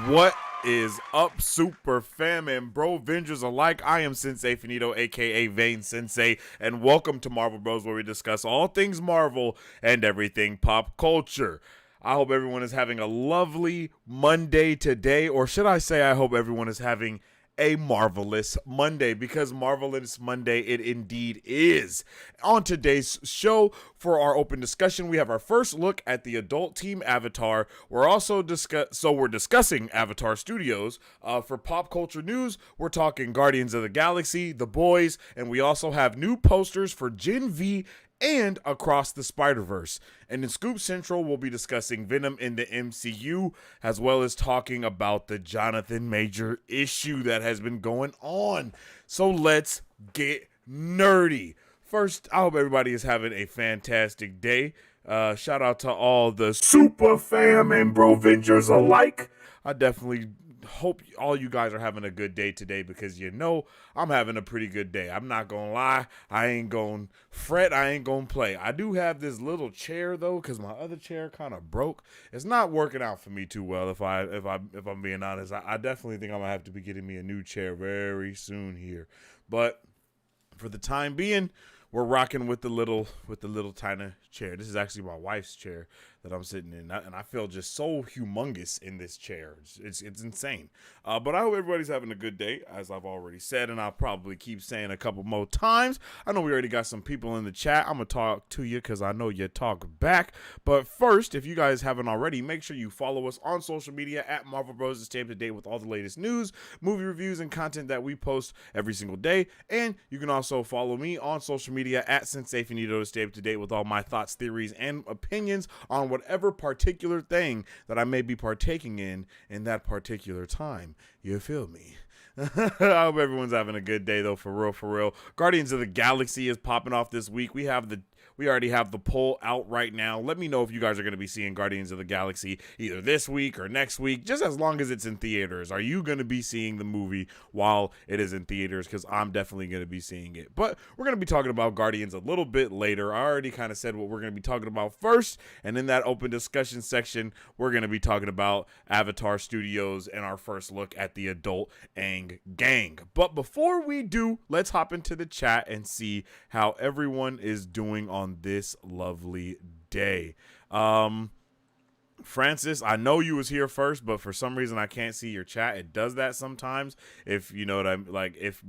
What is up, super fam and bro Vengers alike? I am Sensei Finito, aka Vane Sensei, and welcome to Marvel Bros, where we discuss all things Marvel and everything pop culture. I hope everyone is having a lovely Monday today, or should I say, I hope everyone is having a marvelous Monday, because marvelous Monday it indeed is. On today's show, for our open discussion, we have our first look at the adult team Avatar. We're also discussing Avatar Studios. For pop culture news, we're talking Guardians of the Galaxy, The Boys, and we also have new posters for Gen V and Across the Spider-Verse. And in Scoop Central, we'll be discussing Venom in the MCU, as well as talking about the Jonathan Major issue that has been going on. So let's get nerdy. First, I hope everybody is having a fantastic day. Shout out to all the super fam and bro Vengers alike. I definitely hope all you guys are having a good day today, because I'm having a pretty good day. I'm not gonna lie, I ain't gonna fret, I ain't gonna play. I do have this little chair though, because my other chair kind of broke. It's not working out for me too well, if I'm being honest. I definitely think I'm gonna have to be getting me a new chair very soon here. But for the time being, we're rocking with the little tiny chair. This is actually my wife's chair that I'm sitting in, and I feel just so humongous in this chair. It's insane. But I hope everybody's having a good day, as I've already said, and I'll probably keep saying a couple more times. I know we already got some people in the chat. I'm gonna talk to you because I know you talk back. But first, if you guys haven't already, make sure you follow us on social media at Marvel Bros to stay up to date with all the latest news, movie reviews, and content that we post every single day. And you can also follow me on social media at Sensei Finito to stay up to date with all my thoughts, theories, and opinions on whatever particular thing that I may be partaking in that particular time. You feel me? I hope everyone's having a good day though, for real. Guardians of the Galaxy is popping off this week. We already have the poll out right now. Let me know if you guys are going to be seeing Guardians of the Galaxy either this week or next week, just as long as it's in theaters. Are you going to be seeing the movie while it is in theaters? Because I'm definitely going to be seeing it. But we're going to be talking about Guardians a little bit later. I already kind of said what we're going to be talking about first. And in that open discussion section, we're going to be talking about Avatar Studios and our first look at the adult Aang gang. But before we do, let's hop into the chat and see how everyone is doing on this lovely day. Francis, I know you was here first, but for some reason I can't see your chat. It does that sometimes. If you know what I'm like, if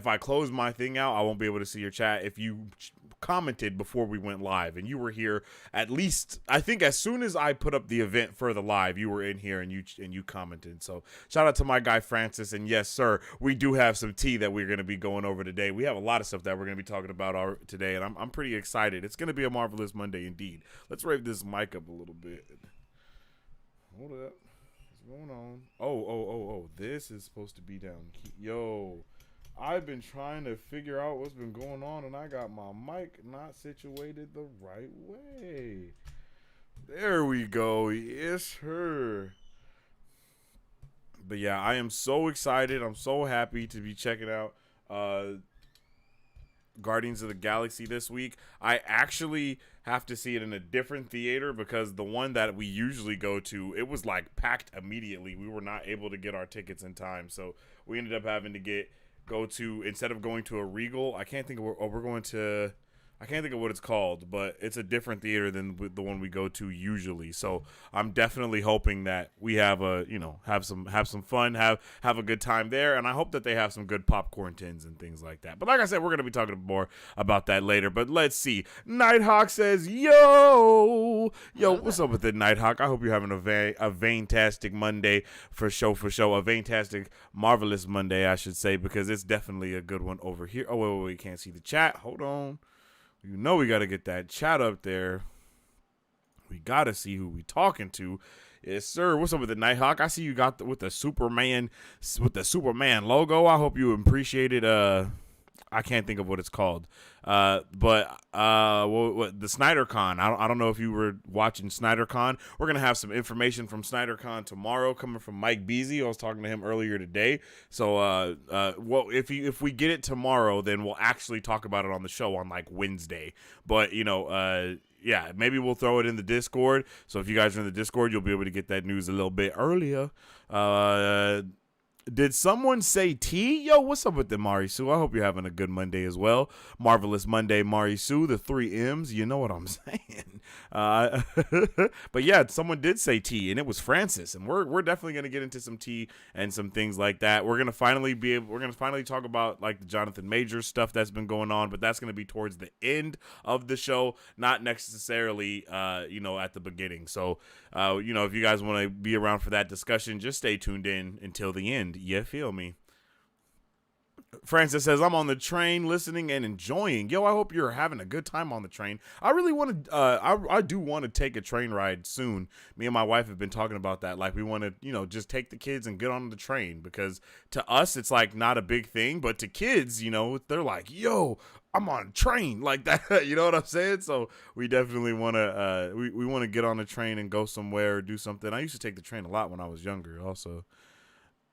I close my thing out, I won't be able to see your chat. If you commented before we went live and you were here, at least I think as soon as I put up the event for the live, you were in here and you commented. So shout out to my guy Francis. And yes sir, we do have some tea that we're going to be going over today. We have a lot of stuff that we're going to be talking about today, and I'm pretty excited. It's going to be a marvelous Monday indeed. Let's rave this mic up a little bit. Hold up, what's going on? Oh, this is supposed to be down. Yo, I've been trying to figure out what's been going on, and I got my mic not situated the right way. There we go. Yes, sir. But yeah, I am so excited. I'm so happy to be checking out Guardians of the Galaxy this week. I actually have to see it in a different theater, because the one that we usually go to, it was like packed immediately. We were not able to get our tickets in time, so we ended up having to instead of going to a Regal, I can't think of what it's called, but it's a different theater than the one we go to usually. So I'm definitely hoping that we have some fun, have a good time there, and I hope that they have some good popcorn tins and things like that. But like I said, we're gonna be talking more about that later. But let's see. Nighthawk says, "Yo, what's up with the Nighthawk? I hope you're having a fantastic Monday for show. A fantastic, marvelous Monday, I should say, because it's definitely a good one over here. Oh wait, can't see the chat. Hold on." You know we got to get that chat up there. We got to see who we talking to. Yes, sir. What's up with the Nighthawk? I see you got with the Superman logo. I hope you appreciated I can't think of what it's called. But what the SnyderCon. I don't know if you were watching SnyderCon. We're gonna have some information from SnyderCon tomorrow, coming from Mike Beasy. I was talking to him earlier today. So well, if we get it tomorrow, then we'll actually talk about it on the show on like Wednesday. But yeah, maybe we'll throw it in the Discord. So if you guys are in the Discord, you'll be able to get that news a little bit earlier. Did someone say T? Yo, what's up with the Mari Sue? I hope you're having a good Monday as well. Marvelous Monday, Mari Sue, the 3 M's. You know what I'm saying. But yeah, someone did say T, and it was Francis. And we're definitely gonna get into some T and some things like that. We're gonna finally talk about like the Jonathan Majors stuff that's been going on, but that's gonna be towards the end of the show, not necessarily at the beginning. So if you guys want to be around for that discussion, just stay tuned in until the end. You feel me? Francis says, I'm on the train listening and enjoying. Yo, I hope you're having a good time on the train. I really want to, I do want to take a train ride soon. Me and my wife have been talking about that. Like, we want to, just take the kids and get on the train, because to us, it's like not a big thing. But to kids, they're like, yo, I'm on a train like that. You know what I'm saying? So we definitely want to, we want to get on the train and go somewhere or do something. I used to take the train a lot when I was younger also.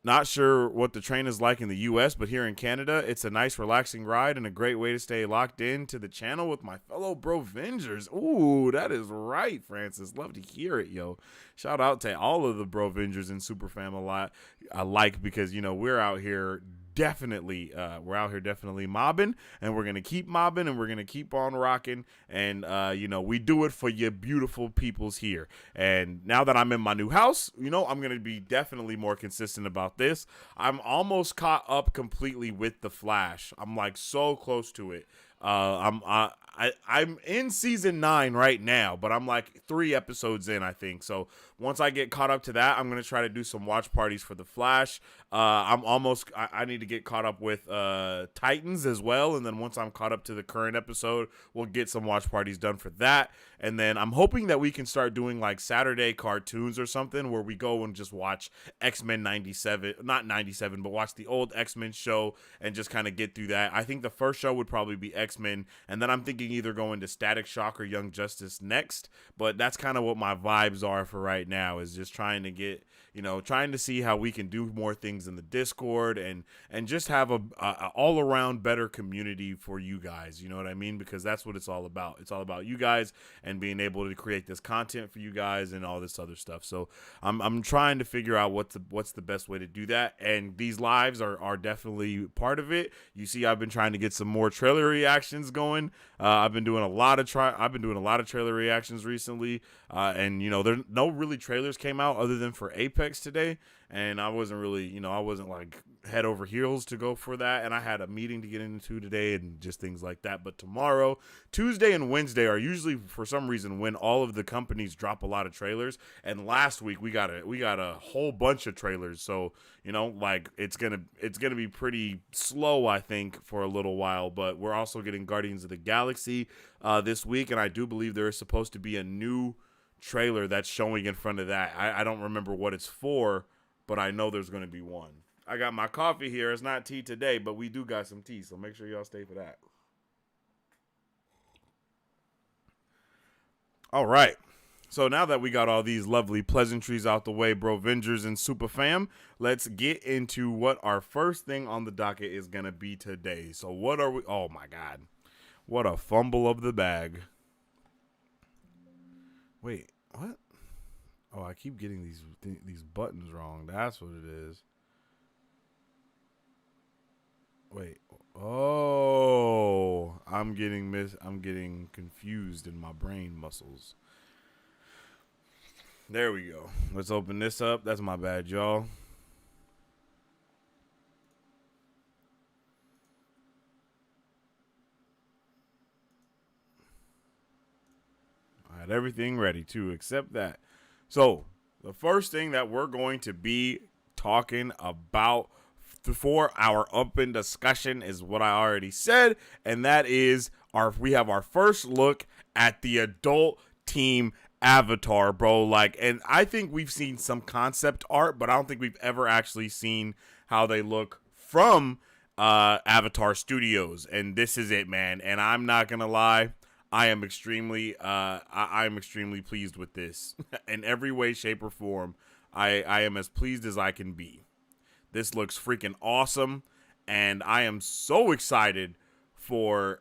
Not sure what the train is like in the U.S., but here in Canada, it's a nice, relaxing ride and a great way to stay locked in to the channel with my fellow Brovengers. Ooh, that is right, Francis. Love to hear it, yo. Shout out to all of the Brovengers and Superfam a lot. I like, because, we're out here definitely mobbing, and we're gonna keep mobbing, and we're gonna keep on rocking, and we do it for you beautiful peoples here. And now that I'm in my new house, I'm gonna be definitely more consistent about this. I'm almost caught up completely with The Flash. I'm like so close to it. I'm in season 9 right now, but I'm like 3 episodes in, I think. So once I get caught up to that, I'm gonna try to do some watch parties for The Flash. I need to get caught up with Titans as well, and then once I'm caught up to the current episode, we'll get some watch parties done for that. And then I'm hoping that we can start doing like Saturday cartoons or something, where we go and just watch X-Men 97, not 97, but watch the old X-Men show and just kind of get through that. I think the first show would probably be X-Men, and then I'm thinking either going to Static Shock or Young Justice next. But that's kind of what my vibes are for right now, is just trying to get, trying to see how we can do more things in the Discord and just have a all around better community for you guys. You know what I mean? Because that's what it's all about. It's all about you guys and being able to create this content for you guys and all this other stuff. So I'm trying to figure out what's the best way to do that. And these lives are definitely part of it. You see, I've been trying to get some more trailer reactions going. I've been doing a lot of trailer reactions recently. And there no really trailers came out other than for Apex today, and I wasn't really, I wasn't like head over heels to go for that, and I had a meeting to get into today and just things like that. But tomorrow, Tuesday and Wednesday are usually, for some reason, when all of the companies drop a lot of trailers, and last week we got a whole bunch of trailers. So like it's gonna be pretty slow, I think, for a little while. But we're also getting Guardians of the Galaxy this week, and I do believe there is supposed to be a new trailer that's showing in front of that. I don't remember what it's for, but I know there's going to be one. I got my coffee here. It's not tea today, but we do got some tea, so make sure y'all stay for that. All right. So now that we got all these lovely pleasantries out the way, Brovengers and Super Fam, let's get into what our first thing on the docket is going to be today. So what are we? Oh, my God. What a fumble of the bag. Wait, what? Oh, I keep getting these buttons wrong. That's what it is. Wait. Oh, I'm getting confused in my brain muscles. There we go. Let's open this up. That's my bad, y'all. I had everything ready too, except that. So the first thing that we're going to be talking about for our open discussion is what I already said, and that is we have our first look at the adult team avatar, bro. Like, and I think we've seen some concept art, but I don't think we've ever actually seen how they look from Avatar Studios, and this is it, man. And I'm not gonna lie, I am I'm extremely pleased with this in every way, shape, or form. I am as pleased as I can be. This looks freaking awesome, and I am so excited for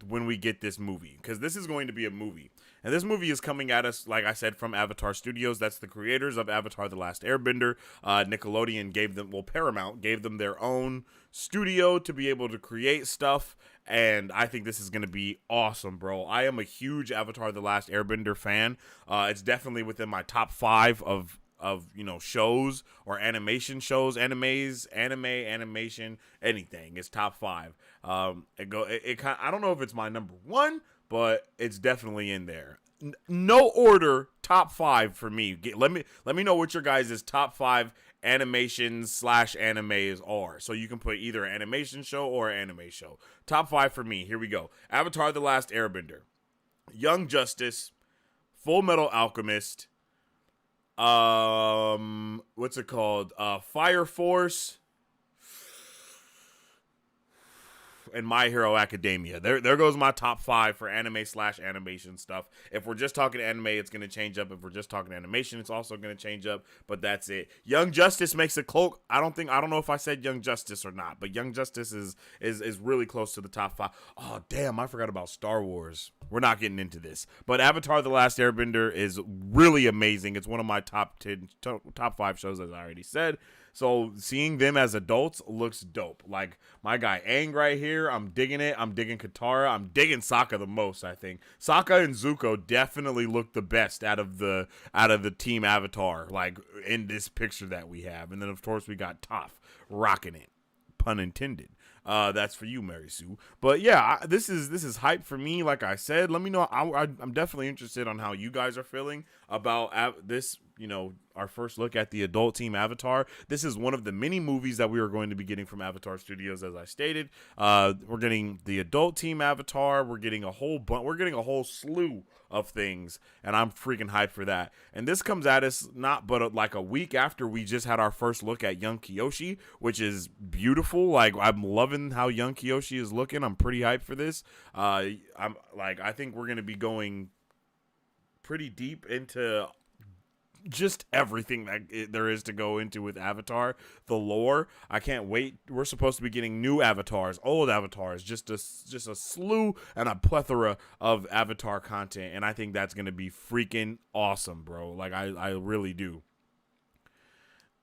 when we get this movie, because this is going to be a movie. And this movie is coming at us, like I said, from Avatar Studios. That's the creators of Avatar The Last Airbender. Nickelodeon gave them, Paramount gave them their own studio to be able to create stuff. And I think this is going to be awesome, bro. I am a huge Avatar The Last Airbender fan. It's definitely within my top 5 of shows or animation shows, animation, anything. It's top 5. I don't know if it's my number 1, but it's definitely in there. No order, top 5 for me. Let me know what your guys' top 5 animations / animes are. So you can put either an animation show or an anime show. Top 5 for me. Here we go. Avatar The Last Airbender, Young Justice, Full Metal Alchemist, what's it called? Fire Force, and My Hero Academia. There goes my top 5 for anime / animation stuff. If we're just talking anime, it's going to change up. If we're just talking animation, it's also going to change up. But that's it. Young Justice makes a cloak. I don't know if I said Young Justice or not, but Young Justice is really close to the top 5. Oh, damn, I forgot about Star Wars. We're not getting into this. But Avatar The Last Airbender is really amazing. It's one of my top 5 shows, as I already said. So seeing them as adults looks dope. Like my guy Aang right here, I'm digging it. I'm digging Katara. I'm digging Sokka the most, I think. Sokka and Zuko definitely look the best out of the team Avatar, like in this picture that we have. And then of course we got Toph rocking it. Pun intended. That's for you, Mary Sue. But yeah, this is hype for me. Like I said, let me know. I'm definitely interested on how you guys are feeling about this. Our first look at the adult team Avatar. This is one of the many movies that we are going to be getting from Avatar Studios, as I stated. We're getting the adult team Avatar. We're getting a whole slew of things, and I'm freaking hyped for that. And this comes at us like a week after we just had our first look at young Kyoshi, which is beautiful. Like I'm loving how young Kyoshi is looking. I'm pretty hyped for this. I think we're gonna be going pretty deep into just everything that there is to go into with Avatar, the lore. I can't wait. We're supposed to be getting new avatars, old avatars, just a slew and a plethora of Avatar content, and I think that's going to be freaking awesome, bro. Like I really do.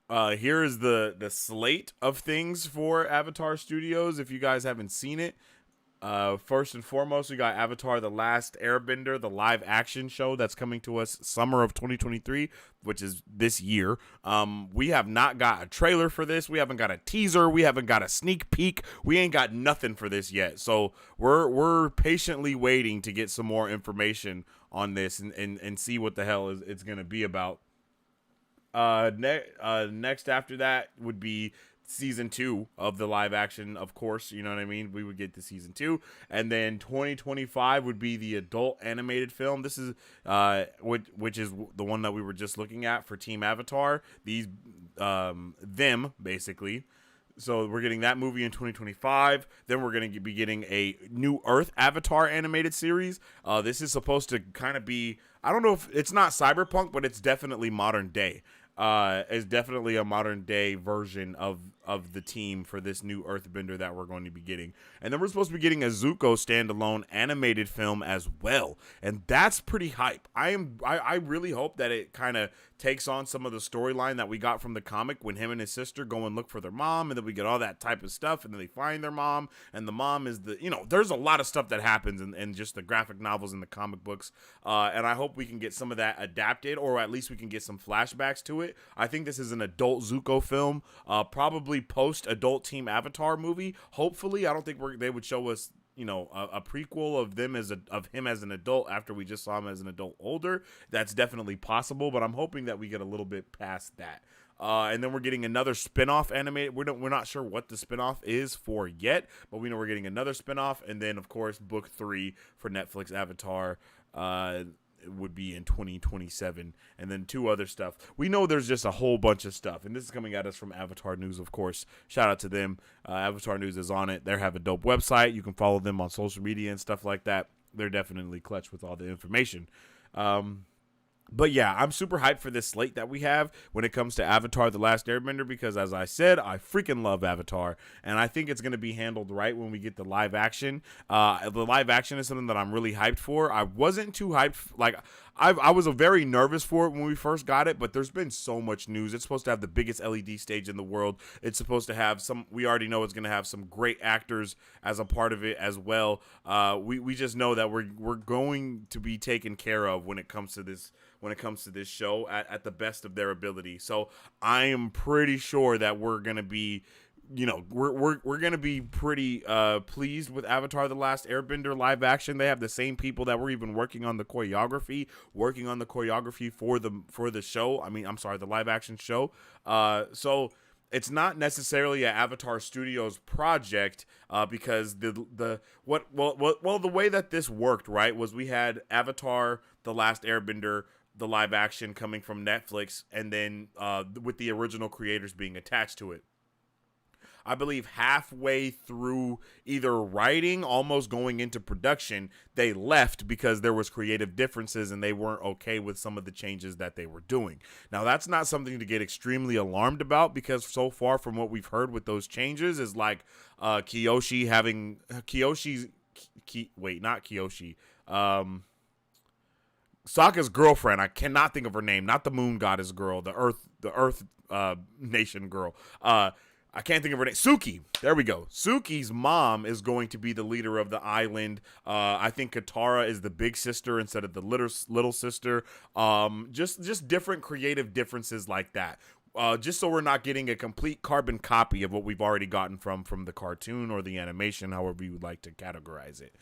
Here is the slate of things for Avatar Studios if you guys haven't seen it. First and foremost, we got Avatar The Last Airbender, the live action show that's coming to us summer of 2023, which is this year. We have not got a trailer for this. We haven't got a teaser. We haven't got a sneak peek. We ain't got nothing for this yet. So we're patiently waiting to get some more information on this and see what the hell it's going to be about. Next after that would be season 2 of the live action, of course, you know what I mean? We would get to season 2, and then 2025 would be the adult animated film. This is which is the one that we were just looking at for Team Avatar. These them basically. So we're getting that movie in 2025. Then we're going to be getting a New Earth Avatar animated series. This is supposed to kind of be, I don't know if it's not cyberpunk, but it's definitely modern day. Is definitely a modern day version of the team for this new Earthbender that we're going to be getting. And then we're supposed to be getting a Zuko standalone animated film as well. And that's pretty hype. I really hope that it kind of takes on some of the storyline that we got from the comic when him and his sister go and look for their mom, and then we get all that type of stuff, and then they find their mom, and the mom is there's a lot of stuff that happens in just the graphic novels and the comic books. And I hope we can get some of that adapted, or at least we can get some flashbacks to it. I think this is an adult Zuko film, probably post-adult Team Avatar movie. Hopefully, I don't think they would show us a prequel of him as an adult after we just saw him as an adult older. That's definitely possible, but I'm hoping that we get a little bit past that. And then we're getting another spinoff animated. We're not sure what the spinoff is for yet, but we know we're getting another spinoff. And then, of course, book 3 for Netflix Avatar. would be in 2027, and then 2 other stuff. We know there's just a whole bunch of stuff, and this is coming at us from Avatar News, of course. Shout out to them. Avatar News is on it. They have a dope website. You can follow them on social media and stuff like that. They're definitely clutch with all the information. But yeah, I'm super hyped for this slate that we have when it comes to Avatar The Last Airbender, because as I said, I freaking love Avatar, and I think it's going to be handled right when we get the live action. The live action is something that I'm really hyped for. I wasn't too hyped. Like, I was very nervous for it when we first got it, but there's been so much news. It's supposed to have the biggest LED stage in the world. It's supposed to have we already know it's going to have some great actors as a part of it as well. We just know that we're going to be taken care of when it comes to this show at the best of their ability. So I am pretty sure that we're gonna be, we're gonna be pretty pleased with Avatar: The Last Airbender live action. They have the same people that were even working on the choreography for the show. The live action show. So it's not necessarily an Avatar Studios project, because the way that this worked, right, was we had Avatar: The Last Airbender, the live action coming from Netflix, and then with the original creators being attached to it. I believe halfway through either writing, almost going into production, they left because there was creative differences and they weren't okay with some of the changes that they were doing. Now, that's not something to get extremely alarmed about, because so far from what we've heard with those changes is like Sokka's girlfriend. I cannot think of her name. Not the moon goddess girl, the earth nation girl. I can't think of her name. Suki. There we go. Suki's mom is going to be the leader of the island. I think Katara is the big sister instead of the little sister. Just different creative differences like that. Just so we're not getting a complete carbon copy of what we've already gotten from the cartoon or the animation, however you would like to categorize it.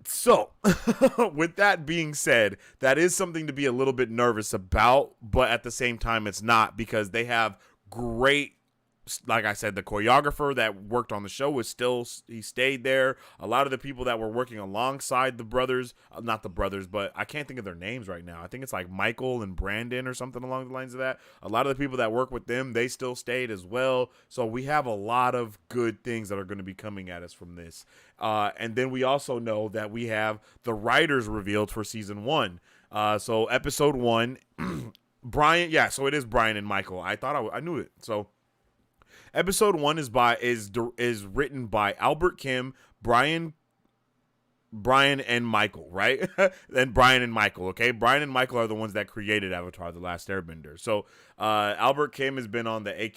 So, with that being said, that is something to be a little bit nervous about, but at the same time, it's not, because they have great, like I said, the choreographer that worked on the show he stayed there. A lot of the people that were working alongside the brothers, not the brothers, but I can't think of their names right now. I think it's like Michael and Brandon or something along the lines of that. A lot of the people that work with them, they still stayed as well. So we have a lot of good things that are going to be coming at us from this. And then we also know that we have the writers revealed for season 1. So episode 1, Brian. Yeah, so it is Brian and Michael. I thought I knew it. So episode 1 is written by Albert Kim, Brian and Michael, right? Then Brian and Michael, okay? Brian and Michael are the ones that created Avatar: The Last Airbender. So Albert Kim has been on the a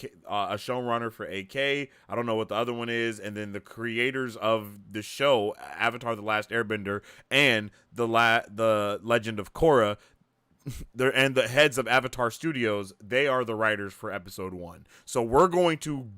showrunner for AK. I don't know what the other one is. And then the creators of the show, Avatar: The Last Airbender, and the Legend of Korra, and the heads of Avatar Studios, they are the writers for episode 1. So we're going to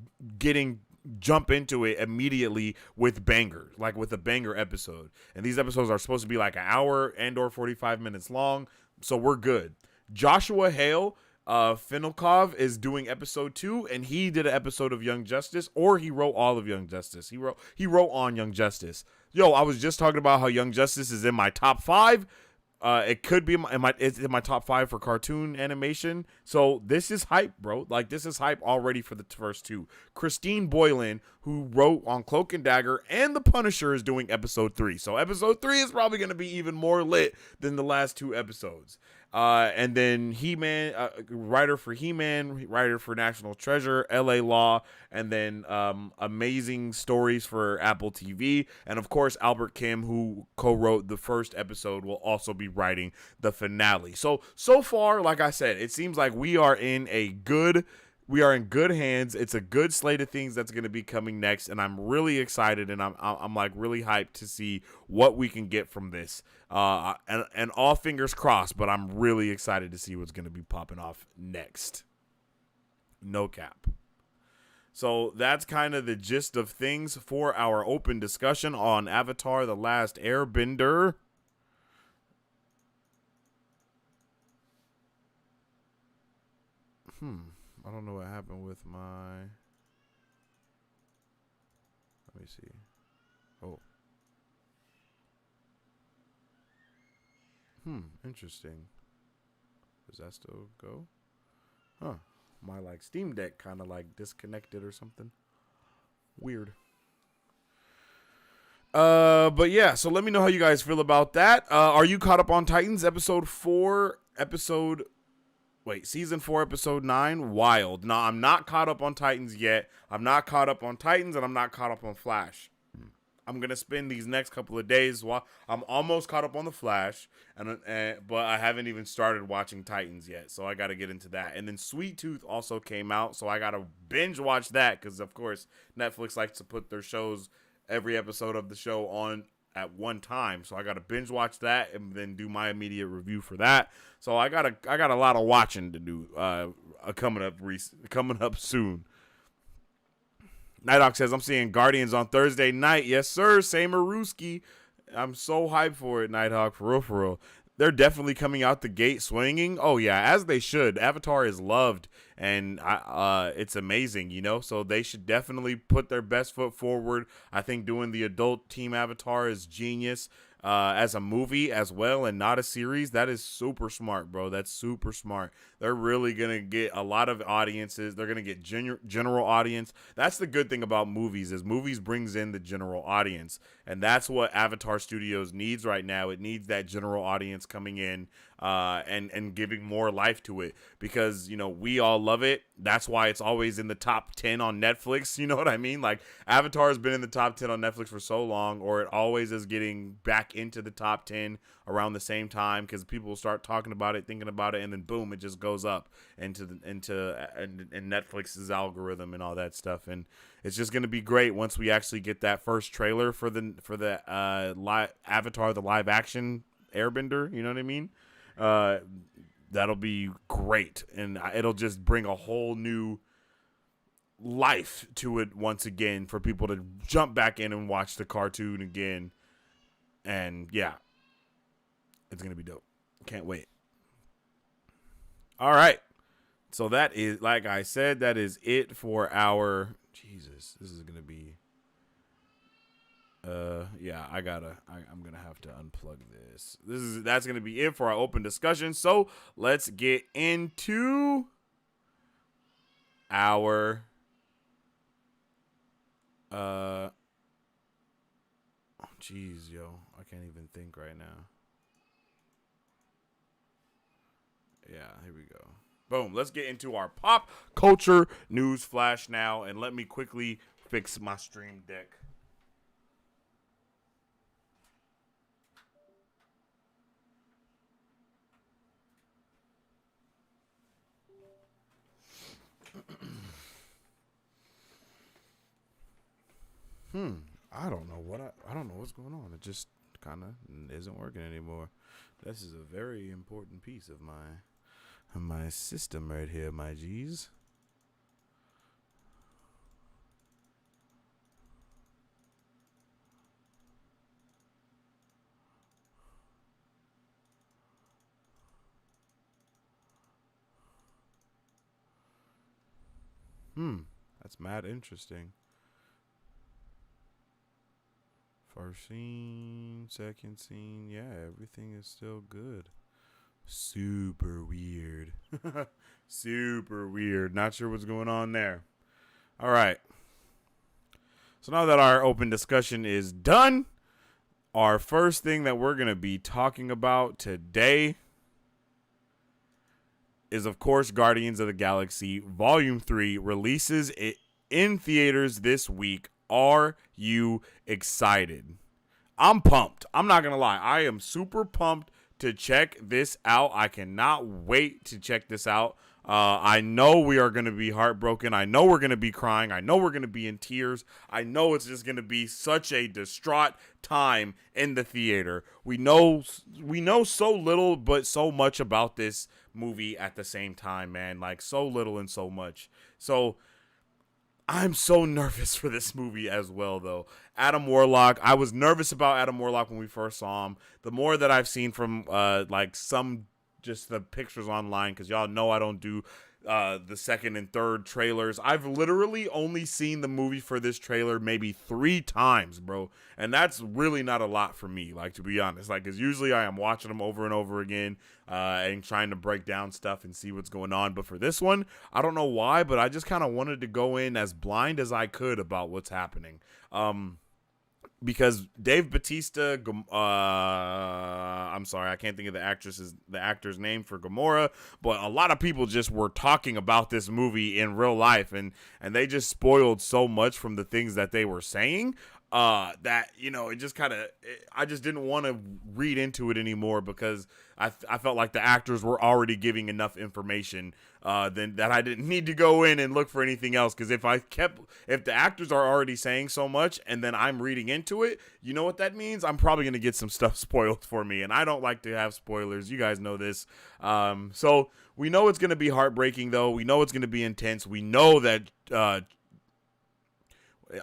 jump into it immediately with bangers, like with a banger episode. And these episodes are supposed to be like an hour and/or 45 minutes long, so we're good. Joshua Hale Finnelkov is doing episode 2, and he did an episode of Young Justice, or he wrote all of Young Justice. He wrote on Young Justice. Yo, I was just talking about how Young Justice is in my top 5. It could be it's in my top 5 for cartoon animation. So this is hype, bro. Like, this is hype already for the first 2. Christine Boylan, who wrote on Cloak and Dagger and The Punisher, is doing episode 3. So episode 3 is probably going to be even more lit than the last 2 episodes. And then He-Man, writer for He-Man, writer for National Treasure, LA Law, and then Amazing Stories for Apple TV. And of course, Albert Kim, who co-wrote the first episode, will also be writing the finale. So far, like I said, it seems like we are in good hands. It's a good slate of things that's going to be coming next, and I'm really excited, and I'm like really hyped to see what we can get from this. And all fingers crossed, but I'm really excited to see what's going to be popping off next. No cap. So that's kind of the gist of things for our open discussion on Avatar: The Last Airbender. I don't know what happened with my... Let me see. Oh. Interesting. Does that still go? Huh. My like Steam Deck kind of like disconnected or something. Weird. But yeah, so let me know how you guys feel about that. Are you caught up on Titans season 4, episode 9? Wild. No, I'm not caught up on Titans yet. I'm not caught up on Titans, and I'm not caught up on Flash. I'm gonna spend these next couple of days while I'm almost caught up on the Flash, but I haven't even started watching Titans yet, so I got to get into that. And then Sweet Tooth also came out, so I got to binge watch that because of course Netflix likes to put their shows, every episode of the show on at one time, so I got to binge watch that and then do my immediate review for that. So I got a lot of watching to do coming up soon. Nighthawk says, I'm seeing Guardians on Thursday night. Yes, sir. Same Maruski. I'm so hyped for it, Nighthawk. For real. They're definitely coming out the gate swinging. Oh, yeah, as they should. Avatar is loved, and it's amazing, So they should definitely put their best foot forward. I think doing the adult team Avatar is genius. As a movie as well and not a series, that is super smart, bro. That's super smart. They're really gonna get a lot of audiences. They're gonna get general audience. That's the good thing about movies, is movies brings in the general audience, and that's what Avatar Studios needs right now. It needs that general audience coming in and giving more life to it, because we all love it. That's why it's always in the top 10 on Netflix. You know what I mean? Like, Avatar has been in the top 10 on Netflix for so long, or it always is getting back into the top 10 around the same time, because people start talking about it, thinking about it, and then boom, it just goes up into Netflix's algorithm and all that stuff. And it's just going to be great once we actually get that first trailer for the Avatar, the live action Airbender. You know what I mean? That'll be great, and it'll just bring a whole new life to it once again for people to jump back in and watch the cartoon again. And yeah, it's gonna be dope. Can't wait. All right, so that is, like I said, that is it for our Jesus. This is gonna be yeah, I'm gonna have to unplug this. That's gonna be it for our open discussion. So let's get into our oh jeez, yo, I can't even think right now. Yeah, here we go. Boom. Let's get into our pop culture news flash now, and let me quickly fix my stream deck. I don't know what's going on. It just kind of isn't working anymore. This is a very important piece of my system right here, my G's. That's mad interesting. First scene, second scene, yeah, everything is still good. Super weird. Super weird. Not sure what's going on there. All right. So now that our open discussion is done, our first thing that we're going to be talking about today is, of course, Guardians of the Galaxy Volume 3 releases it in theaters this week. Are you excited? I'm pumped. I'm not going to lie. I am super pumped to check this out. I cannot wait to check this out. I know we are going to be heartbroken. I know we're going to be crying. I know we're going to be in tears. I know it's just going to be such a distraught time in the theater. We know so little, but so much about this movie at the same time, man. Like, so little and so much. So I'm so nervous for this movie as well, though. Adam Warlock, I was nervous about Adam Warlock when we first saw him. The more that I've seen from like some just the pictures online, because y'all know I don't do the second and third trailers. I've literally only seen the movie for this trailer maybe 3 times, bro. And that's really not a lot for me, like, to be honest. Like, because usually I am watching them over and over again and trying to break down stuff and see what's going on. But for this one, I don't know why, but I just kind of wanted to go in as blind as I could about what's happening. Because Dave Bautista, I'm sorry, I can't think of the actor's name for Gamora, but a lot of people just were talking about this movie in real life, and they just spoiled so much from the things that they were saying, that, you know, it just kind of, I just didn't want to read into it anymore, because I felt like the actors were already giving enough information then that I didn't need to go in and look for anything else. Because if the actors are already saying so much and then I'm reading into it, you know what that means? I'm probably going to get some stuff spoiled for me, and I don't like to have spoilers. You guys know this. So we know it's going to be heartbreaking, though. We know it's going to be intense. We know that I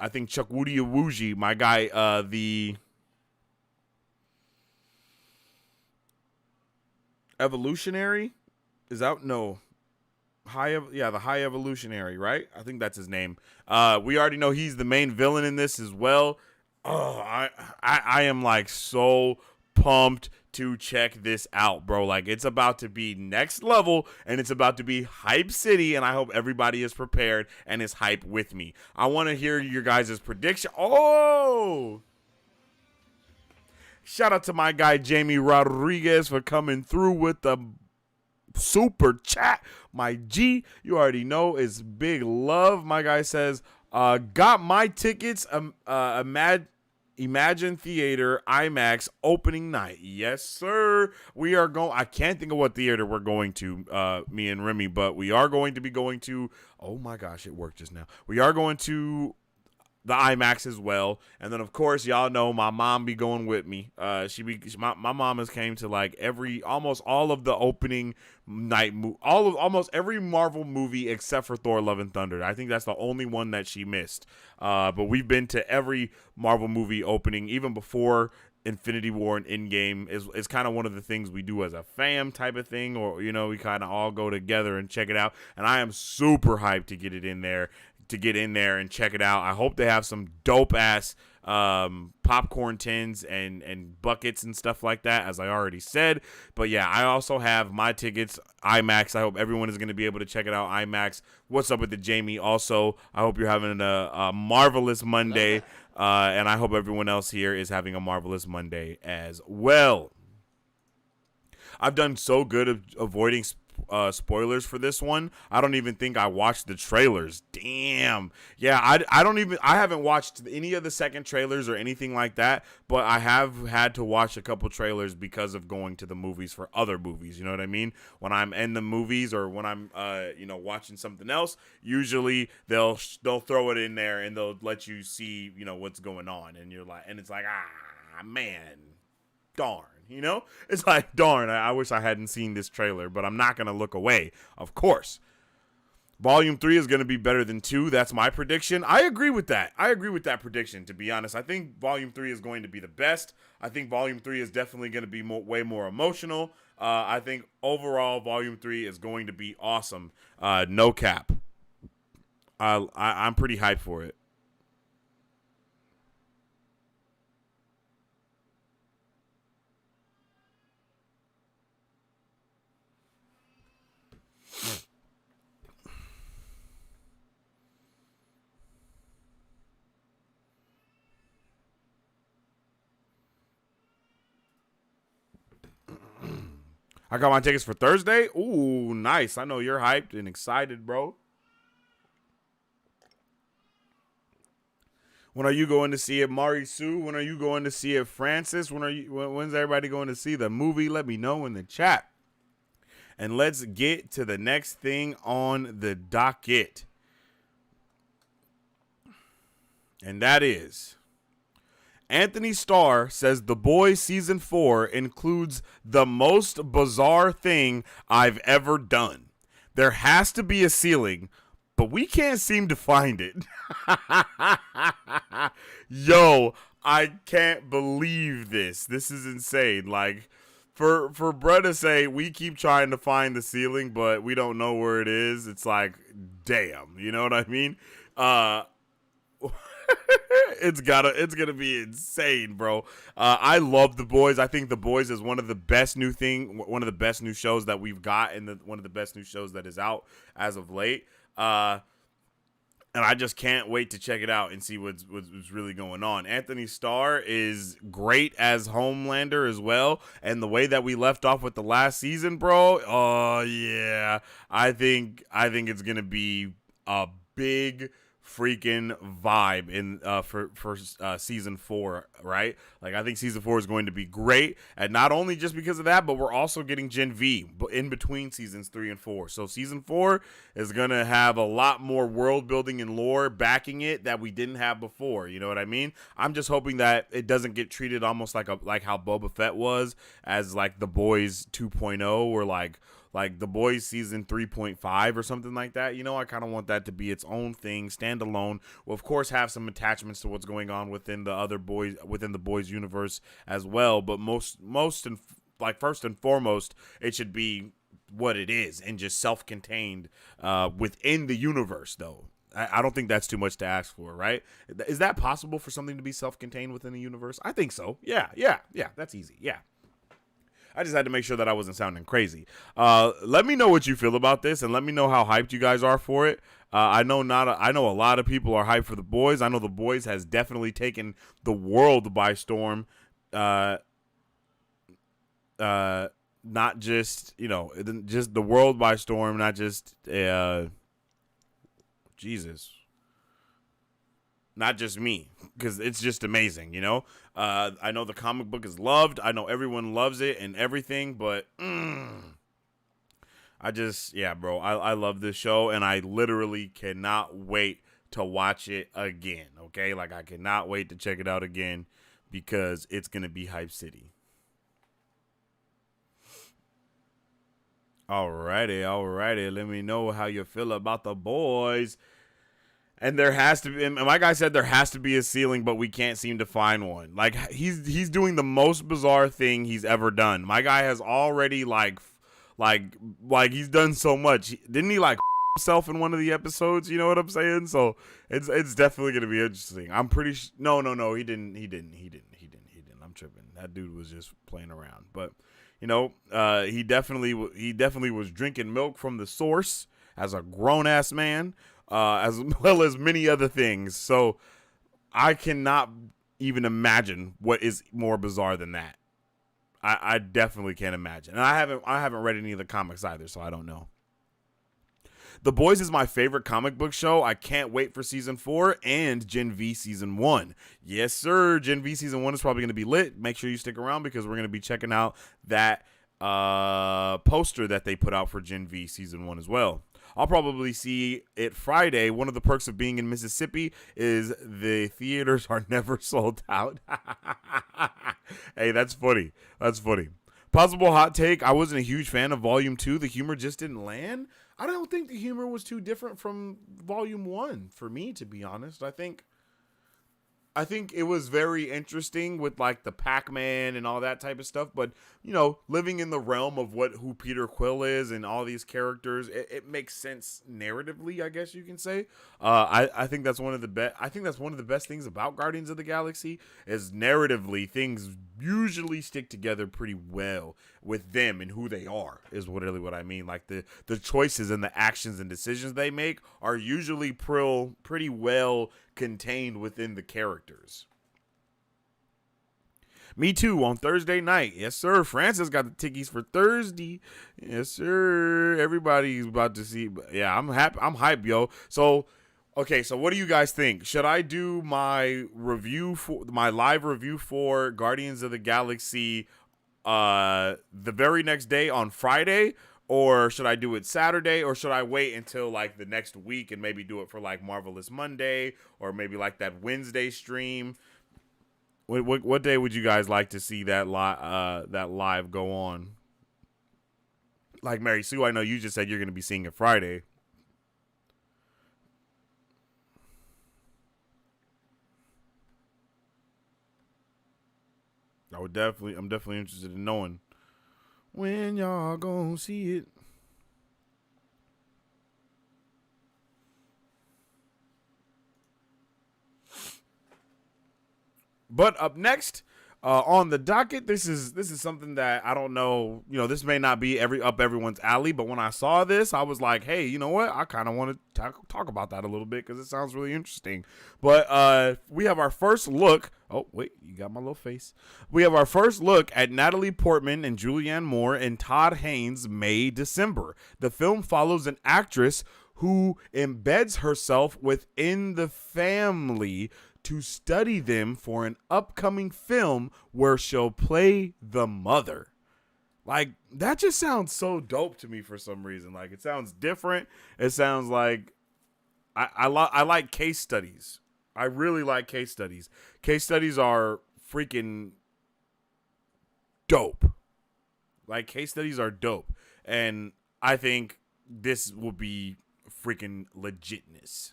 think Chukwudi Iwuji, my guy, the Evolutionary, is out? No. The High Evolutionary, right? I think that's his name. We already know he's the main villain in this as well. Oh, I am like so pumped to check this out, bro. Like, it's about to be next level, and it's about to be hype city, and I hope everybody is prepared and is hype with me. I want to hear your guys' prediction. Oh! Shout out to my guy Jamie Rodriguez for coming through with the super chat. My G, you already know, is big love. My guy says, got my tickets, Imagine Theater IMAX opening night. Yes, sir. We are going. I can't think of what theater we're going to, me and Remy, but we are going to be going to, oh my gosh, it worked just now. We are going to the IMAX as well, and then of course y'all know my mom be going with me. My mom has came to like almost all of the opening night, almost every Marvel movie except for Thor: Love and Thunder. I think that's the only one that she missed. But we've been to every Marvel movie opening, even before Infinity War and Endgame. Is kind of one of the things we do as a fam type of thing, or, you know, we kind of all go together and check it out. And I am super hyped to get in there and check it out. I hope they have some dope ass popcorn tins and buckets and stuff like that, as I already said. But yeah, I also have my tickets IMAX. I hope everyone is going to be able to check it out IMAX. What's up with the Jamie? Also, I hope you're having a marvelous Monday, and I hope everyone else here is having a marvelous Monday as well. I've done so good of avoiding spoilers for this one. I don't even think I watched the trailers. Damn. Yeah, I haven't watched any of the second trailers or anything like that, but I have had to watch a couple trailers because of going to the movies for other movies. You know what I mean? When I'm in the movies or when I'm watching something else, usually they'll throw it in there and they'll let you see, you know, what's going on, and it's like, man, darn. You know, it's like, darn, I wish I hadn't seen this trailer, but I'm not going to look away, of course. Volume 3 is going to be better than 2. That's my prediction. I agree with that. I agree with that prediction, to be honest. I think Volume 3 is going to be the best. I think Volume 3 is definitely going to be way more emotional. I think overall Volume 3 is going to be awesome. No cap. I'm pretty hyped for it. I got my tickets for Thursday. Ooh, nice. I know you're hyped and excited, bro. When are you going to see it, Mari Sue? When are you going to see it, Francis? When's everybody going to see the movie? Let me know in the chat. And let's get to the next thing on the docket. And that is, Anthony Starr says The Boys Season 4 includes the most bizarre thing I've ever done. There has to be a ceiling, but we can't seem to find it. Yo, I can't believe this. This is insane. Like, for Brett to say we keep trying to find the ceiling, but we don't know where it is. It's like, damn, you know what I mean? It's gonna be insane, bro. I love The Boys. I think The Boys is one of the best new shows that we've got, and one of the best new shows that is out as of late. And I just can't wait to check it out and see what's really going on. Anthony Starr is great as Homelander as well, and the way that we left off with the last season, bro. Oh yeah, I think it's gonna be a big freaking vibe in for season 4, right? Like, I think season 4 is going to be great, and not only just because of that, but we're also getting Gen V in between seasons 3 and 4. So season 4 is gonna have a lot more world building and lore backing it that we didn't have before. You know what I mean? I'm just hoping that it doesn't get treated almost like how Boba Fett was, as like The Boys 2.0, or like The Boys season 3.5 or something like that. You know, I kind of want that to be its own thing, standalone. We'll of course have some attachments to what's going on within the Boys universe as well. But first and foremost, it should be what it is and just self-contained within the universe, though. I don't think that's too much to ask for, right? Is that possible for something to be self-contained within the universe? I think so. Yeah, that's easy. Yeah. I just had to make sure that I wasn't sounding crazy. Let me know what you feel about this, and let me know how hyped you guys are for it. I know a lot of people are hyped for The Boys. I know The Boys has definitely taken the world by storm. Not just, just the world by storm, not just Jesus. Not just me, because it's just amazing, I know the comic book is loved. I know everyone loves it and everything, but bro, I love this show, and I literally cannot wait to watch it again, okay? Like, I cannot wait to check it out again, because it's going to be Hype City. Alrighty. Let me know how you feel about The Boys. And there has to be, and my guy said there has to be a ceiling, but we can't seem to find one. Like, he's doing the most bizarre thing he's ever done. My guy has already like he's done so much. Didn't he himself in one of the episodes? You know what I'm saying? So it's definitely gonna be interesting. I'm pretty no, he didn't. I'm tripping. That dude was just playing around. But he definitely was drinking milk from the source as a grown ass man. As well as many other things. So I cannot even imagine what is more bizarre than that. I definitely can't imagine. And I haven't read any of the comics either, so I don't know. The Boys is my favorite comic book show. I can't wait for season 4 and Gen V season 1. Yes, sir. Gen V season 1 is probably going to be lit. Make sure you stick around, because we're going to be checking out that poster that they put out for Gen V season 1 as well. I'll probably see it Friday. One of the perks of being in Mississippi is the theaters are never sold out. Hey, that's funny. Possible hot take: I wasn't a huge fan of Volume 2. The humor just didn't land. I don't think the humor was too different from Volume 1 for me, to be honest. I think it was very interesting with the Pac-Man and all that type of stuff, but living in the realm of who Peter Quill is and all these characters, it makes sense narratively, I guess you can say. I think that's one of the best. I think that's one of the best things about Guardians of the Galaxy is narratively things usually stick together pretty well with them and who they are. Is what I mean. Like the choices and the actions and decisions they make are usually pretty well contained within the characters. Me too, on Thursday night. Yes, sir. Francis got the tickies for Thursday. Yes, sir. Everybody's about to see. Yeah, I'm happy. I'm hyped, yo. So, okay, so what do you guys think? Should I do my live review for Guardians of the Galaxy the very next day on Friday? Or should I do it Saturday, or should I wait until the next week and maybe do it for Marvelous Monday, or maybe that Wednesday stream? What day would you guys like to see that live go on? Like Mary Sue, I know you just said you're going to be seeing it Friday. I'm definitely interested in knowing. When y'all gonna see it? But up next, on the docket, this is something that I don't know. You know, this may not be up everyone's alley, but when I saw this, I was like, hey, you know what? I kind of want to talk about that a little bit because it sounds really interesting. But we have our first look. Oh wait, you got my little face. We have our first look at Natalie Portman and Julianne Moore and Todd Haynes' May December. The film follows an actress who embeds herself within the family to study them for an upcoming film where she'll play the mother. Like, that just sounds so dope to me for some reason. Like, it sounds different. It sounds like I like case studies. I really like case studies. Case studies are freaking dope. Like, case studies are dope. And I think this will be freaking legitness.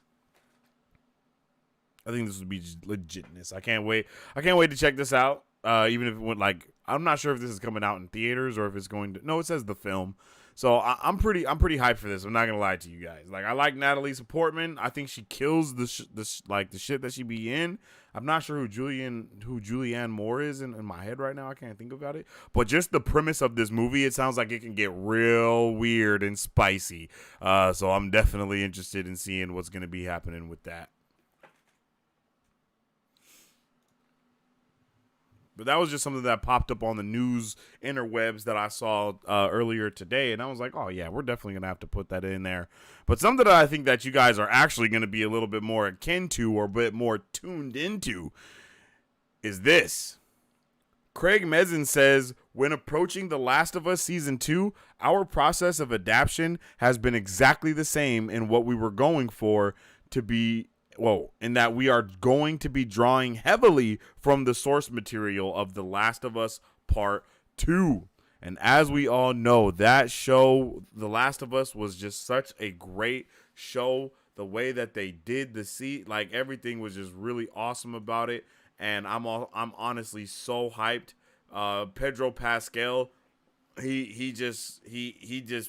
I think this would be just legitness. I can't wait. I can't wait to check this out. Even if it went like, I'm not sure if this is coming out in theaters or if it's going to. No, it says the film. So I'm pretty hyped for this. I'm not gonna lie to you guys. Like, I like Natalie Portman. I think she kills the shit that she be in. I'm not sure who Julianne Moore is in my head right now. I can't think about it. But just the premise of this movie, it sounds like it can get real weird and spicy. So I'm definitely interested in seeing what's gonna be happening with that. But that was just something that popped up on the news interwebs that I saw earlier today. And I was like, oh, yeah, we're definitely going to have to put that in there. But something that I think that you guys are actually going to be a little bit more akin to or a bit more tuned into is this. Craig Mazin says, when approaching The Last of Us Season 2, our process of adaptation has been exactly the same in what we were going for to be. In that we are going to be drawing heavily from the source material of The Last of Us Part 2. And as we all know, that show, The Last of Us, was just such a great show. The way that they did like, everything was just really awesome about it. And I'm honestly so hyped. Pedro Pascal, he just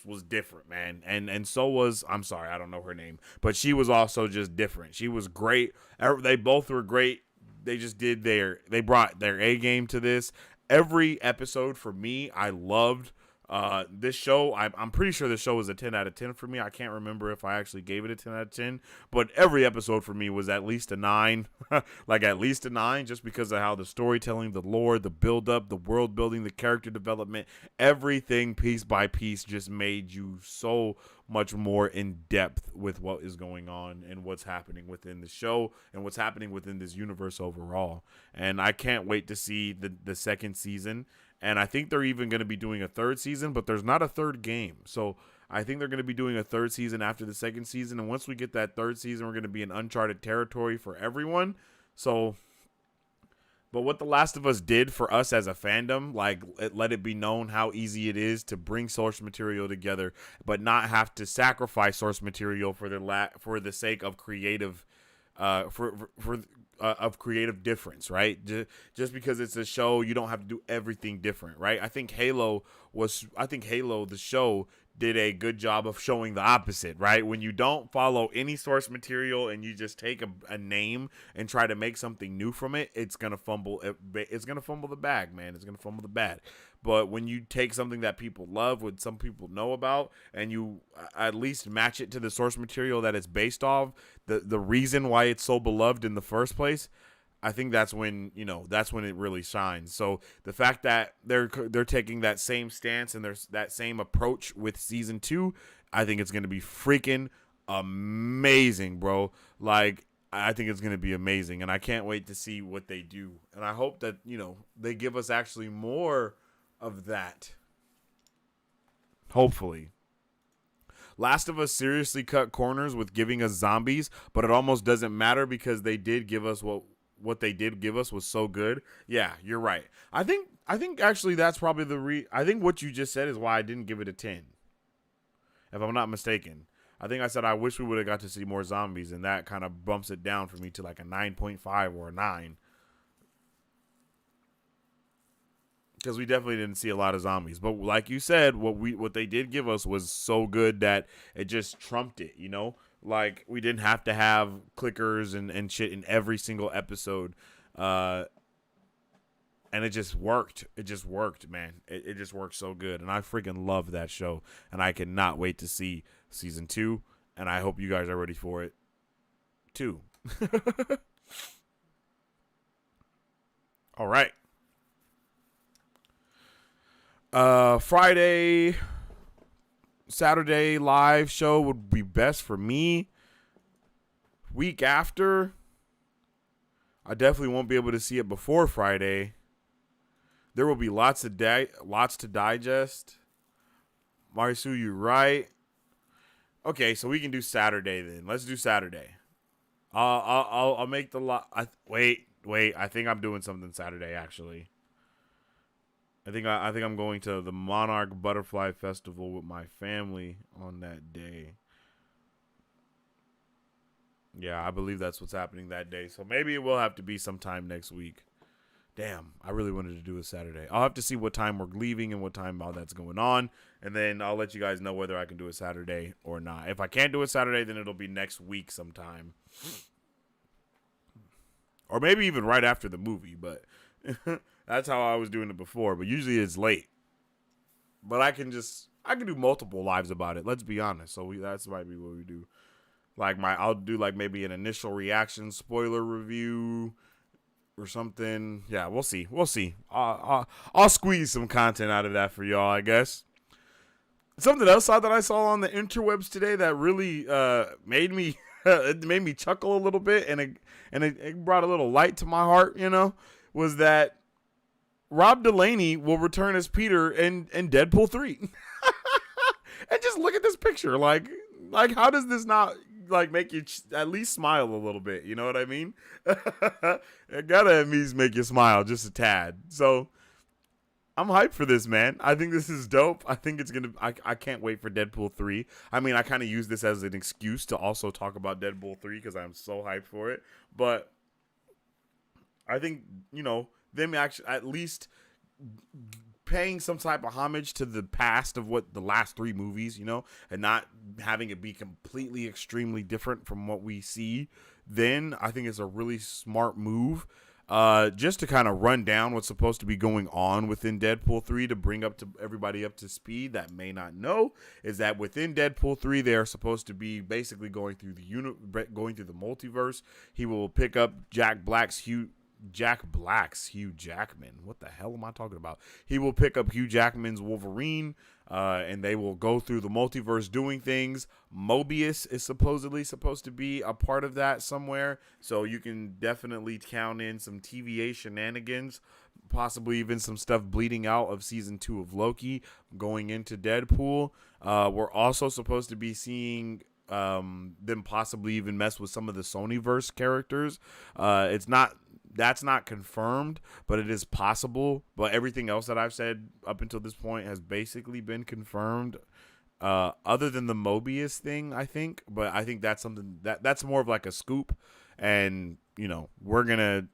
was different, man. And so was, I'm sorry, I don't know her name, but she was also just different. She was great. They both were great. They just they brought their A game to this. Every episode for me, I loved. This show, I'm pretty sure this show was a 10 out of 10 for me. I can't remember if I actually gave it a 10 out of 10, but every episode for me was at least a 9, like at least a 9, just because of how the storytelling, the lore, the build up, the world building, the character development, everything piece by piece just made you so much more in depth with what is going on and what's happening within the show and what's happening within this universe overall. And I can't wait to see the second season. And I think they're even going to be doing a third season, but there's not a third game. So I think they're going to be doing a third season after the second season. And once we get that third season, we're going to be in uncharted territory for everyone. So, but what The Last of Us did for us as a fandom, like, let it be known how easy it is to bring source material together, but not have to sacrifice source material for the sake of creative, of creative difference, right? Just because it's a show, you don't have to do everything different, right? I think Halo, the show, did a good job of showing the opposite, right? When you don't follow any source material and you just take a name and try to make something new from it, it's gonna fumble. It's gonna fumble the bag, man. It's gonna fumble the bag. But when you take something that people love, what some people know about, and you at least match it to the source material that it's based off, the reason why it's so beloved in the first place, I think that's when it really shines. So the fact that they're taking that same stance and there's that same approach with season 2, I think it's going to be freaking amazing, bro. Like, I think it's going to be amazing, and I can't wait to see what they do. And I hope that, they give us actually more of that. Hopefully. Last of Us seriously cut corners with giving us zombies, but it almost doesn't matter because they did give us what they did give us was so good. Yeah, you're right. I think actually that's probably I think what you just said is why I didn't give it a 10. If I'm not mistaken. I think I said I wish we would have got to see more zombies, and that kind of bumps it down for me to like a 9.5 or a 9. because we definitely didn't see a lot of zombies. But like you said, what they did give us was so good that it just trumped it, you know? Like, we didn't have to have clickers and shit in every single episode. And it just worked. It just worked, man. It just worked so good. And I freaking love that show. And I cannot wait to see season 2. And I hope you guys are ready for it, too. All right. Friday, Saturday live show would be best for me. Week after, I definitely won't be able to see it before Friday. There will be lots to digest. Marisu, you're right. Okay, so we can do Saturday then. Let's do Saturday. I'll make the wait. I think I'm doing something Saturday actually. I think I'm going to the Monarch Butterfly Festival with my family on that day. Yeah, I believe that's what's happening that day. So maybe it will have to be sometime next week. Damn, I really wanted to do a Saturday. I'll have to see what time we're leaving and what time all that's going on. And then I'll let you guys know whether I can do a Saturday or not. If I can't do a Saturday, then it'll be next week sometime. Or maybe even right after the movie. But that's how I was doing it before. But usually it's late. But I can do multiple lives about it. Let's be honest. So that's might be what we do. I'll do like maybe an initial reaction spoiler review or something. Yeah, we'll see. I'll squeeze some content out of that for y'all, I guess. Something else that I saw on the interwebs today that really made me it made me chuckle a little bit, and it brought a little light to my heart, you know, was that Rob Delaney will return as Peter in Deadpool 3. And just look at this picture, like how does this not like make you at least smile a little bit? You know what I mean? It gotta at least make you smile just a tad. So I'm hyped for this, man. I think this is dope. I think it's gonna. I can't wait for Deadpool 3. I mean, I kind of use this as an excuse to also talk about Deadpool 3 because I'm so hyped for it. But I think, you know, them actually at least paying some type of homage to the past of what the last 3 movies, you know, and not having it be completely extremely different from what we see, then I think it's a really smart move. Just to kind of run down what's supposed to be going on within Deadpool 3 to bring everybody up to speed that may not know, is that within Deadpool 3 they are supposed to be basically going through the multiverse. He will pick up Jack Black's Hugh Jackman. What the hell am I talking about? He will pick up Hugh Jackman's Wolverine, and they will go through the multiverse doing things. Mobius is supposedly supposed to be a part of that somewhere, so you can definitely count in some TVA shenanigans, possibly even some stuff bleeding out of season 2 of Loki going into Deadpool. We're also supposed to be seeing them possibly even mess with some of the Sonyverse characters. That's not confirmed, but it is possible. But everything else that I've said up until this point has basically been confirmed, other than the Mobius thing, I think. But I think that's something that's more of like a scoop, and you know we're gonna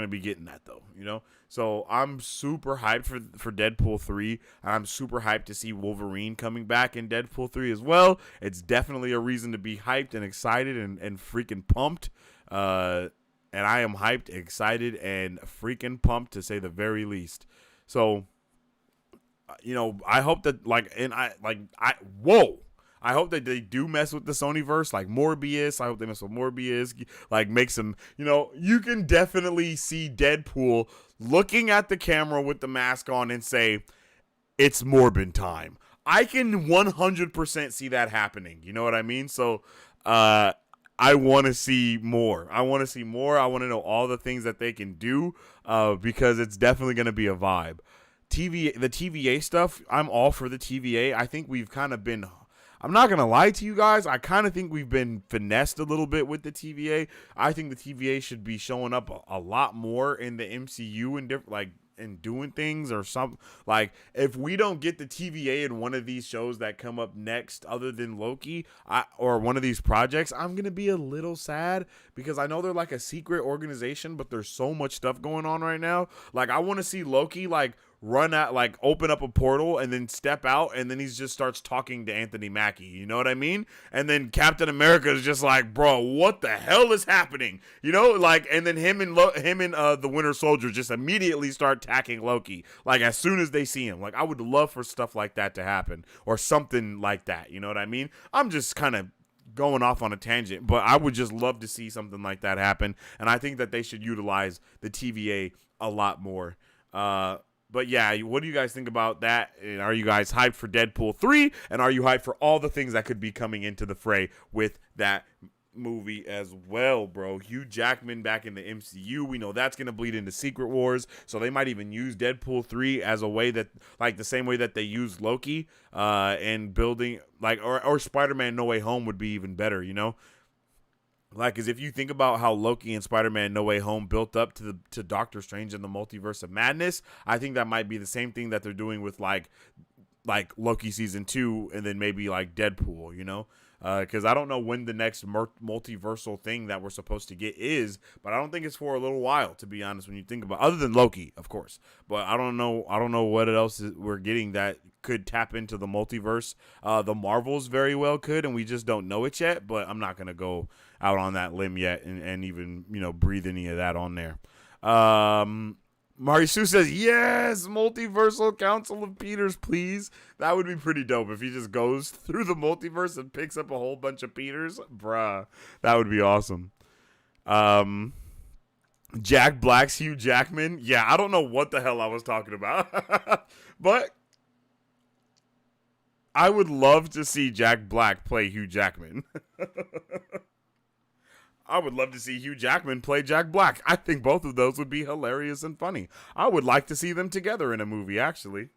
be getting that though, you know. So I'm super hyped for Deadpool 3. And I'm super hyped to see Wolverine coming back in Deadpool 3 as well. It's definitely a reason to be hyped and excited and freaking pumped. And I am hyped, excited, and freaking pumped to say the very least. So, you know, I hope that I hope that they do mess with the Sonyverse, like Morbius. I hope they mess with Morbius, like make some, you know, you can definitely see Deadpool looking at the camera with the mask on and say, it's Morbin time. I can 100% see that happening. You know what I mean? So, I want to see more. I want to know all the things that they can do, because it's definitely going to be a vibe. The TVA stuff, I'm all for the TVA. I think we've kind of been, I'm not going to lie to you guys, I kind of think we've been finessed a little bit with the TVA. I think the TVA should be showing up a lot more in the MCU and and doing things or something. Like, if we don't get the TVA in one of these shows that come up next other than Loki, or one of these projects, I'm gonna be a little sad, because I know they're like a secret organization, but there's so much stuff going on right now. Like, I want to see Loki like run out, like open up a portal and then step out, and then he just starts talking to Anthony Mackie, you know what I mean? And then Captain America is just like, bro, what the hell is happening, you know? Like, and then him and the Winter Soldier just immediately start attacking Loki, like as soon as they see him. Like, I would love for stuff like that to happen, or something like that, you know what I mean? I'm just kind of going off on a tangent, but I would just love to see something like that happen, and I think that they should utilize the TVA a lot more. But yeah, what do you guys think about that? And are you guys hyped for Deadpool 3? And are you hyped for all the things that could be coming into the fray with that movie as well, bro? Hugh Jackman back in the MCU. We know that's going to bleed into Secret Wars. So they might even use Deadpool 3 as a way that, like the same way that they used Loki, and building, like, or Spider-Man No Way Home would be even better, you know? Like, because if you think about how Loki and Spider-Man No Way Home built up to Doctor Strange and the Multiverse of Madness, I think that might be the same thing that they're doing with like Loki season 2, and then maybe like Deadpool, you know? Because I don't know when the next multiversal thing that we're supposed to get is, but I don't think it's for a little while, to be honest, when you think about, other than Loki, of course. But I don't know what else we're getting that could tap into the multiverse. The Marvels very well could, and we just don't know it yet, but I'm not going to go out on that limb yet and even, you know, breathe any of that on there. Marisu says, yes, multiversal council of Peters, please. That would be pretty dope if he just goes through the multiverse and picks up a whole bunch of Peters. Bruh, that would be awesome. Jack Black's Hugh Jackman. Yeah, I don't know what the hell I was talking about. But I would love to see Jack Black play Hugh Jackman. I would love to see Hugh Jackman play Jack Black. I think both of those would be hilarious and funny. I would like to see them together in a movie, actually.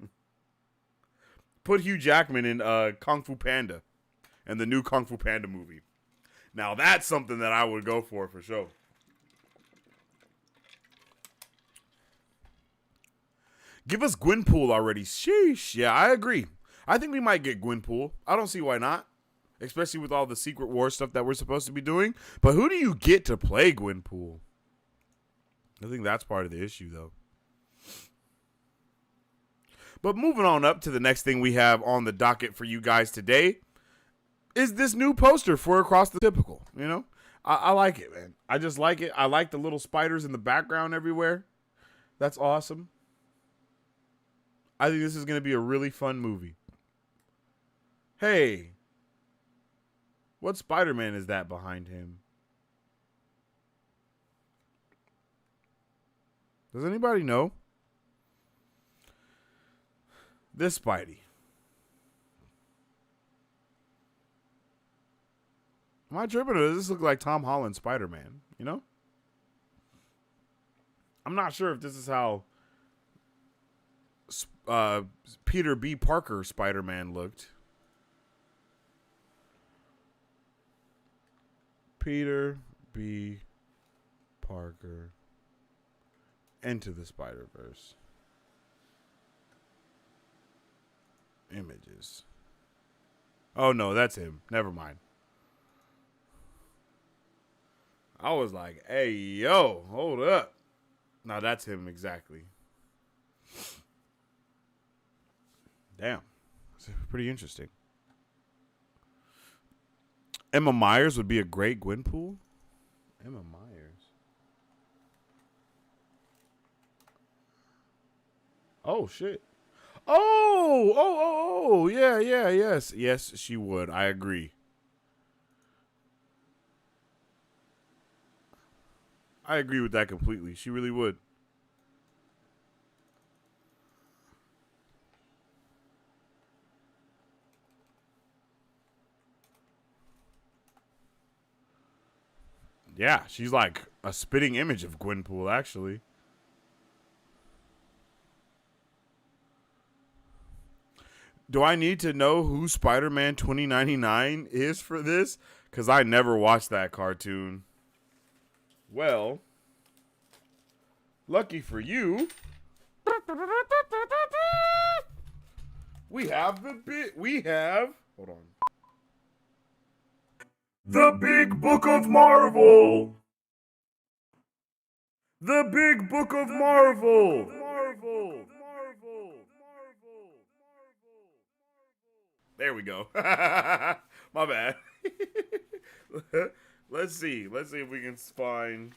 Put Hugh Jackman in Kung Fu Panda, and the new Kung Fu Panda movie. Now, that's something that I would go for sure. Give us Gwenpool already. Sheesh. Yeah, I agree. I think we might get Gwenpool. I don't see why not. Especially with all the Secret Wars stuff that we're supposed to be doing. But who do you get to play Gwenpool? I think that's part of the issue, though. But moving on up to the next thing we have on the docket for you guys today is this new poster for Across the Typical. You know, I like it, man. I just like it. I like the little spiders in the background everywhere. That's awesome. I think this is going to be a really fun movie. Hey. What Spider-Man is that behind him? Does anybody know? This Spidey. Am I tripping, or does this look like Tom Holland Spider-Man? You know? I'm not sure if this is how Peter B. Parker Spider-Man looked. Peter B. Parker Into the Spider-Verse. Images. Oh, no, that's him. Never mind. I was like, hey, yo, hold up. No, that's him exactly. Damn. It's pretty interesting. Emma Myers would be a great Gwenpool. Emma Myers. Oh, shit. Oh, yeah, yes. Yes, she would. I agree. I agree with that completely. She really would. Yeah, she's like a spitting image of Gwenpool, actually. Do I need to know who Spider-Man 2099 is for this? Because I never watched that cartoon. Well, lucky for you, We have hold on. The Big Book of Marvel. The Big Book of Marvel. There we go. My bad. Let's see. Let's see if we can find.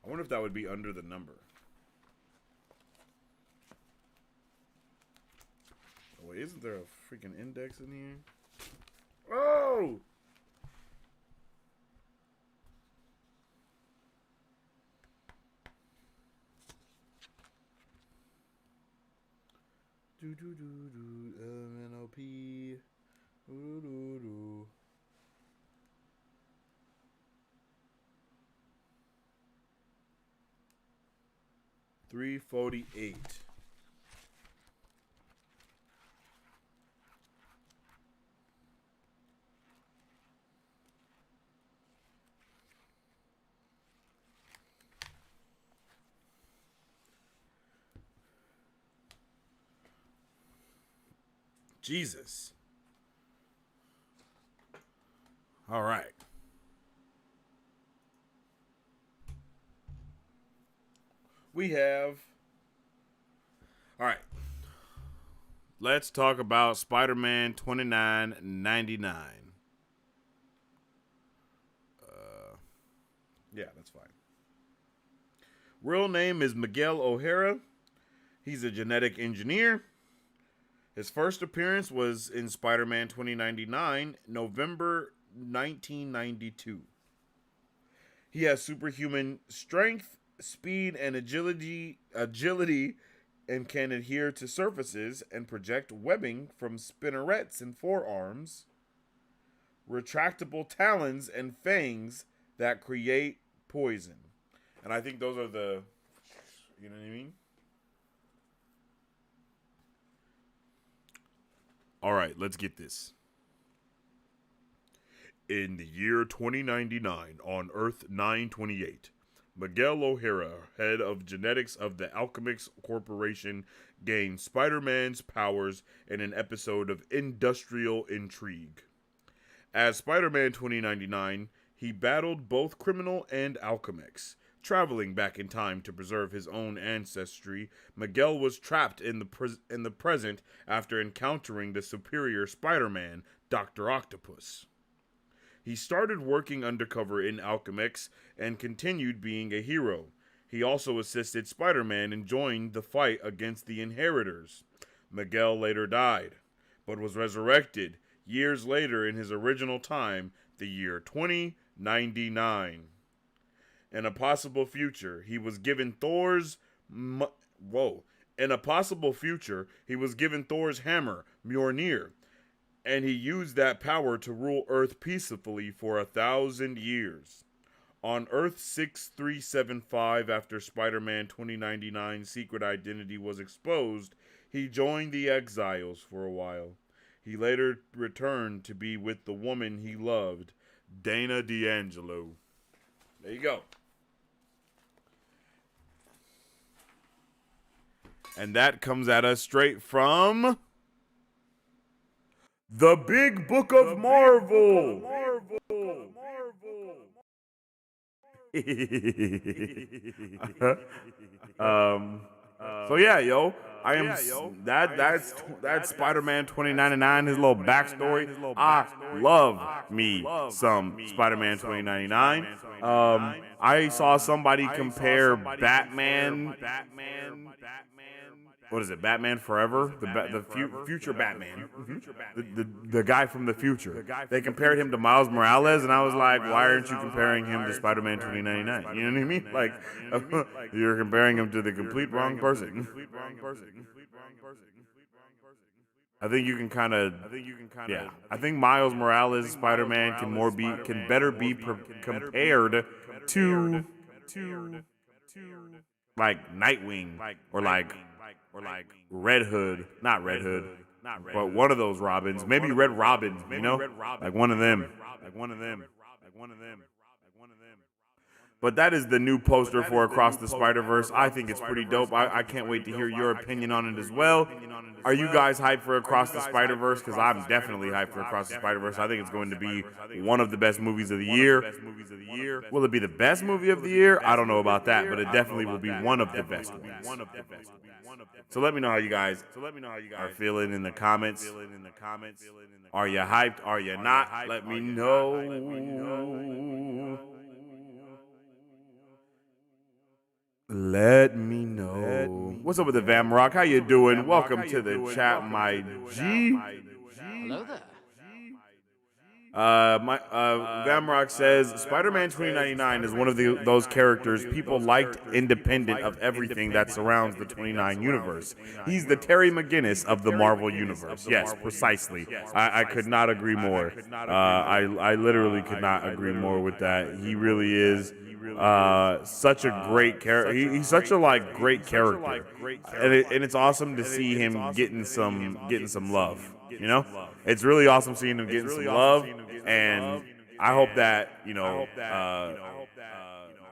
I wonder if that would be under the number. Oh, wait, isn't there a freaking index in here? Oh! Do do do do MNOP. Do do do. $348. Jesus. All right. We have. All right. Let's talk about Spider-Man 29.99. Yeah, that's fine. Real name is Miguel O'Hara. He's a genetic engineer. His first appearance was in Spider-Man 2099, November 1992. He has superhuman strength, speed, and agility, and can adhere to surfaces and project webbing from spinnerets and forearms, retractable talons, and fangs that create poison. And I think those are the, you know what I mean? All right, let's get this. In the year 2099, on Earth 928, Miguel O'Hara, head of genetics of the Alchemix Corporation, gained Spider-Man's powers in an episode of Industrial Intrigue. As Spider-Man 2099, he battled both criminal and Alchemix. Traveling back in time to preserve his own ancestry, Miguel was trapped in the present after encountering the superior Spider-Man, Dr. Octopus. He started working undercover in Alchemix and continued being a hero. He also assisted Spider-Man in joining the fight against the Inheritors. Miguel later died, but was resurrected years later in his original time, the year 2099. In a possible future, he was given Thor's hammer, Mjolnir, and he used that power to rule Earth peacefully for 1,000 years. On Earth 6375, after Spider-Man 2099's secret identity was exposed, he joined the Exiles for a while. He later returned to be with the woman he loved, Dana D'Angelo. There you go. And that comes at us straight from The Big Book of Marvel. So yeah, yo, that's Spider-Man 2099. His little backstory. I love me some Spider-Man 2099. I saw somebody compare Batman. What is it? Batman Forever? The future Batman. The guy from the future. They compared him to Miles Morales, and I was like, why aren't you comparing him to Spider-Man 2099? You know what I mean? Like, you're comparing him to the complete wrong person. I think you can kind of, yeah. I think Miles Morales Spider-Man can better be compared to like Nightwing or like Red Hood, not Red Hood, but one of those Robins, maybe Red Robin, you know, like one of them. But that is the new poster for Across the Spider-Verse. I think it's pretty dope. I can't wait to hear your opinion on it as well. Are you guys hyped for Across the Spider-Verse? Because I'm definitely hyped for Across the Spider-Verse. I think it's going to be one of the best movies of the year. Will it be the best movie of the year? I don't know about that, but it definitely will be one of the best ones. So let me know how you guys are feeling in the comments. Are you hyped? Are you not? Let me know. Let me know. What's up with the Vamrock? How you doing? Welcome to the chat, my G. Hello there. Vamrock says Spider-Man 2099 is one of those characters people liked independent of everything that surrounds the 29 universe. He's the Terry McGinnis of the Marvel universe. Yes, precisely. I could not agree more. I literally could not agree more with that. He really is such a great character. He's such a great character, and it's awesome to see him getting some love. You know, it's really awesome seeing him getting some love, and I hope that I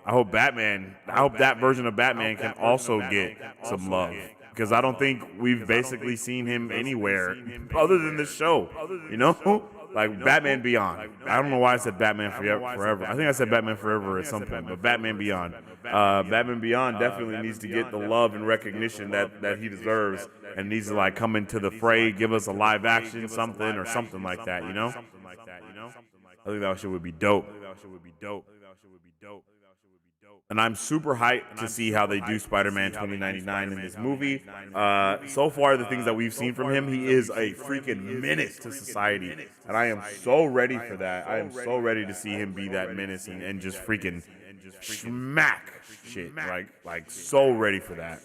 hope that version of Batman can also get some love, because I don't think we've basically seen him anywhere other than this show. You know. Like Batman Beyond. I don't know why I said Batman Forever. I think I said Batman Forever at some point, but Batman Beyond. Batman Beyond definitely needs to get the love and recognition that he deserves, and needs to come into the fray, give us a live action something like that, you know? I think that shit would be dope. And I'm super hyped to see how they do Spider-Man 2099 in this movie. So far, the things that we've seen from him, he is a freaking menace to society. And I am so ready for that. I am so ready to see him be that menace and just freaking smack shit. Like so ready for that.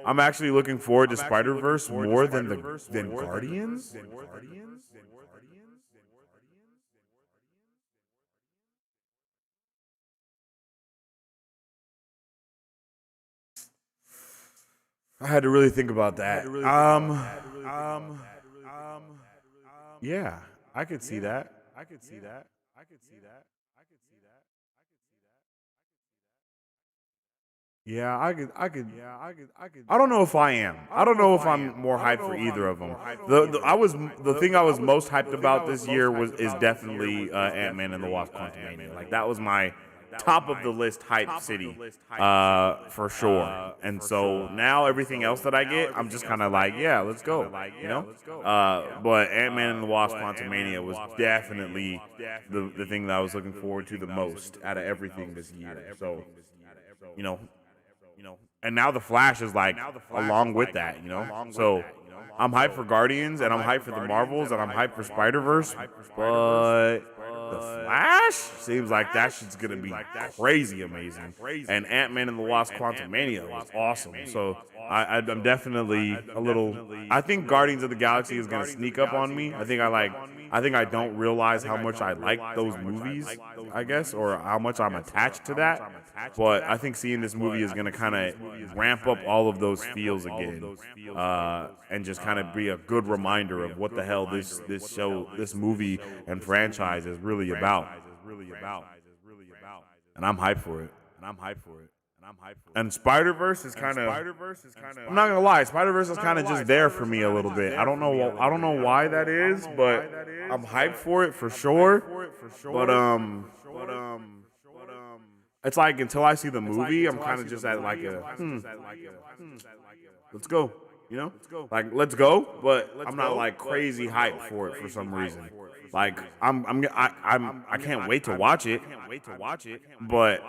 I'm actually looking forward to Spider-Verse more than Guardians. I had to really think about that. Yeah, I could see that. Yeah, I could. I don't know if I am. I don't know if I'm more hyped for either of them. The thing I was most hyped about this year is definitely Ant-Man and the Wasp: Quantumania. Like that was my top of the list hype city for sure. And so now everything else that I get, I'm just kind of like, yeah, let's go, you know. But Ant-Man and the Wasp: Quantumania was definitely the thing that I was looking forward to the most out of everything this year. So you know, and now the Flash is along with that, you know. So I'm hyped for Guardians, and I'm hyped for the Marvels, and I'm hyped for Spider-Verse, but the Flash seems like that shit's gonna be crazy amazing. And Ant-Man and the Wasp: Quantumania was awesome. So I'm definitely a little. I think Guardians of the Galaxy is gonna sneak up on me. I think I don't realize how much I like those movies, I guess, or how much I'm attached to that. But I think seeing this movie is gonna kind of ramp up all of those feels again, and just kind of be a good reminder of what the hell this movie and franchise is really about. And I'm hyped for it. And Spider-Verse is kind of. I'm not gonna lie, Spider-Verse is kind of just there for me a little bit. I don't know why that is, but I'm hyped for it for sure. But it's like until I see the movie, I'm kind of just at let's go, you know, let's go. But I'm not crazy hyped for it for some reason. Like I can't wait to watch it. But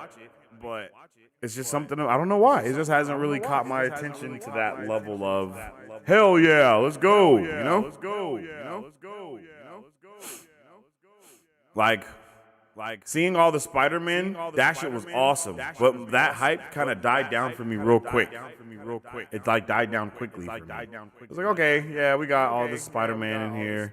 it's just something I don't know why. It just hasn't really caught my attention to that level of hell yeah, let's go, you know? Like seeing all the Spider-Man, that shit was awesome. But that hype kind of died down for me real quick. It died down quickly for me. It was like, okay, yeah, we got all this Spider-Man in here.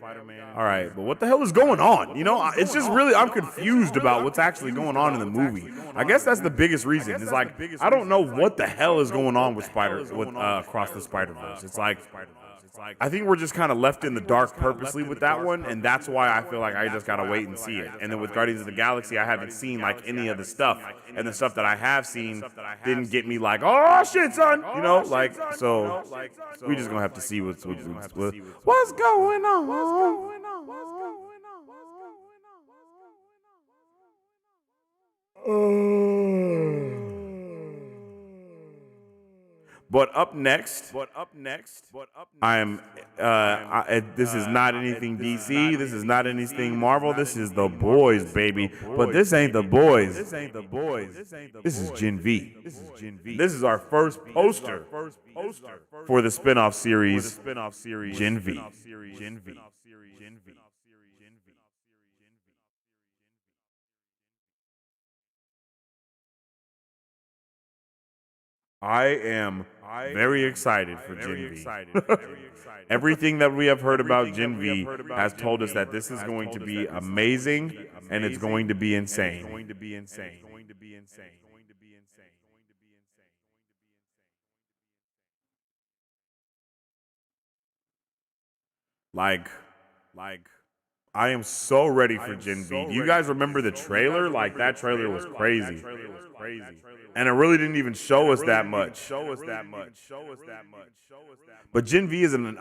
All right, but what the hell is going on? You know, it's just really, I'm confused about what's actually going on in the movie. I guess that's the biggest reason. It's I don't know what the hell is going on with Across the Spider-Verse. It's I think we're just kind of left in the dark purposely with that one, and that's why I feel like I just gotta wait and see it. And then with Guardians of the Galaxy, I haven't seen like any of the stuff, and the stuff that I have seen didn't get me like, oh shit, son, you know, like so. We just gonna have to see what's going on. But up next, I'm. This is not anything DC. This is not anything Marvel. This is the boys, baby. But this ain't the boys. This is Gen V. This is our first poster for the spinoff series, Gen V. I am very excited for Gen V. Everything that we have heard about Gen V has told us that this is going to be amazing and it's going to be insane. Like, I am so ready for Gen V. Do you guys remember the trailer? Like, that trailer was crazy. And it really didn't even show us that much. But Gen V is an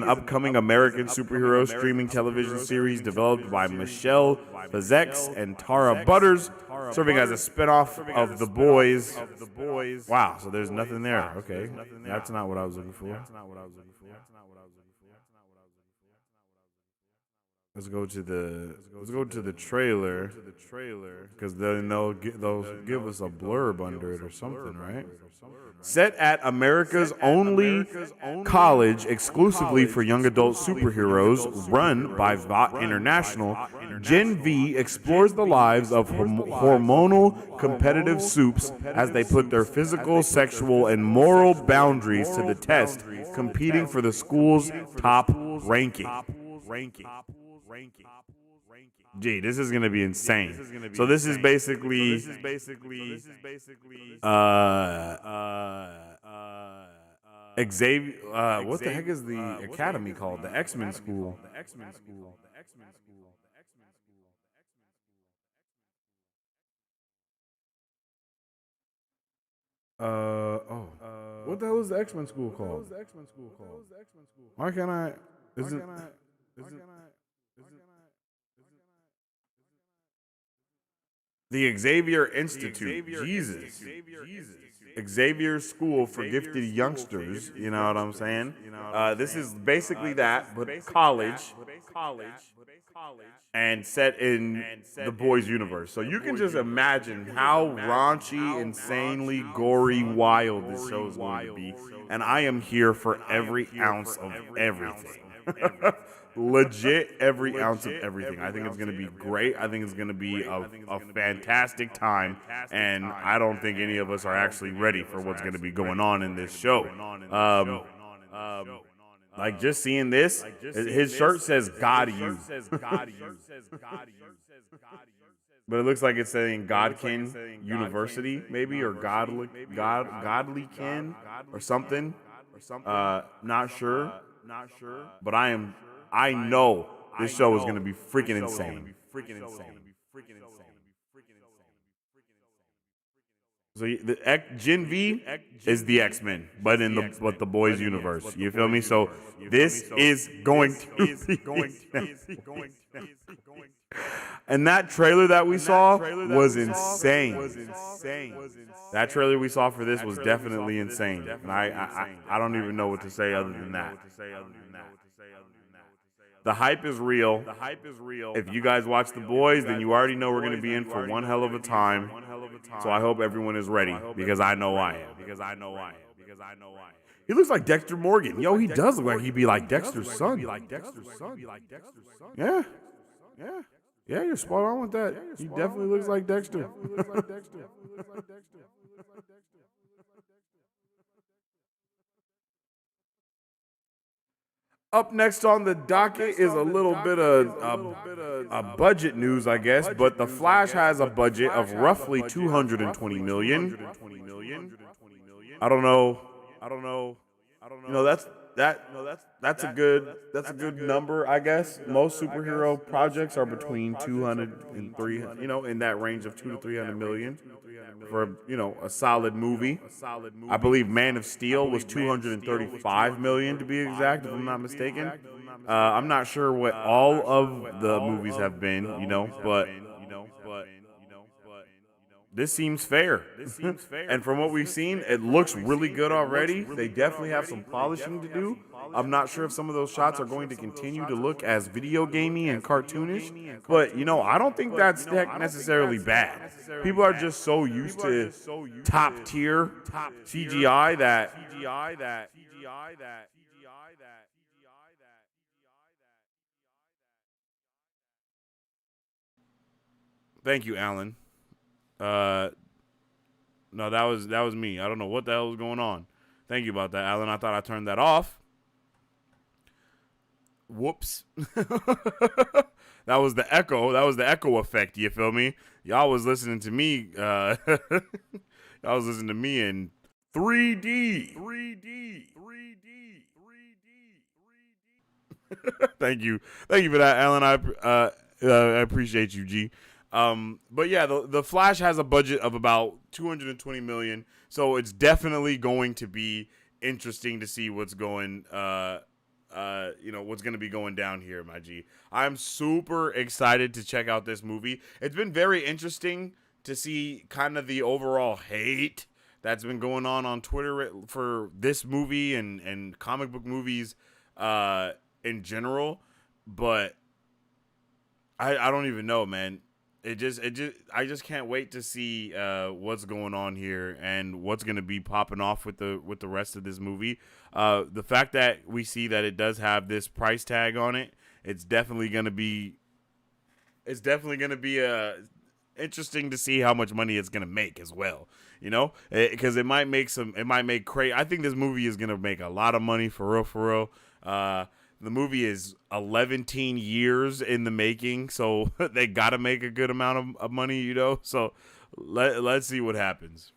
upcoming American superhero streaming television series developed by Michelle Fazex and Tara Butters, serving as a spinoff of The Boys. Wow, so there's nothing there. Okay, that's not what I was looking for. Let's go to the trailer because then they'll give us a blurb under it or something, right? Set at America's only college exclusively for young adult superheroes, run by VOT International, Gen V explores the lives of hormonal competitive soups as they put their physical, sexual, and moral boundaries to the test, competing for the school's top ranking. Gee, this is gonna be insane. So this is basically Xavier. What the heck is the academy called? The X-Men school. What the hell is the X-Men school called? Why can't I? The Xavier Institute. Jesus. Xavier School for Gifted Youngsters. You know what I'm saying? This is basically that, but college. And set in the boys' universe. So you can just imagine how raunchy, insanely gory, wild this show is going to be. And I am here for every ounce of everything. Legit every ounce of everything. I think it's going to be great. I think it's going to be a fantastic time. And I don't think any of us are actually ready for what's going to be going on in this show. Like just seeing this, his shirt says God you. But it looks like it's saying Godkin University, maybe, or Godlykin or something. Not sure. But I know this show is going to be freaking insane. So the Gen V is the X-Men, but in the boys' universe. You feel me? So this is going to be and that trailer that we saw was insane. That trailer we saw for this was definitely insane. And I don't even know what to say other than that. The hype is real. If you guys watch The Boys, then you already know we're going to be in for one hell of a time. So I hope everyone is ready, because I know I am. He looks like Dexter Morgan. Yo, he does look like he'd be like Dexter's son. Yeah, you're spot on with that. He definitely looks like Dexter. Up next on the docket is a little bit of budget news, I guess, but The Flash has a budget of roughly $220 million. I don't know. You know, That's a good number, I guess. Most superhero projects are between 200 and 300, in that range of 2 to 300 million for, a solid movie. I believe Man of Steel was 235 million to be exact, if I'm not mistaken. I'm not sure what all of the movies have been, but this seems fair. And from what we've seen, it looks really good already. They definitely have some polishing to do. I'm not sure if some of those shots are going to continue to look as video gamey and cartoonish, but I don't think that's necessarily bad. People are just so used to top tier CGI that Thank you, Alan. Uh no, that was me. I don't know what the hell was going on. Thank you about that, Alan. I thought I turned that off. Whoops. That was the echo. That was the echo effect. You feel me? Y'all was listening to me. Y'all was listening to me in 3D. 3D. 3D. 3D. Thank you for that, Alan. I appreciate you, G. But yeah, the Flash has a budget of about 220 million, so it's definitely going to be interesting to see what's going what's going to be going down here, my G. I'm super excited to check out this movie. It's been very interesting to see kind of the overall hate that's been going on Twitter for this movie and comic book movies in general, but I don't even know, man. I just can't wait to see what's going on here and what's going to be popping off with the rest of this movie. The fact that we see that it does have this price tag on it, it's definitely going to be interesting to see how much money it's going to make as well, because it might make crazy. I think this movie is going to make a lot of money for real. The movie is 11 years in the making, so they got to make a good amount of money, So let's see what happens.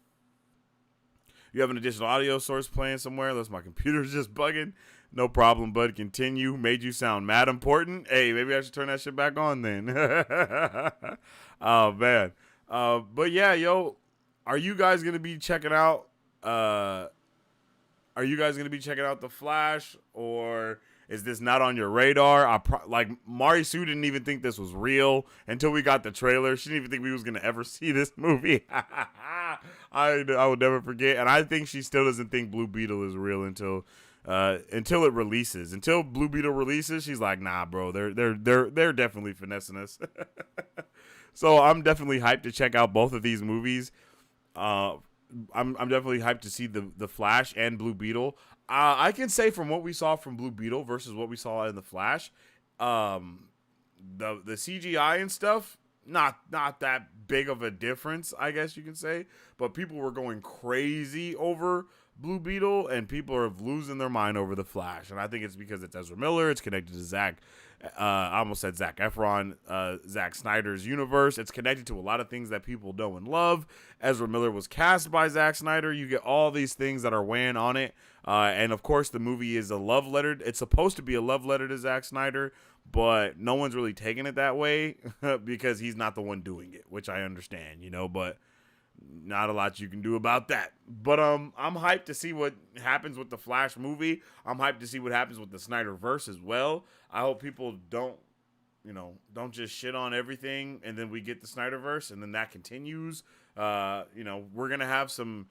You have an additional audio source playing somewhere, unless my computer's just bugging. No problem, bud. Continue. Made you sound mad important. Hey, maybe I should turn that shit back on then. Oh, man. But yeah, yo, are you guys going to be checking out The Flash, or is this not on your radar? Mari Sue didn't even think this was real until we got the trailer. She didn't even think we was gonna ever see this movie. I will never forget, and I think she still doesn't think Blue Beetle is real until it releases. Until Blue Beetle releases, she's like, nah, bro, they're definitely finessing us. So I'm definitely hyped to check out both of these movies. I'm definitely hyped to see the Flash and Blue Beetle. I can say from what we saw from Blue Beetle versus what we saw in the Flash, the CGI and stuff, not that big of a difference, I guess you can say. But people were going crazy over Blue Beetle, and people are losing their mind over the Flash. And I think it's because it's Ezra Miller. It's connected to I almost said Zac Efron, Zack Snyder's universe. It's connected to a lot of things that people know and love. Ezra Miller was cast by Zack Snyder. You get all these things that are weighing on it. And of course, the movie is a love letter. It's supposed to be a love letter to Zack Snyder, but no one's really taking it that way because he's not the one doing it, which I understand, but not a lot you can do about that. But I'm hyped to see what happens with the Flash movie. I'm hyped to see what happens with the Snyderverse as well. I hope people don't just shit on everything and then we get the Snyderverse and then that continues. We're gonna have some.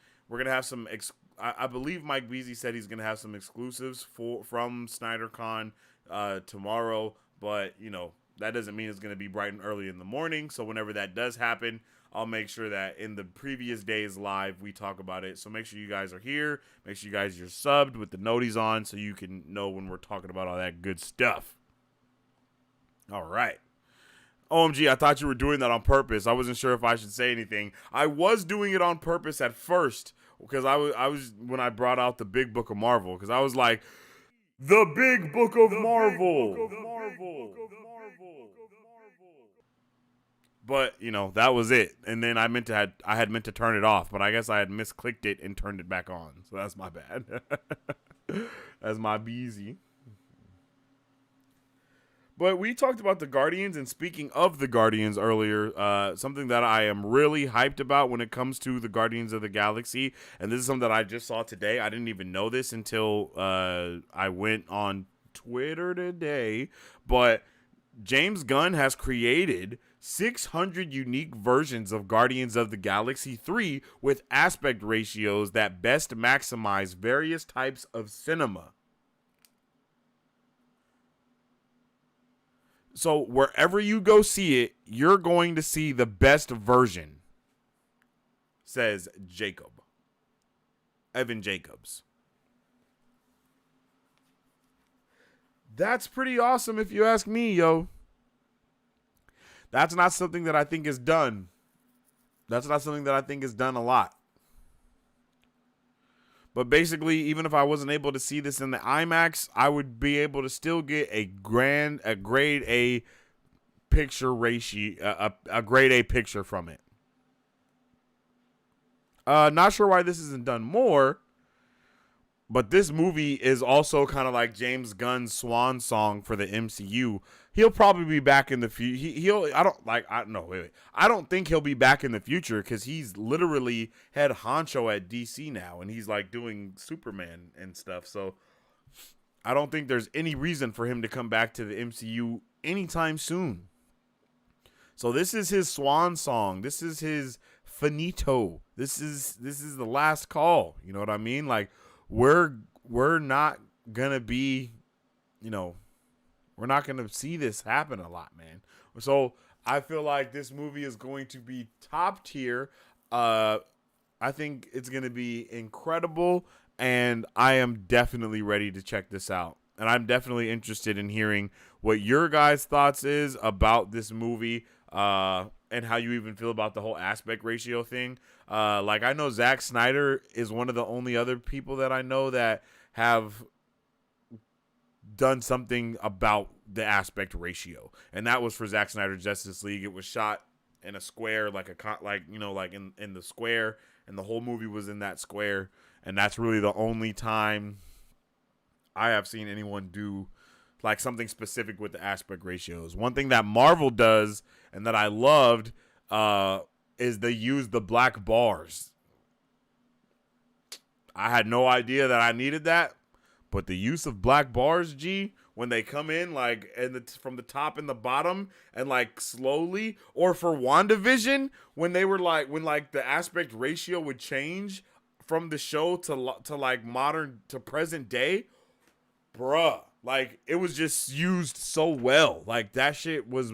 I believe Mike Beasley said he's gonna have some exclusives from SnyderCon tomorrow, but that doesn't mean it's gonna be bright and early in the morning. So whenever that does happen, I'll make sure that in the previous days live, we talk about it. So make sure you guys are here. Make sure you guys are subbed with the noties on so you can know when we're talking about all that good stuff. All right. OMG, I thought you were doing that on purpose. I wasn't sure if I should say anything. I was doing it on purpose at first because I was when I brought out the big book of Marvel, because I was like, the big book of Marvel. But you know, that was it. And then I had meant to turn it off, but I guess I had misclicked it and turned it back on. So that's my bad. That's my beezy. But we talked about the Guardians, and speaking of the Guardians earlier, something that I am really hyped about when it comes to the Guardians of the Galaxy, and this is something that I just saw today. I didn't even know this until I went on Twitter today, but James Gunn has created 600 unique versions of Guardians of the Galaxy 3 with aspect ratios that best maximize various types of cinema. So wherever you go see it, you're going to see the best version, says Evan Jacobs. That's pretty awesome if you ask me, yo. That's not something that I think is done. That's not something that I think is done a lot. But basically, even if I wasn't able to see this in the IMAX, I would be able to still get a grade A picture ratio, a grade A picture from it. Not sure why this isn't done more, but this movie is also kind of like James Gunn's swan song for the MCU. He'll probably be back in the future. I don't think he'll be back in the future because he's literally head honcho at DC now, and he's like doing Superman and stuff. So I don't think there's any reason for him to come back to the MCU anytime soon. So this is his swan song. This is his finito. This is the last call. You know what I mean? Like we're not gonna be, we're not going to see this happen a lot, man. So I feel like this movie is going to be top tier. I think it's going to be incredible, and I am definitely ready to check this out. And I'm definitely interested in hearing what your guys' thoughts is about this movie, and how you even feel about the whole aspect ratio thing. Like I know Zack Snyder is one of the only other people that I know that have done something about the aspect ratio, and that was for Zack Snyder's Justice League. It was shot in a square, in the square, and the whole movie was in that square, and that's really the only time I have seen anyone do like something specific with the aspect ratios. One thing that Marvel does and that I loved is they use the black bars. I had no idea that I needed that. But the use of black bars, G, when they come in like from the top and the bottom and like slowly, or for WandaVision when they were like when like the aspect ratio would change from the show to like modern to present day, bruh, like it was just used so well. Like that shit was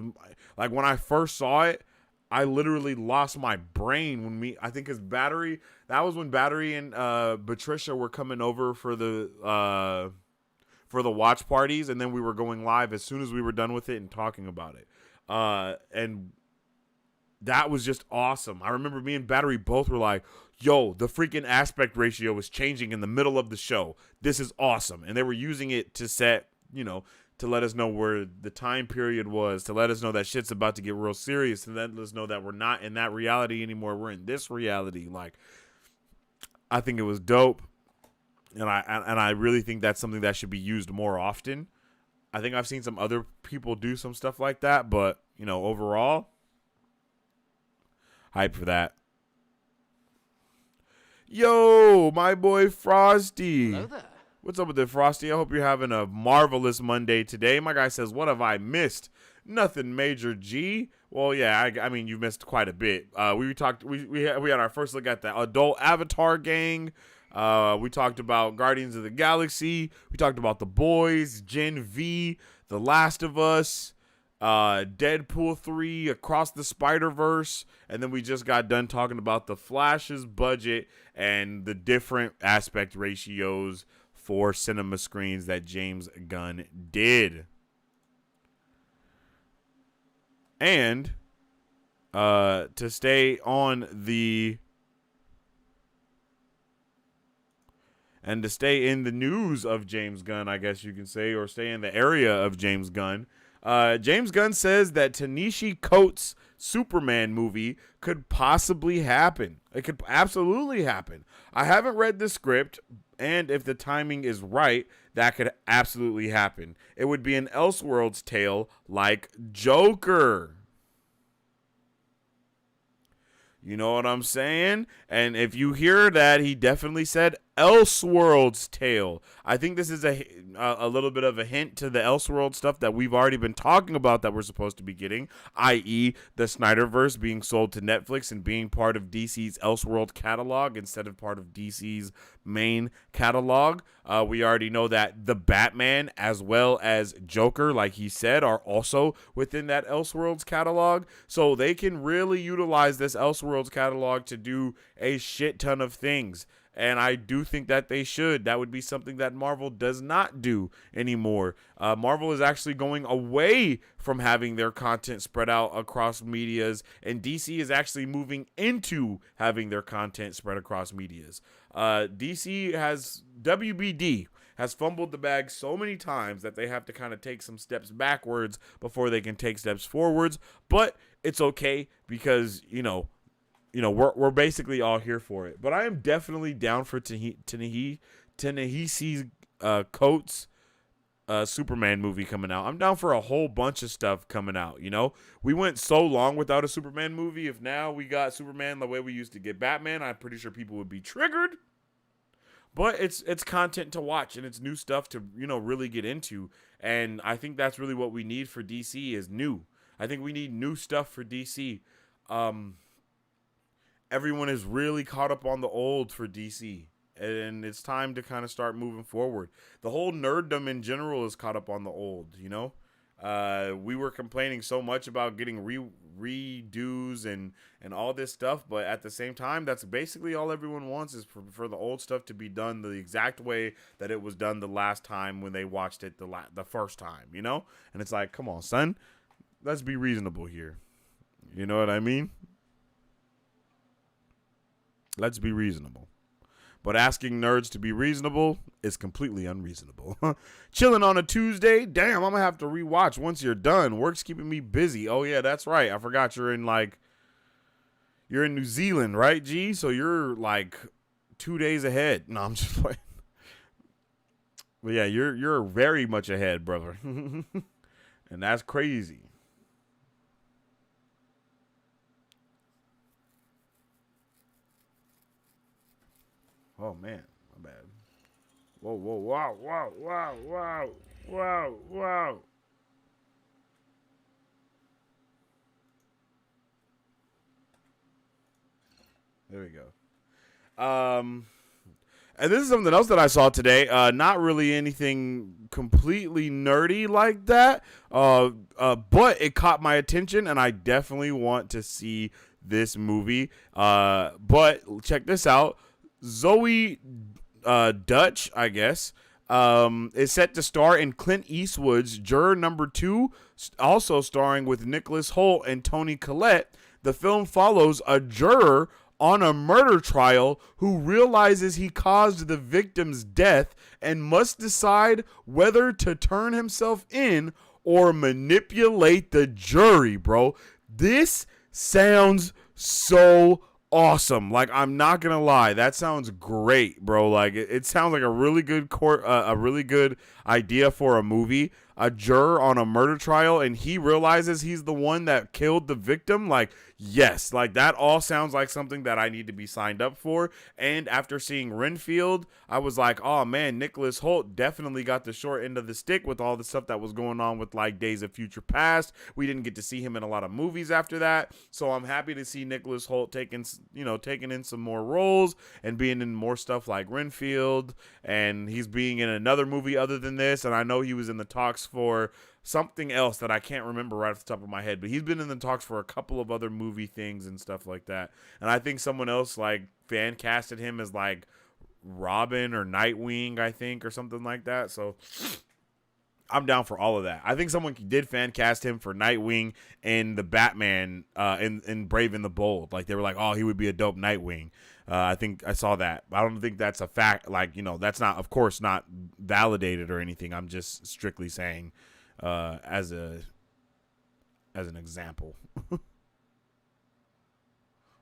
like when I first saw it, I literally lost my brain I think his Battery. That was when Battery and Patricia were coming over for the watch parties, and then we were going live as soon as we were done with it and talking about it. And that was just awesome. I remember me and Battery both were like, yo, the freaking aspect ratio was changing in the middle of the show. This is awesome. And they were using it to set, to let us know where the time period was, to let us know that shit's about to get real serious, and let us know that we're not in that reality anymore. We're in this reality. Like, I think it was dope, and I really think that's something that should be used more often. I think I've seen some other people do some stuff like that, but overall, hype for that. Yo, my boy Frosty. Hello there. What's up with it, Frosty? I hope you're having a marvelous Monday today. My guy says, what have I missed? Nothing major, G. Well, yeah, I mean, you missed quite a bit. We had our first look at the adult Avatar gang. We talked about Guardians of the Galaxy. We talked about The Boys, Gen V, The Last of Us, Deadpool 3, Across the Spider-Verse, and then we just got done talking about The Flash's budget and the different aspect ratios for cinema screens that James Gunn did. And to stay in the news of James Gunn, I guess you can say, or stay in the area of James Gunn, James Gunn says that Tanishi Coates' Superman movie could possibly happen. It could absolutely happen. I haven't read the script, and if the timing is right, that could absolutely happen. It would be an Elseworlds tale like Joker. You know what I'm saying? And if you hear that, he definitely said Elseworlds tale. I think this is a little bit of a hint to the Elseworld stuff that we've already been talking about that we're supposed to be getting, i.e. the Snyderverse being sold to Netflix and being part of DC's Elseworld catalog instead of part of DC's main catalog. We already know that the Batman as well as Joker, like he said, are also within that Elseworlds catalog. So they can really utilize this Elseworlds catalog to do a shit ton of things. And I do think that they should. That would be something that Marvel does not do anymore. Marvel is actually going away from having their content spread out across medias, and DC is actually moving into having their content spread across medias. WBD has fumbled the bag so many times that they have to kind of take some steps backwards before they can take steps forwards. But it's okay because, we're basically all here for it. But I am definitely down for Ta-Nehisi Coates' Superman movie coming out. I'm down for a whole bunch of stuff coming out. We went so long without a Superman movie. If now we got Superman the way we used to get Batman, I'm pretty sure people would be triggered. But it's content to watch, and it's new stuff to really get into. And I think that's really what we need for DC is new. I think we need new stuff for DC. Everyone is really caught up on the old for DC, and it's time to kind of start moving forward. The whole nerddom in general is caught up on the old. We were complaining so much about getting redos and all this stuff, but at the same time, that's basically all everyone wants is for the old stuff to be done the exact way that it was done the last time when they watched it the first time, And it's like, come on, son, let's be reasonable here. You know what I mean? Let's be reasonable. But asking nerds to be reasonable is completely unreasonable. Chilling on a Tuesday? Damn, I'm going to have to rewatch once you're done. Work's keeping me busy. Oh, yeah, that's right. I forgot you're in New Zealand, right, G? So you're 2 days ahead. No, I'm just playing. But yeah, you're very much ahead, brother. And that's crazy. Oh, man. My bad. Whoa, wow, wow, wow, wow, wow, wow. There we go. And this is something else that I saw today. Not really anything completely nerdy like that. But it caught my attention, and I definitely want to see this movie. But check this out. Zoe Dutch, I guess, is set to star in Clint Eastwood's Juror Number 2, also starring with Nicholas Hoult and Toni Collette. The film follows a juror on a murder trial who realizes he caused the victim's death and must decide whether to turn himself in or manipulate the jury, bro. This sounds so awesome. I'm not gonna lie, that sounds great, bro. It sounds like a really good idea for a movie. A juror on a murder trial, and he realizes he's the one that killed the victim. Yes, that all sounds like something that I need to be signed up for. And after seeing Renfield, I was like, oh man, Nicholas Hoult definitely got the short end of the stick with all the stuff that was going on with Days of Future Past. We didn't get to see him in a lot of movies after that, so I'm happy to see Nicholas Hoult taking in some more roles and being in more stuff like Renfield, and he's being in another movie other than this. And I know he was in the talks for something else that I can't remember right off the top of my head, but he's been in the talks for a couple of other movie things and stuff like that. And I think someone else fan casted him as Robin or Nightwing, I think, or something like that. So I'm down for all of that. I think someone did fan cast him for Nightwing and the Batman in Brave and the Bold. They were like, oh, he would be a dope Nightwing. I think I saw that. I don't think that's a fact. That's not, of course, not validated or anything. I'm just strictly saying as an example.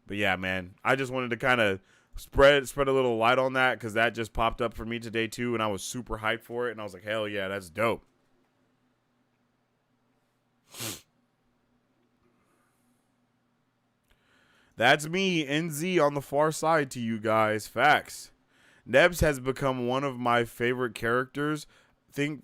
But yeah, man, I just wanted to kind of spread a little light on that because that just popped up for me today too, and I was super hyped for it, and I was like, hell yeah, that's dope. That's me, NZ, on the far side to you guys. Facts. Nebs has become one of my favorite characters. Think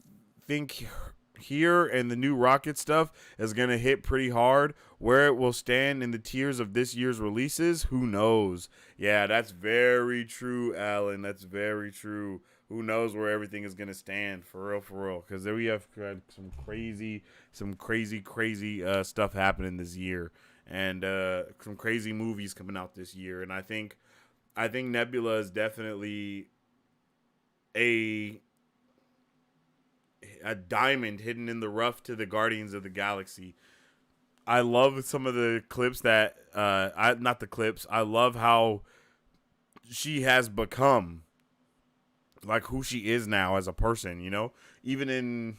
here and the new Rocket stuff is going to hit pretty hard. Where it will stand in the tiers of this year's releases, who knows? Yeah, that's very true, Alan. That's very true. Who knows where everything is going to stand, for real. Because there we have some crazy stuff happening this year. And some crazy movies coming out this year. And I think Nebula is definitely a diamond hidden in the rough to the Guardians of the Galaxy. I love some of the clips that I love how she has become like who she is now as a person, you know? Even in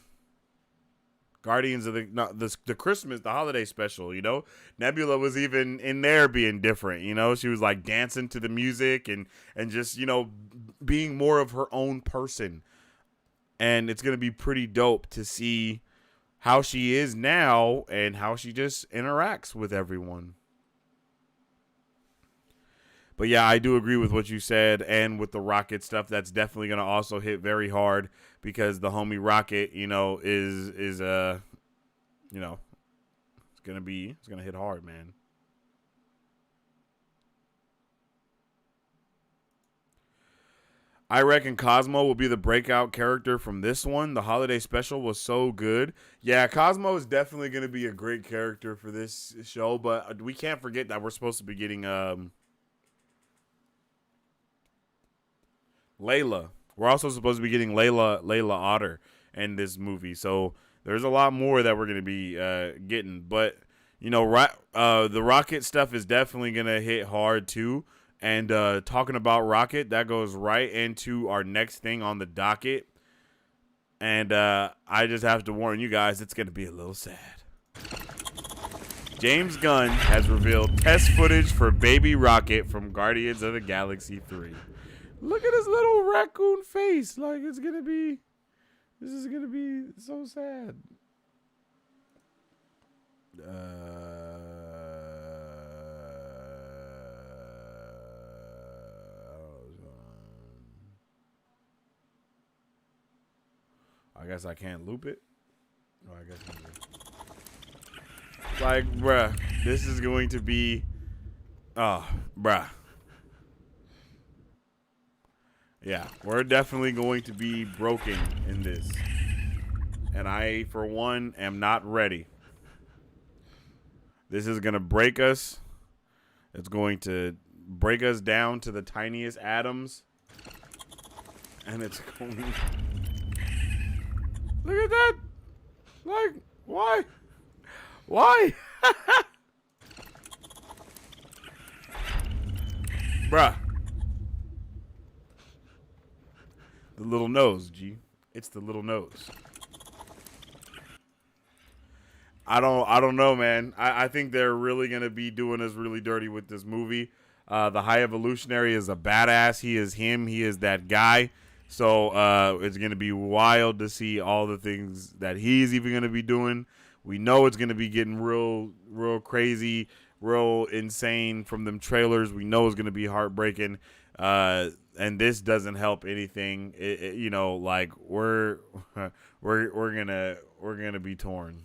Guardians of the Christmas, the holiday special, you know? Nebula was even in there being different, you know? She was like dancing to the music and just, you know, being more of her own person. And it's going to be pretty dope to see how she is now and how she just interacts with everyone. But yeah, I do agree with what you said, and with the Rocket stuff, that's definitely going to also hit very hard because the homie Rocket, you know, is you know, it's going to hit hard, man. I reckon Cosmo will be the breakout character from this one. The holiday special was so good. Yeah, Cosmo is definitely going to be a great character for this show, but we can't forget that we're supposed to be getting Layla. We're also supposed to be getting Layla Otter in this movie. So there's a lot more that we're going to be getting. But, you know, the Rocket stuff is definitely going to hit hard too. And talking about Rocket, that goes right into our next thing on the docket. And I just have to warn you guys, it's going to be a little sad. James Gunn has revealed test footage for Baby Rocket from Guardians of the Galaxy 3. Look at his little raccoon face. Like, this is going to be so sad. I guess I can't loop it. Oh, I guess like, bruh, this is going to be, bruh. Yeah, we're definitely going to be broken in this. And I, for one, am not ready. This is going to break us. It's going to break us down to the tiniest atoms. And it's going... Look at that. Like, why? Why? Bruh. The little nose, G. It's the little nose. I don't know, man. I think they're really going to be doing us really dirty with this movie. The High Evolutionary is a badass. He is him. He is that guy. So it's going to be wild to see all the things that he's even going to be doing. We know it's going to be getting real crazy, real insane from them trailers. We know it's going to be heartbreaking. And this doesn't help anything. You know, like we're gonna be torn.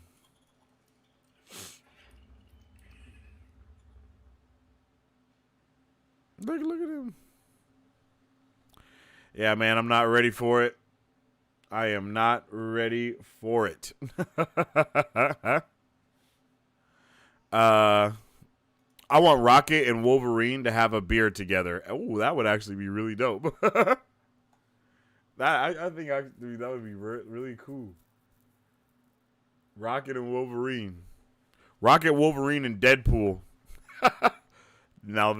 Look at him. Yeah, man, I'm not ready for it. I am not ready for it. I want Rocket and Wolverine to have a beer together. Oh, that would actually be really dope. I think actually that would be really cool. Rocket and Wolverine. Rocket, Wolverine, and Deadpool. Now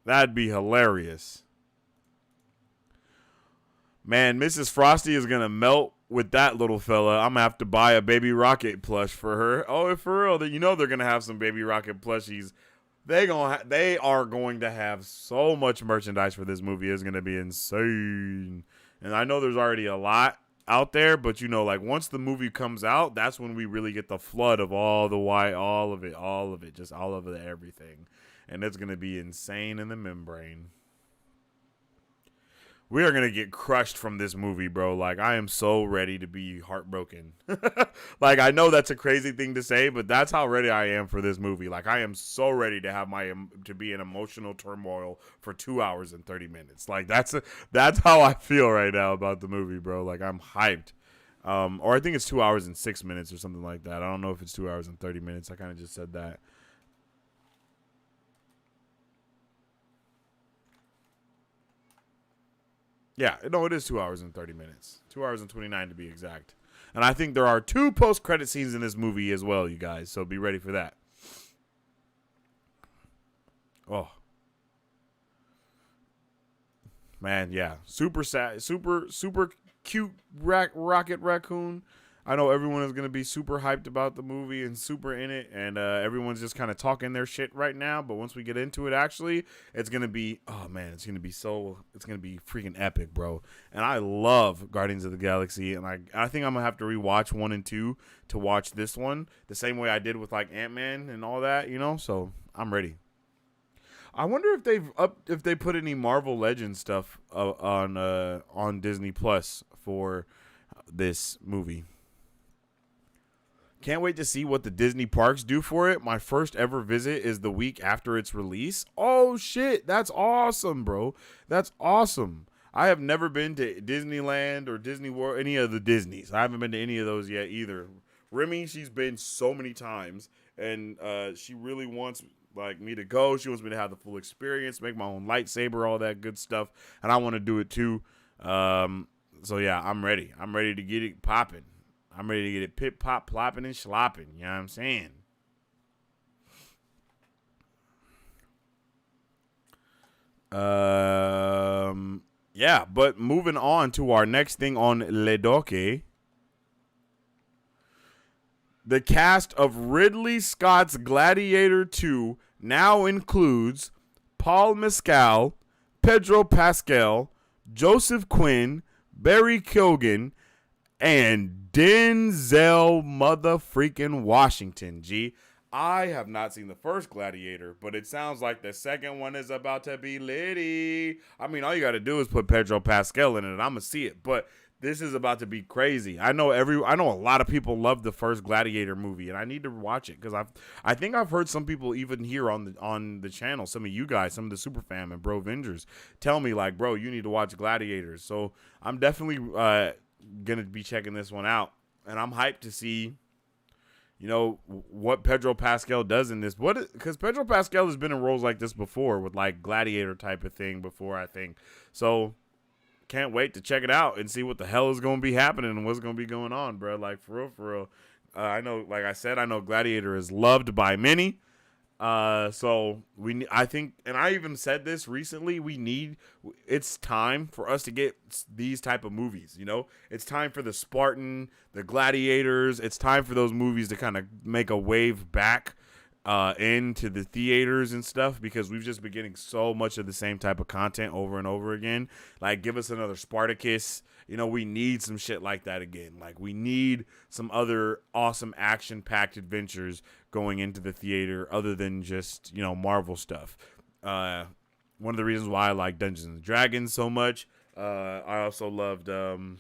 that'd be hilarious. Man, Mrs. Frosty is going to melt with that little fella, I'm gonna have to buy a Baby Rocket plush for her. Oh, for real, you know they're gonna have some Baby Rocket plushies. They are going to have so much merchandise for this movie. It's gonna be insane. And I know there's already a lot out there, but you know, like once the movie comes out, that's when we really get the flood of all of it, just all of it, everything. And it's gonna be insane in the membrane. We are gonna get crushed from this movie, bro. Like, I am so ready to be heartbroken. Like, I know that's a crazy thing to say, but that's how ready I am for this movie. Like, I am so ready to have to be in emotional turmoil for 2 hours and 30 minutes. Like, that's how I feel right now about the movie, bro. Like, I'm hyped. Or I think it's 2 hours and 6 minutes or something like that. I don't know if it's 2 hours and 30 minutes. I kind of just said that. Yeah, no, it is 2 hours and 30 minutes. 2 hours and 29 to be exact. And I think there are 2 post-credit scenes in this movie as well, you guys. So be ready for that. Oh. Man, yeah. Super sad. Super cute Rocket Raccoon. I know everyone is going to be super hyped about the movie and super in it, and everyone's just kind of talking their shit right now, but once we get into it, actually, it's going to be, oh man, it's going to be freaking epic, bro. And I love Guardians of the Galaxy, and I think I'm going to have to rewatch 1 and 2 to watch this one, the same way I did with like Ant-Man and all that, you know, so I'm ready. I wonder if they put any Marvel Legends stuff on Disney Plus for this movie. Can't wait to see what the Disney parks do for it. My first ever visit is the week after its release. Oh, shit. That's awesome, bro. That's awesome. I have never been to Disneyland or Disney World, any of the Disneys. I haven't been to any of those yet either. Remy, she's been so many times, and she really wants like me to go. She wants me to have the full experience, make my own lightsaber, all that good stuff, and I want to do it too. So, yeah, I'm ready. I'm ready to get it popping. I'm ready to get it pip, pop, plopping, and slopping. You know what I'm saying? Yeah, but moving on to our next thing on Le Doque. The cast of Ridley Scott's Gladiator 2 now includes Paul Mescal, Pedro Pascal, Joseph Quinn, Barry Keoghan, and Denzel motherfreaking Washington, G. I have not seen the first Gladiator, but it sounds like the second one is about to be litty. I mean, all you got to do is put Pedro Pascal in it, and I'm going to see it. But this is about to be crazy. I know a lot of people love the first Gladiator movie, and I need to watch it because I think I've heard some people even here on the channel, some of you guys, some of the super fam and bro Vengers, tell me like, bro, you need to watch Gladiators. So I'm definitely gonna be checking this one out, and I'm hyped to see, you know, what Pedro Pascal does in this. Because Pedro Pascal has been in roles like this before with like Gladiator type of thing before, I think. So can't wait to check it out and see what the hell is going to be happening and what's going to be going on, bro. Like, for real. I know, like I said, I know Gladiator is loved by many. So I think, and I even said this recently, it's time for us to get these type of movies, you know? It's time for the Spartan, the Gladiators. It's time for those movies to kind of make a wave back into the theaters and stuff, because we've just been getting so much of the same type of content over and over again. Like, give us another Spartacus. You know, we need some shit like that again. Like, we need some other awesome action-packed adventures going into the theater other than just, you know, Marvel stuff. One of the reasons why I like Dungeons and Dragons so much. I also loved The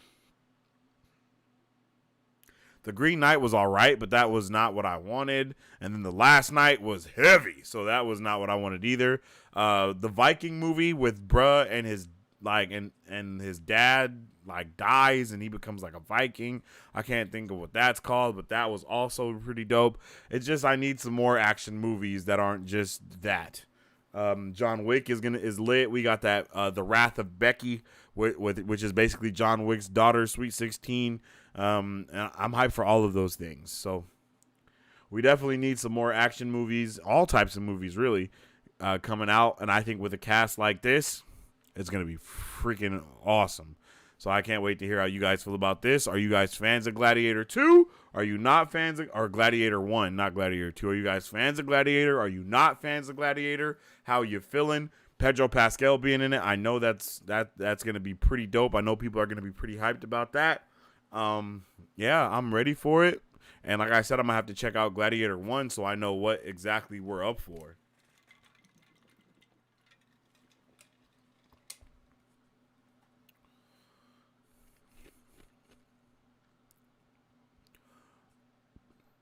Green Knight was all right, but that was not what I wanted. And then The Last Knight was heavy, so that was not what I wanted either. The Viking movie with bruh and his and his dad like dies and he becomes like a Viking. I can't think of what that's called, but that was also pretty dope. It's just I need some more action movies that aren't just that. John Wick is lit. We got that The Wrath of Becky, which is basically John Wick's daughter, Sweet 16. And I'm hyped for all of those things. So we definitely need some more action movies, all types of movies really, coming out. And I think with a cast like this, it's going to be freaking awesome. So I can't wait to hear how you guys feel about this. Are you guys fans of Gladiator 2? Are you not fans of, or Gladiator 1, not Gladiator 2? Are you guys fans of Gladiator? Are you not fans of Gladiator? How you feeling? Pedro Pascal being in it, I know that's going to be pretty dope. I know people are going to be pretty hyped about that. Yeah, I'm ready for it. And like I said, I'm going to have to check out Gladiator 1 so I know what exactly we're up for.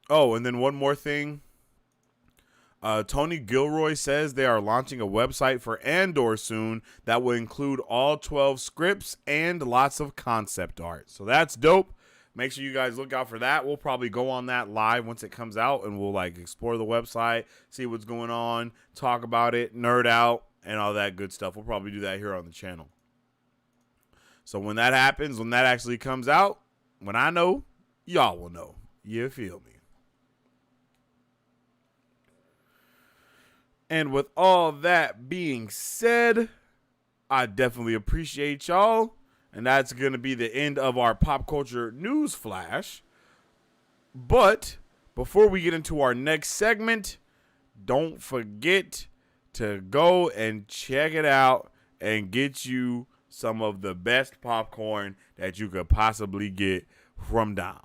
Oh, and then one more thing. Tony Gilroy says they are launching a website for Andor soon that will include all 12 scripts and lots of concept art. So that's dope. Make sure you guys look out for that. We'll probably go on that live once it comes out, and we'll like explore the website, see what's going on, talk about it, nerd out, and all that good stuff. We'll probably do that here on the channel. So when that happens, when that actually comes out, when I know, y'all will know. You feel me? And with all that being said, I definitely appreciate y'all. And that's going to be the end of our pop culture news flash. But before we get into our next segment, don't forget to go and check it out and get you some of the best popcorn that you could possibly get from Dom.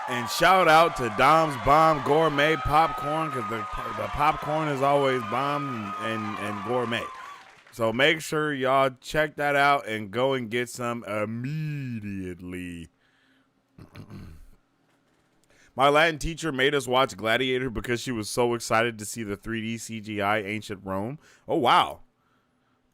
And shout out to Dom's Bomb Gourmet Popcorn, because the popcorn is always bomb and gourmet. So make sure y'all check that out and go and get some immediately. My Latin teacher made us watch Gladiator because she was so excited to see the 3D CGI ancient Rome. Oh, wow.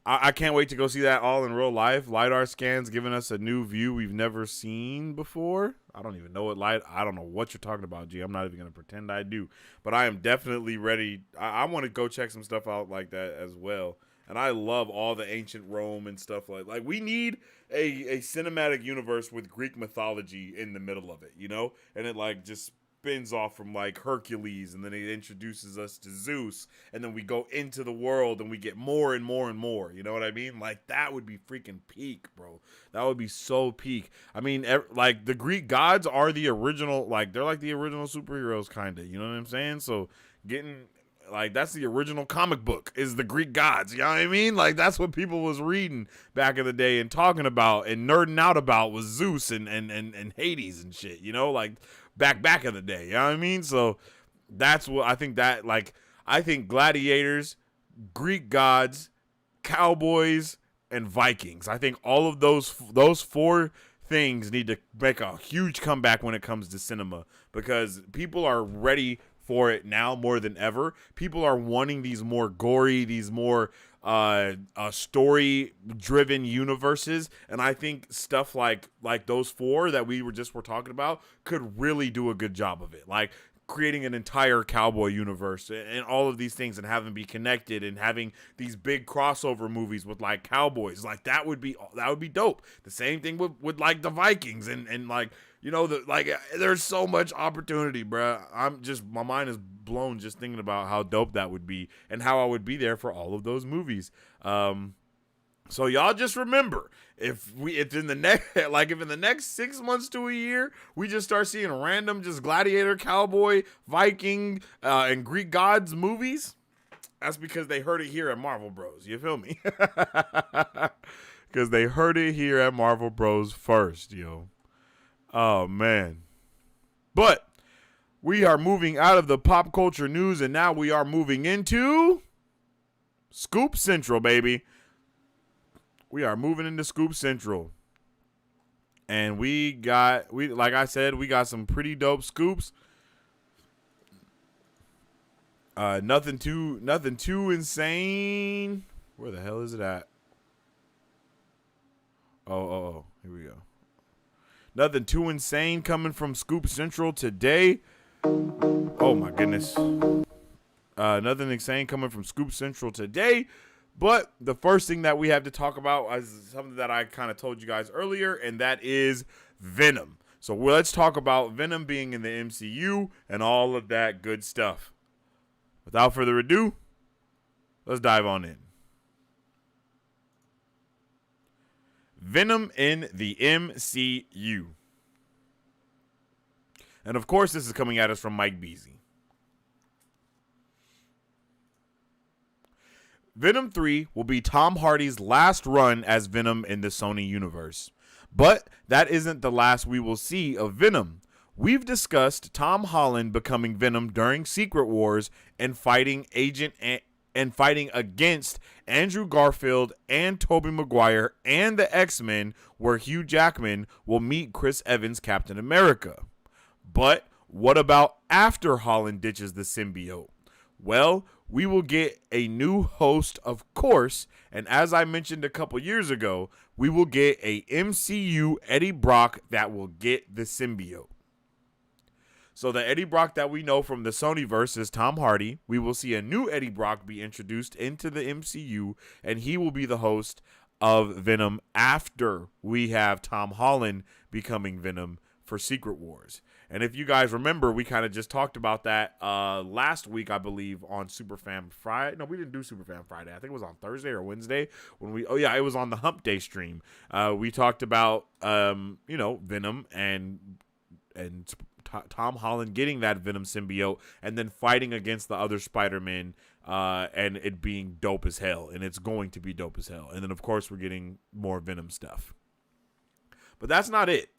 I can't wait to go see that all in real life. LiDAR scans giving us a new view we've never seen before. I don't even know I don't know what you're talking about, G. I'm not even going to pretend I do. But I am definitely ready. I want to go check some stuff out like that as well. And I love all the ancient Rome and stuff like we need a cinematic universe with Greek mythology in the middle of it, you know? And it like just spins off from like Hercules, and then it introduces us to Zeus, and then we go into the world and we get more and more and more, you know what I mean? Like that would be freaking peak, bro. That would be so peak. I mean, like the Greek gods are the original, like they're like the original superheroes kind of, you know what I'm saying? So getting like that's the original comic book is the Greek gods, you know what I mean? Like that's what people was reading back in the day and talking about and nerding out about was Zeus and Hades and shit, you know? Like back in the day, you know what I mean? So that's what I think, that like I think gladiators, Greek gods, cowboys, and Vikings, I think all of those four things need to make a huge comeback when it comes to cinema, because people are ready for it now more than ever. People are wanting these more gory, these more story driven universes, and I think stuff like those four that we were talking about could really do a good job of it, like creating an entire cowboy universe and all of these things, and having them be connected, and having these big crossover movies with like cowboys. Like that would be dope. The same thing with like the Vikings and like, you know, there's so much opportunity, bruh. My mind is blown just thinking about how dope that would be and how I would be there for all of those movies. So y'all just remember, if in the next 6 months to a year, we just start seeing random just gladiator, cowboy, Viking, and Greek gods movies, that's because they heard it here at Marvel Bros. You feel me? Because they heard it here at Marvel Bros first, yo. Oh, man. But We are moving out of the pop culture news, and now we are moving into Scoop Central, baby. We are moving into Scoop Central. And like I said, we got some pretty dope scoops. Nothing too insane. Where the hell is it at? Oh, here we go. Nothing too insane coming from Scoop Central today. Oh my goodness. Nothing insane coming from Scoop Central today. But the first thing that we have to talk about is something that I kind of told you guys earlier, and that is Venom. So let's talk about Venom being in the MCU and all of that good stuff. Without further ado, let's dive on in. Venom in the MCU. And of course, this is coming at us from Mike Beasley. Venom 3 will be Tom Hardy's last run as Venom in the Sony universe. But that isn't the last we will see of Venom. We've discussed Tom Holland becoming Venom during Secret Wars and fighting against Andrew Garfield and Tobey Maguire and the X-Men, where Hugh Jackman will meet Chris Evans' Captain America. But what about after Holland ditches the symbiote? Well, we will get a new host, of course, and as I mentioned a couple years ago, we will get a MCU Eddie Brock that will get the symbiote. So the Eddie Brock that we know from the Sonyverse is Tom Hardy. We will see a new Eddie Brock be introduced into the MCU, and he will be the host of Venom after we have Tom Holland becoming Venom for Secret Wars. And if you guys remember, we kind of just talked about that last week, I believe, on Superfam Friday. No, we didn't do Superfam Friday. I think it was on Thursday or Wednesday it was on the Hump Day stream. We talked about, Venom and Tom Holland getting that Venom symbiote and then fighting against the other Spider-Man and it being dope as hell. And it's going to be dope as hell. And then, of course, we're getting more Venom stuff. But that's not it.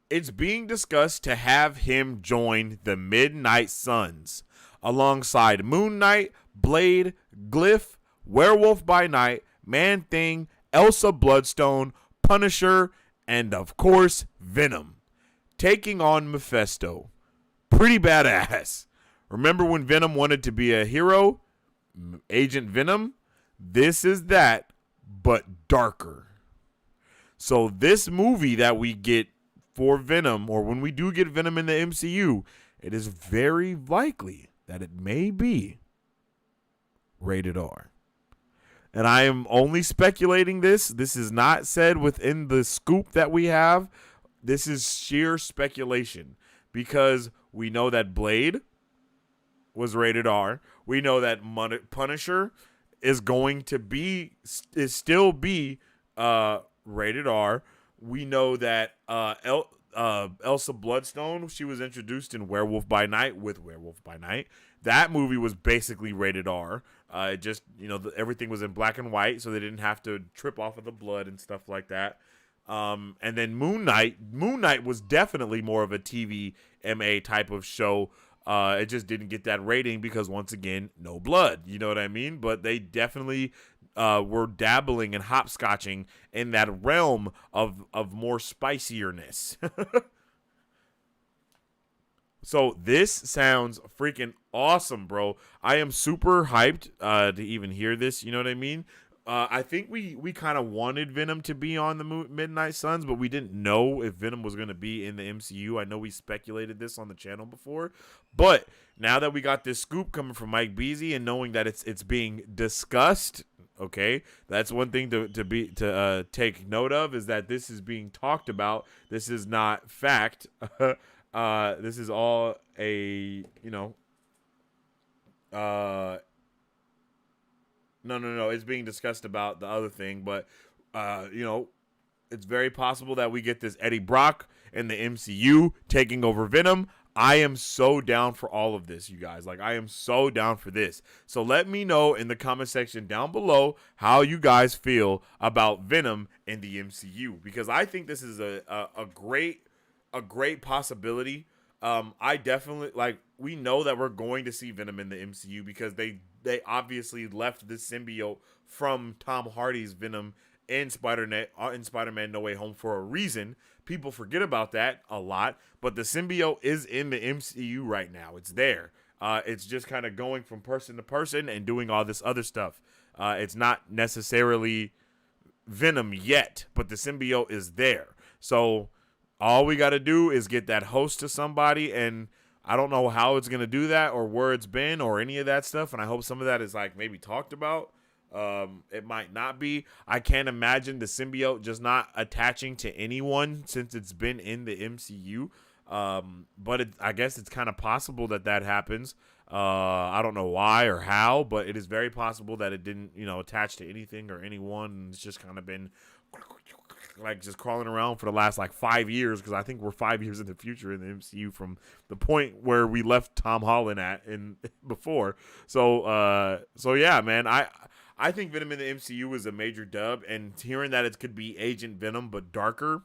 It's being discussed to have him join the Midnight Suns alongside Moon Knight, Blade, Glyph, Werewolf by Night, Man-Thing, Elsa Bloodstone, Punisher, and of course, Venom, taking on Mephisto. Pretty badass. Remember when Venom wanted to be a hero? Agent Venom? This is that, but darker. So this movie that we get for Venom, or when we do get Venom in the MCU, it is very likely that it may be rated R. And I am only speculating this. This is not said within the scoop that we have. This is sheer speculation because we know that Blade was rated R. We know that Punisher is going to still be rated R. We know that Elsa Bloodstone, she was introduced in Werewolf by Night with Werewolf by Night. That movie was basically rated R. It just, everything was in black and white, so they didn't have to trip off of the blood and stuff like that. And then Moon Knight was definitely more of a TV MA type of show. It just didn't get that rating because, once again, no blood. You know what I mean? But they definitely were dabbling and hopscotching in that realm of more spicierness. So this sounds freaking awesome, bro. I am super hyped to even hear this. You know what I mean? I think we kind of wanted Venom to be on the Midnight Suns, but we didn't know if Venom was going to be in the MCU. I know we speculated this on the channel before, but now that we got this scoop coming from Mike Beasley and knowing that it's being discussed, okay, that's one thing to take note of, is that this is being talked about. This is not fact. This is all a No. It's being discussed about the other thing, but it's very possible that we get this Eddie Brock in the MCU taking over Venom. I am so down for all of this, you guys. Like, I am so down for this. So let me know in the comment section down below how you guys feel about Venom in the MCU, because I think this is a great possibility I definitely like. We know that we're going to see Venom in the MCU because they obviously left this symbiote from Tom Hardy's Venom in Spider-Man No Way Home for a reason. People forget about that a lot, but the symbiote is in the MCU right now. It's there. It's just kind of going from person to person and doing all this other stuff. It's not necessarily Venom yet, but the symbiote is there. So all we got to do is get that host to somebody, and I don't know how it's going to do that or where it's been or any of that stuff, and I hope some of that is like maybe talked about. It might not be. I can't imagine the symbiote just not attaching to anyone since it's been in the MCU. But I guess it's kind of possible that happens. I don't know why or how, but it is very possible that it didn't, attach to anything or anyone. It's just kind of been like just crawling around for the last like 5 years, because I think we're 5 years in the future in the MCU from the point where we left Tom Holland at in before. So yeah, man, I think Venom in the MCU is a major dub, and hearing that it could be Agent Venom but darker,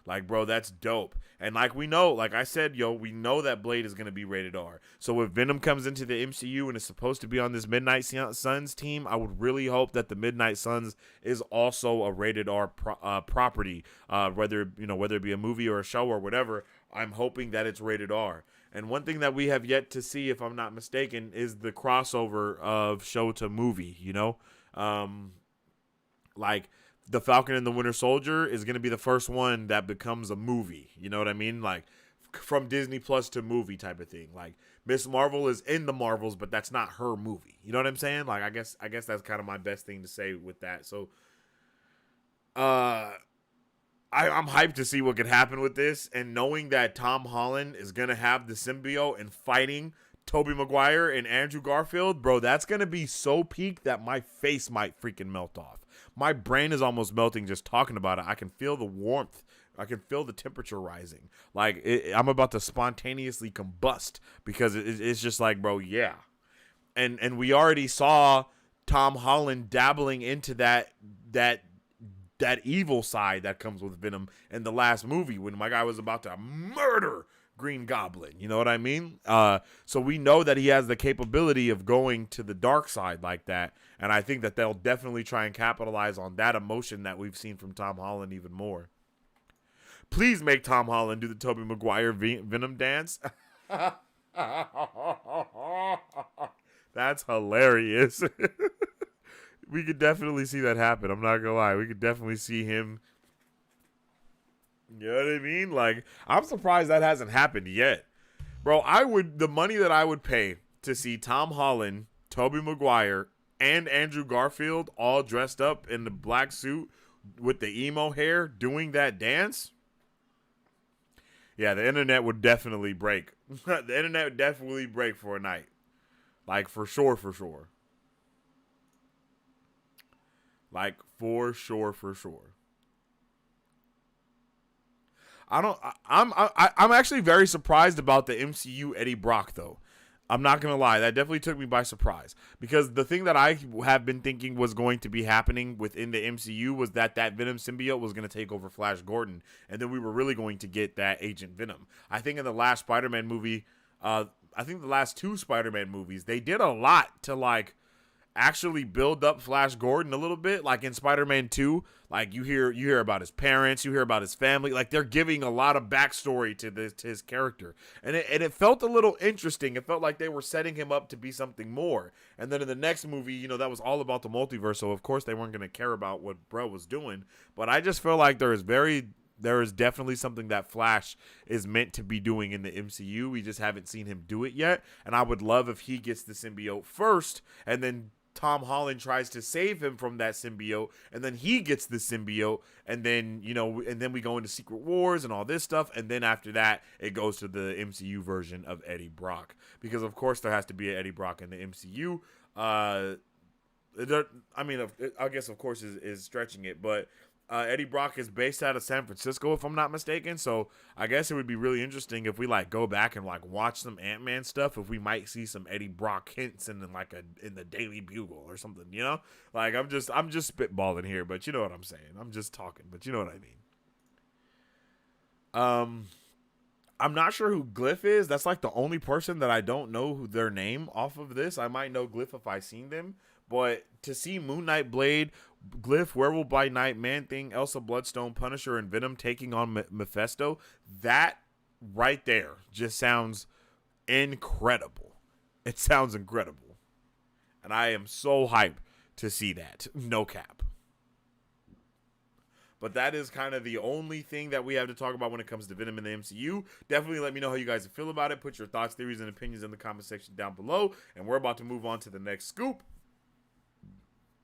like, bro, that's dope. And like we know, like I said, we know that Blade is going to be rated R. So if Venom comes into the MCU and is supposed to be on this Midnight Suns team, I would really hope that the Midnight Suns is also a rated R property, whether it be a movie or a show or whatever. I'm hoping that it's rated R. And one thing that we have yet to see, if I'm not mistaken, is the crossover of show to movie, like the Falcon and the Winter Soldier is going to be the first one that becomes a movie. You know what I mean? Like from Disney Plus to movie type of thing. Like Miss Marvel is in the Marvels, but that's not her movie. You know what I'm saying? Like I guess that's kind of my best thing to say with that. So I'm hyped to see what could happen with this, and knowing that Tom Holland is going to have the symbiote and fighting Tobey Maguire and Andrew Garfield, bro, that's going to be so peak that my face might freaking melt off. My brain is almost melting just talking about it. I can feel the warmth. I can feel the temperature rising. Like, I'm about to spontaneously combust because it's just like, bro, yeah. And we already saw Tom Holland dabbling into that evil side that comes with Venom in the last movie when my guy was about to murder Green Goblin. You know what I mean? So we know that he has the capability of going to the dark side like that. And I think that they'll definitely try and capitalize on that emotion that we've seen from Tom Holland even more. Please make Tom Holland do the Tobey Maguire Venom dance. That's hilarious. We could definitely see that happen. I'm not gonna lie. We could definitely see him. You know what I mean? Like, I'm surprised that hasn't happened yet. Bro, the money that I would pay to see Tom Holland, Tobey Maguire, and Andrew Garfield all dressed up in the black suit with the emo hair doing that dance. Yeah, the internet would definitely break. The internet would definitely break for a night. Like, for sure. Like, for sure. I'm actually very surprised about the MCU Eddie Brock, though. I'm not going to lie. That definitely took me by surprise. Because the thing that I have been thinking was going to be happening within the MCU was that Venom symbiote was going to take over Flash Gordon. And then we were really going to get that Agent Venom. I think in the last Spider-Man movie, I think the last two Spider-Man movies, they did a lot to, like, actually build up Flash Gordon a little bit. Like in Spider-Man 2, like you hear about his parents, you hear about his family. Like they're giving a lot of backstory to his character, and it felt a little interesting. It felt like they were setting him up to be something more. And then in the next movie, that was all about the multiverse, so of course they weren't going to care about what bro was doing. But I just feel like there is definitely something that Flash is meant to be doing in the MCU. We just haven't seen him do it yet. And I would love if he gets the symbiote first, and then Tom Holland tries to save him from that symbiote, and then he gets the symbiote, and then, and then we go into Secret Wars and all this stuff, and then after that, it goes to the MCU version of Eddie Brock. Because, of course, there has to be an Eddie Brock in the MCU. I guess, of course, is stretching it, but Eddie Brock is based out of San Francisco, if I'm not mistaken. So I guess it would be really interesting if we go back and watch some Ant-Man stuff. If we might see some Eddie Brock hints in the Daily Bugle or something, Like I'm just spitballing here, but you know what I'm saying. I'm just talking, but you know what I mean. I'm not sure who Glyph is. That's like the only person that I don't know who their name off of this. I might know Glyph if I seen them, but to see Moon Knight, Blade, Glyph, Werewolf by Night, Man Thing, Elsa Bloodstone, Punisher, and Venom taking on Mephisto, that right there just sounds incredible. It sounds incredible. And I am so hyped to see that. No cap. But that is kind of the only thing that we have to talk about when it comes to Venom in the MCU. Definitely let me know how you guys feel about it. Put your thoughts, theories, and opinions in the comment section down below. And we're about to move on to the next scoop.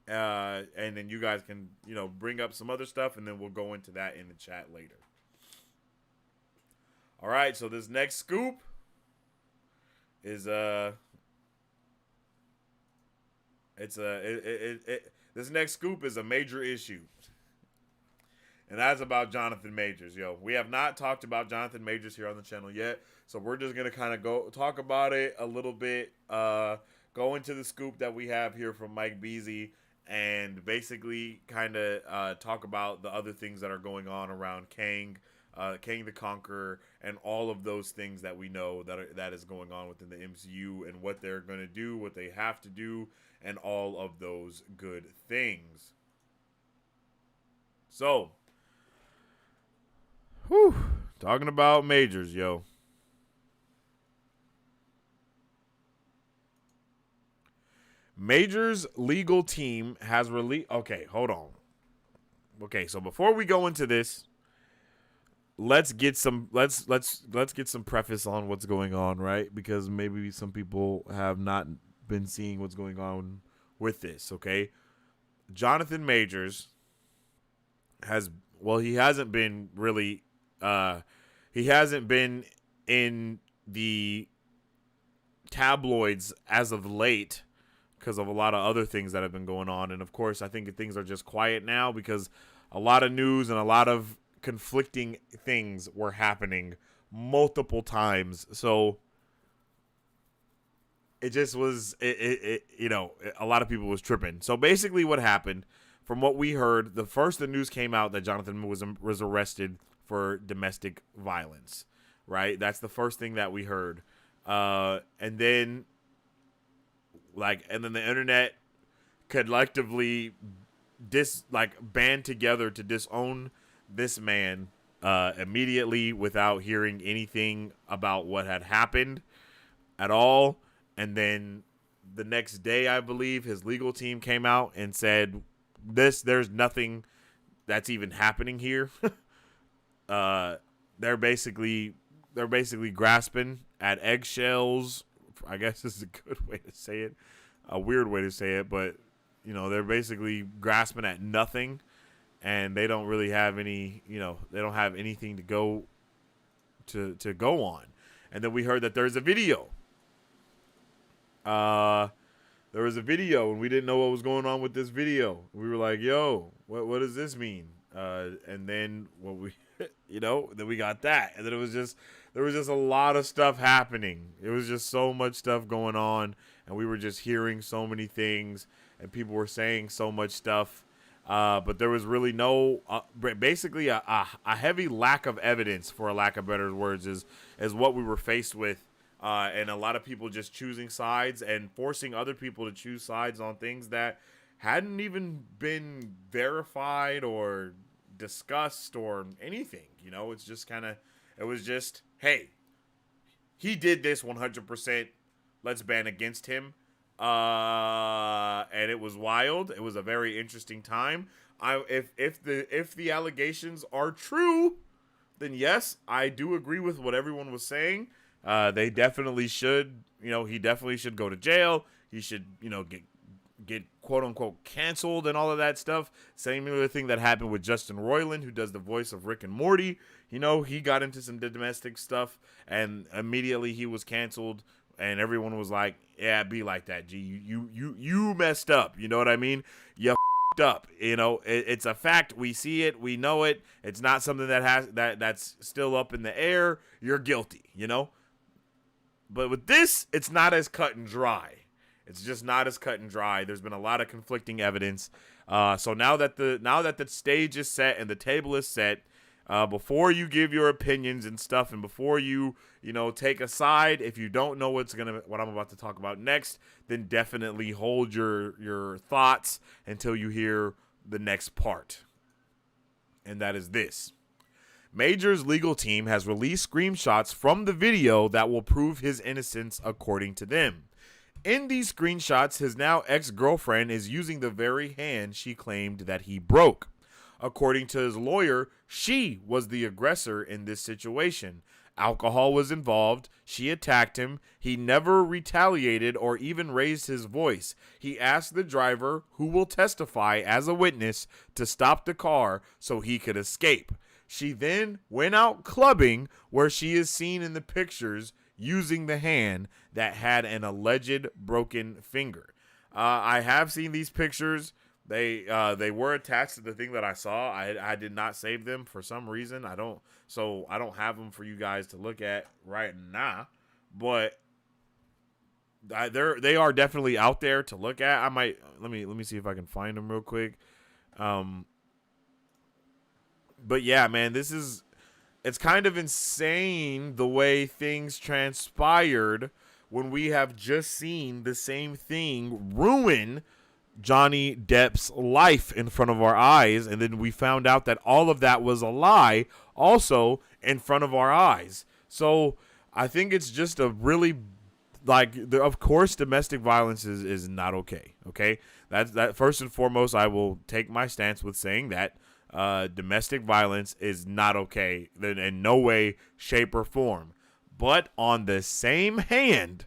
And then you guys can, bring up some other stuff, and then we'll go into that in the chat later. All right, so this next scoop is this next scoop is a major issue. And that's about Jonathan Majors, yo. We have not talked about Jonathan Majors here on the channel yet, so we're just gonna kind of go talk about it a little bit. Go into the scoop that we have here from Mike Beasley, and basically kind of talk about the other things that are going on around Kang the Conqueror, and all of those things that we know that is going on within the MCU, and what they're gonna do, what they have to do, and all of those good things. So. Whew, talking about Majors, yo. Majors' legal team has released. Okay, hold on. Okay, so before we go into this, let's get some get some preface on what's going on, right? Because maybe some people have not been seeing what's going on with this. Okay, Jonathan Majors he hasn't been really. He hasn't been in the tabloids as of late because of a lot of other things that have been going on. And of course, I think things are just quiet now because a lot of news and a lot of conflicting things were happening multiple times. So it just was, a lot of people was tripping. So basically what happened, from what we heard, the news came out that Jonathan was arrested for domestic violence, right? That's the first thing that we heard. And then the internet collectively band together to disown this man immediately without hearing anything about what had happened at all. And then the next day, I believe, his legal team came out and said, there's nothing that's even happening here. They're basically grasping at eggshells. I guess this is a good way to say it, a weird way to say it, but they're basically grasping at nothing, and they don't really have any, they don't have anything to go on. And then we heard that there's a video. There was a video, and we didn't know what was going on with this video. We were like, "Yo, what does this mean?" And then then we got that, and then there was just a lot of stuff happening. It was just so much stuff going on, and we were just hearing so many things, and people were saying so much stuff. But there was really no, basically a heavy lack of evidence, for a lack of better words, is what we were faced with. And a lot of people just choosing sides and forcing other people to choose sides on things that hadn't even been verified or discussed or anything. It's just it was just, hey, he did this 100%. Let's ban against him. And it was wild. It was a very interesting time. If the allegations are true, then yes, I do agree with what everyone was saying. They definitely should, he definitely should go to jail. He should, get quote unquote canceled and all of that stuff. Similar thing that happened with Justin Roiland, who does the voice of Rick and Morty. He got into some domestic stuff, and immediately he was canceled, and everyone was like, yeah, be like that, G. You messed up. You know what I mean? You f***ed up. It's a fact. We see it. We know it. It's not something that's still up in the air. You're guilty, But with this, it's not as cut and dry. It's just not as cut and dry. There's been a lot of conflicting evidence. So now that the stage is set and the table is set, Before you give your opinions and stuff, and before you take a side, if you don't know what I'm about to talk about next, then definitely hold your thoughts until you hear the next part. And that is this. Major's legal team has released screenshots from the video that will prove his innocence according to them. In these screenshots, his now ex-girlfriend is using the very hand she claimed that he broke. According to his lawyer, she was the aggressor in this situation. Alcohol was involved. She attacked him. He never retaliated or even raised his voice. He asked the driver, who will testify as a witness, to stop the car so he could escape. She then went out clubbing, where she is seen in the pictures using the hand that had an alleged broken finger. I have seen these pictures. They were attached to the thing that I saw. I did not save them for some reason. I don't have them for you guys to look at right now. But they are definitely out there to look at. I might let me see if I can find them real quick. But yeah, man, it's kind of insane the way things transpired when we have just seen the same thing ruin Johnny Depp's life in front of our eyes, and then we found out that all of that was a lie also in front of our eyes. So I think it's just a really, of course, domestic violence is not okay. Okay, that first and foremost, I will take my stance with saying that domestic violence is not okay in no way, shape, or form. But on the same hand,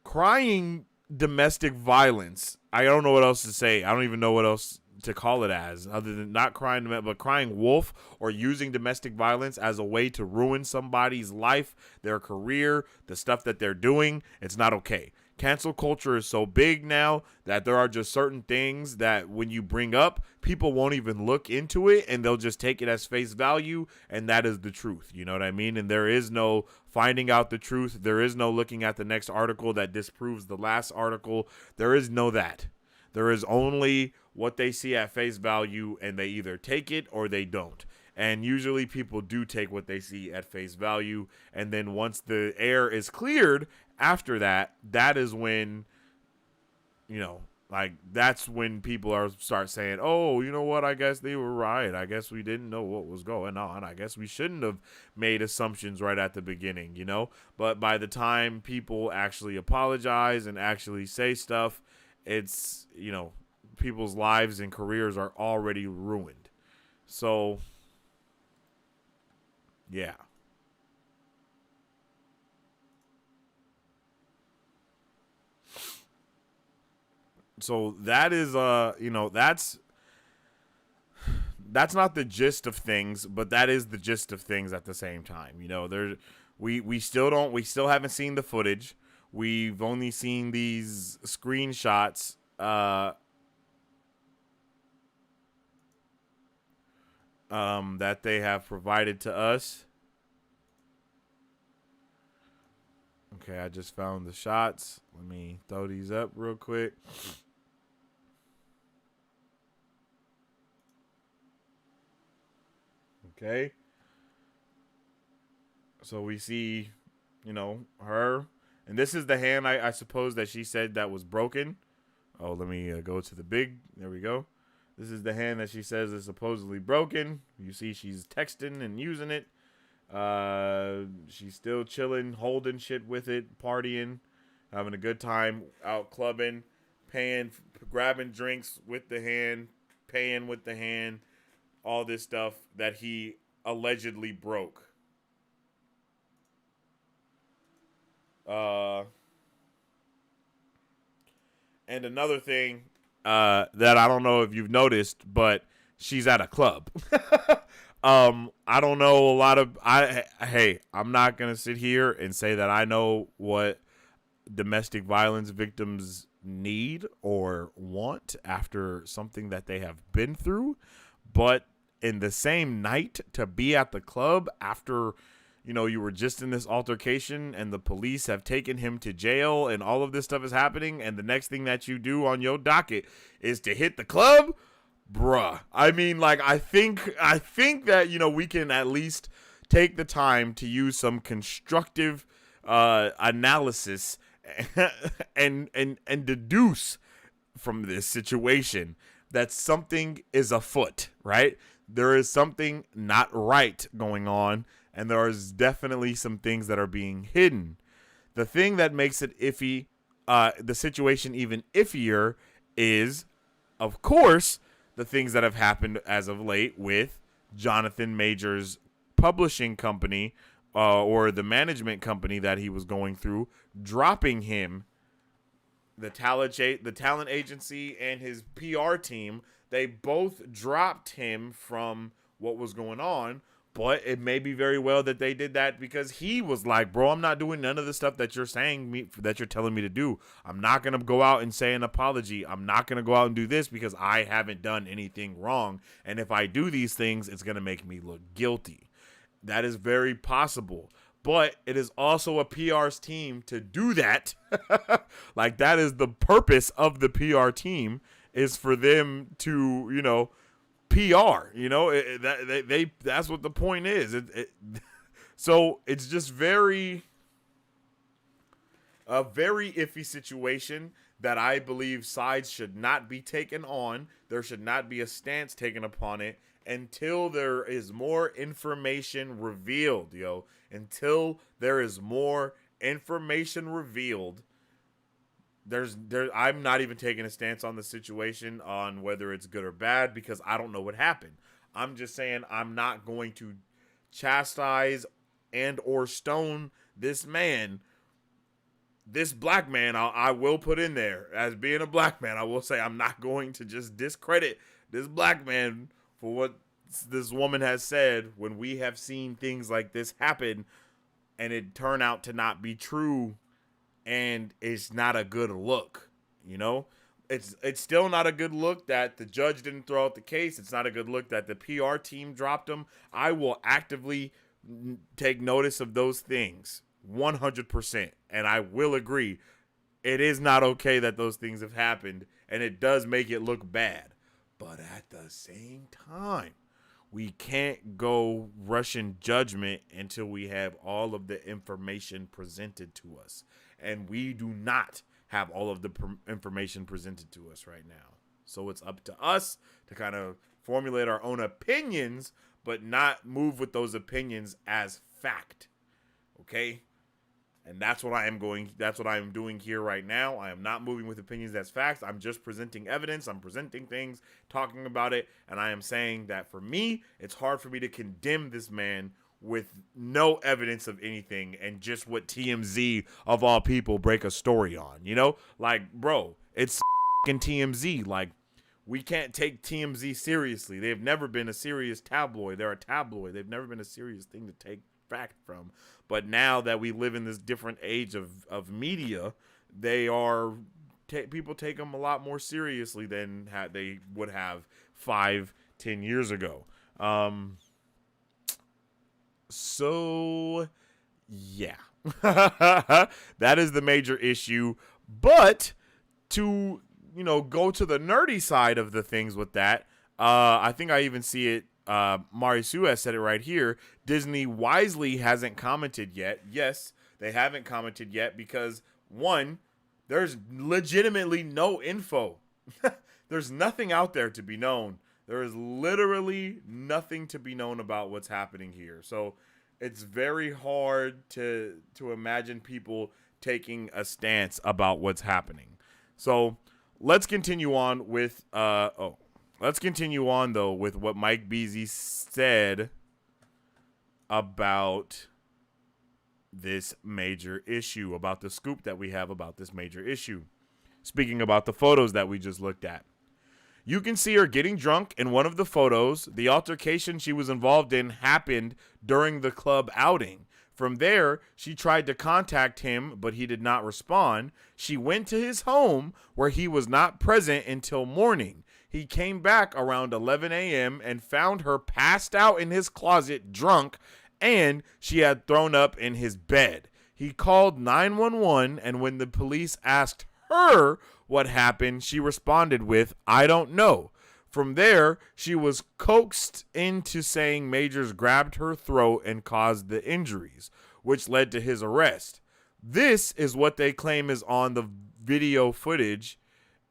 crying domestic violence, I don't know what else to say. I don't even know what else to call it as, other than not crying, but crying wolf, or using domestic violence as a way to ruin somebody's life, their career, the stuff that they're doing. It's not okay. Cancel culture is so big now that there are just certain things that when you bring up, people won't even look into it, and they'll just take it as face value, and that is the truth. You know what I mean? And there is no finding out the truth. There is no looking at the next article that disproves the last article. There is no that. There is only what they see at face value, and they either take it or they don't. And usually people do take what they see at face value, and then once the air is cleared after that, that is when, that's when people start saying, oh, you know what, I guess they were right. I guess we didn't know what was going on. I guess we shouldn't have made assumptions right at the beginning, But by the time people actually apologize and actually say stuff, it's, people's lives and careers are already ruined. So, yeah. So that is that's not the gist of things, but that is the gist of things at the same time. We still haven't seen the footage. We've only seen these screenshots that they have provided to us. Okay, I just found the shots. Let me throw these up real quick. Okay. So we see, her. And this is the hand, I suppose, that she said that was broken. Oh, let me go to the big. There we go. This is the hand that she says is supposedly broken. You see she's texting and using it. She's still chilling, holding shit with it, partying, having a good time, out clubbing, paying, grabbing drinks with the hand, paying with the hand, all this stuff that he allegedly broke. And another thing that I don't know if you've noticed, but she's at a club. I don't know a lot of I'm not going to sit here and say that I know what domestic violence victims need or want after something that they have been through, but in the same night to be at the club after you were just in this altercation and the police have taken him to jail and all of this stuff is happening, and the next thing that you do on your docket is to hit the club. bruh. I mean, like, I think that, we can at least take the time to use some constructive analysis and deduce from this situation that something is afoot, right? There is something not right going on, and there is definitely some things that are being hidden. The thing that makes it iffy, the situation even iffier, is, of course, the things that have happened as of late with Jonathan Major's publishing company, or the management company that he was going through, dropping him. The talent agency and his PR team, they both dropped him from what was going on. But it may be very well that they did that because he was like, bro, I'm not doing none of the stuff that you're that you're telling me to do. I'm not going to go out and say an apology. I'm not going to go out and do this because I haven't done anything wrong. And if I do these things, it's going to make me look guilty. That is very possible. But it is also a PR's team to do that. Like, that is the purpose of the PR team, is for them to, PR, that's what the point is. So it's just a very iffy situation that I believe sides should not be taken on. There should not be a stance taken upon it until there is more information revealed, Until there is more information revealed. I'm not even taking a stance on the situation on whether it's good or bad because I don't know what happened. I'm just saying I'm not going to chastise and or stone this man. This black man, I will put in there as being a black man. I will say I'm not going to just discredit this black man for what this woman has said when we have seen things like this happen and it turn out to not be true. And it's not a good look, It's still not a good look that the judge didn't throw out the case. It's not a good look that the PR team dropped him. I will actively take notice of those things, 100%. And I will agree, it is not okay that those things have happened, and it does make it look bad. But at the same time, we can't go rushing judgment until we have all of the information presented to us. And we do not have all of the information presented to us right now. So it's up to us to kind of formulate our own opinions, but not move with those opinions as fact. Okay? And that's what I am doing here right now. I am not moving with opinions as facts. I'm just presenting evidence. I'm presenting things, talking about it. And I am saying that for me, it's hard for me to condemn this man with no evidence of anything and just what TMZ of all people break a story on, Like, bro, it's fucking TMZ. Like, we can't take TMZ seriously. They've never been a serious tabloid. They're a tabloid. They've never been a serious thing to take fact from. But now that we live in this different age of media, they are people take them a lot more seriously than they would have 5-10 years ago. So yeah, that is the major issue. But to go to the nerdy side of the things with that, I think I even see it. Mari Sue has said it right here. Disney wisely hasn't commented yet. Yes, they haven't commented yet because, one, there's legitimately no info. There's nothing out there to be known. There is literally nothing to be known about what's happening here. So it's very hard to imagine people taking a stance about what's happening. So let's continue on with Let's continue on, though, with what Mike Beasley said about this major issue, about the scoop that we have about this major issue. Speaking about the photos that we just looked at. You can see her getting drunk in one of the photos. The altercation she was involved in happened during the club outing. From there, she tried to contact him, but he did not respond. She went to his home, where he was not present until morning. He came back around 11 a.m. and found her passed out in his closet, drunk, and she had thrown up in his bed. He called 911, and when the police asked her what happened, she responded with, "I don't know." From there, she was coaxed into saying Majors grabbed her throat and caused the injuries, which led to his arrest. This is what they claim is on the video footage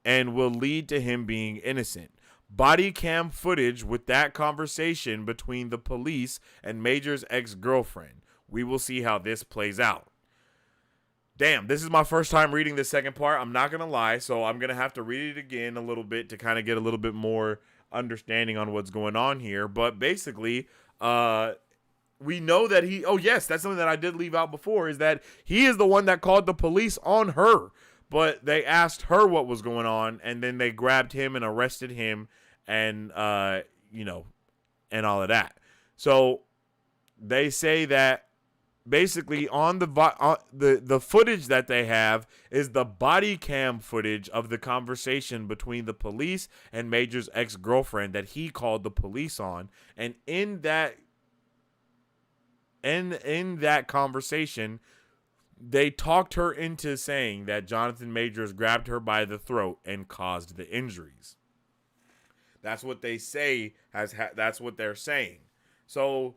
and will lead to him being innocent. Body cam footage with that conversation between the police and Major's ex-girlfriend. We will see how this plays out. Damn, this is my first time reading the second part. I'm not going to lie, so I'm going to have to read it again a little bit to kind of get a little bit more understanding on what's going on here. But basically, we know that oh yes, that's something that I did leave out before, is that he is the one that called the police on her. But they asked her what was going on, and then they grabbed him and arrested him and, and all of that. So they say that basically on the footage that they have is the body cam footage of the conversation between the police and Major's ex-girlfriend that he called the police on. And in that conversation, they talked her into saying that Jonathan Majors grabbed her by the throat and caused the injuries. That's what they say. That's what they're saying. So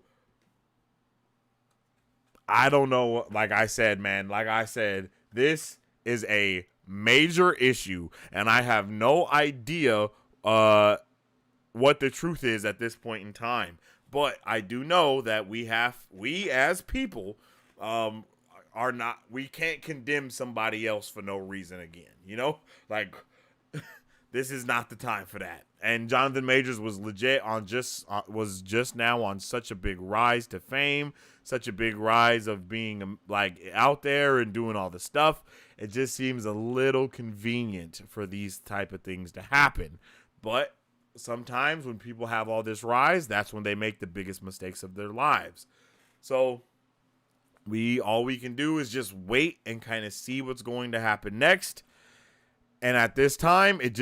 I don't know. Like I said, this is a major issue, and I have no idea what the truth is at this point in time. But I do know that we as people, we can't condemn somebody else for no reason again. Like this is not the time for that. And Jonathan Majors was legit was just now on such a big rise to fame, such a big rise of being like out there and doing all the stuff. It just seems a little convenient for these type of things to happen. But sometimes when people have all this rise, that's when they make the biggest mistakes of their lives. So all we can do is just wait and kind of see what's going to happen next. And at this time, it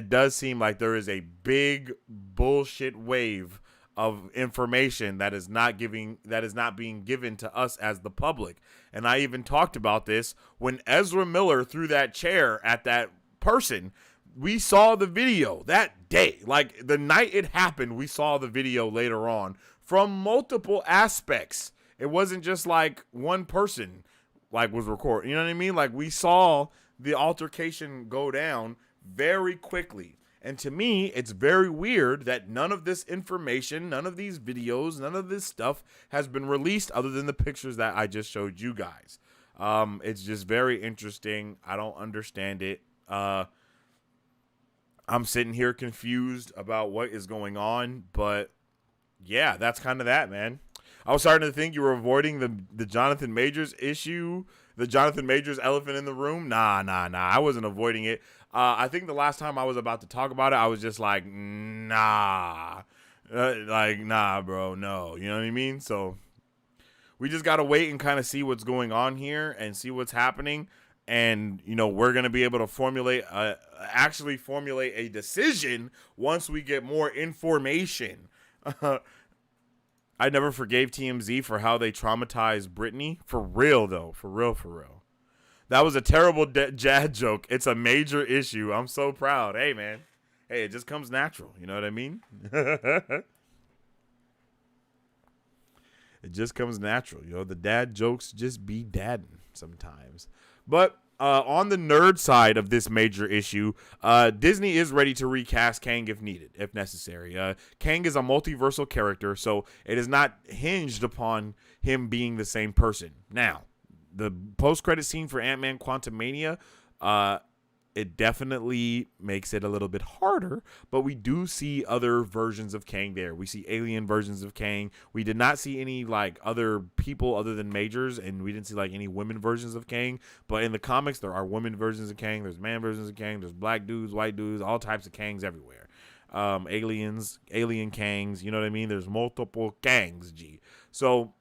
does seem like there is a big bullshit wave of information that is not being given to us as the public. And I even talked about this when Ezra Miller threw that chair at that person. We saw the video that day. Like the night it happened, we saw the video later on from multiple aspects. It wasn't just like one person was recording. You know what I mean? Like we saw the altercation go down very quickly. And to me, it's very weird that none of this information, none of these videos, none of this stuff has been released other than the pictures that I just showed you guys. It's just very interesting. I don't understand it. I'm sitting here confused about what is going on, but yeah, that's kind of that, man. I was starting to think you were avoiding the Jonathan Majors issue, the Jonathan Majors elephant in the room. Nah. I wasn't avoiding it. I think the last time I was about to talk about it, I was just like, nah. Nah, bro, no. You know what I mean? So we just got to wait and kind of see what's going on here and see what's happening. And, we're going to be able to actually formulate a decision once we get more information. I never forgave TMZ for how they traumatized Britney. For real, though. For real. That was a terrible Jad joke. It's a major issue. I'm so proud. Hey, man. Hey, it just comes natural. You know what I mean? It just comes natural. The dad jokes just be dadding sometimes. But on the nerd side of this major issue, Disney is ready to recast Kang if needed, if necessary. Kang is a multiversal character, so it is not hinged upon him being the same person. Now, the post-credit scene for Ant-Man Quantumania, it definitely makes it a little bit harder, but we do see other versions of Kang there. We see alien versions of Kang. We did not see any other people other than Majors, and we didn't see any women versions of Kang. But in the comics, there are women versions of Kang. There's man versions of Kang. There's black dudes, white dudes, all types of Kangs everywhere. Aliens, alien Kangs. You know what I mean? There's multiple Kangs. So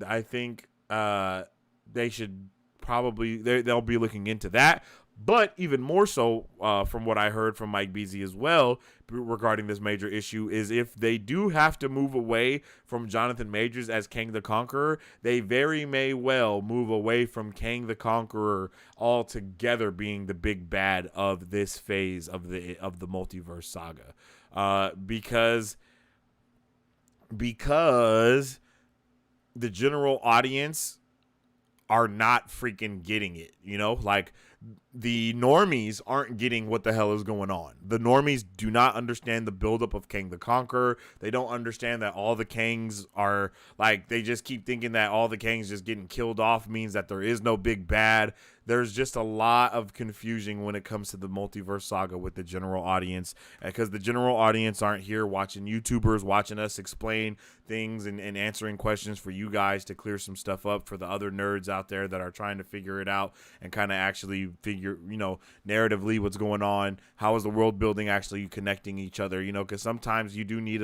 I think they should. Probably they'll be looking into that, But even more so, from what I heard from Mike Beasley as well regarding this major issue, is if they do have to move away from Jonathan Majors as Kang the Conqueror, they very may well move away from Kang the Conqueror altogether being the big bad of this phase of the multiverse saga, because the general audience are not freaking getting it, like the normies aren't getting what the hell is going on. The normies do not understand the buildup of Kang the Conqueror. They don't understand that all the Kangs are like, they just keep thinking that all the Kangs just getting killed off means that there is no big bad. There's just a lot of confusion when it comes to the multiverse saga with the general audience, because the general audience aren't here watching YouTubers, watching us explain things and answering questions for you guys to clear some stuff up for the other nerds out there that are trying to figure it out and kind of actually figure, narratively what's going on. How is the world building actually connecting each other? Because sometimes you do need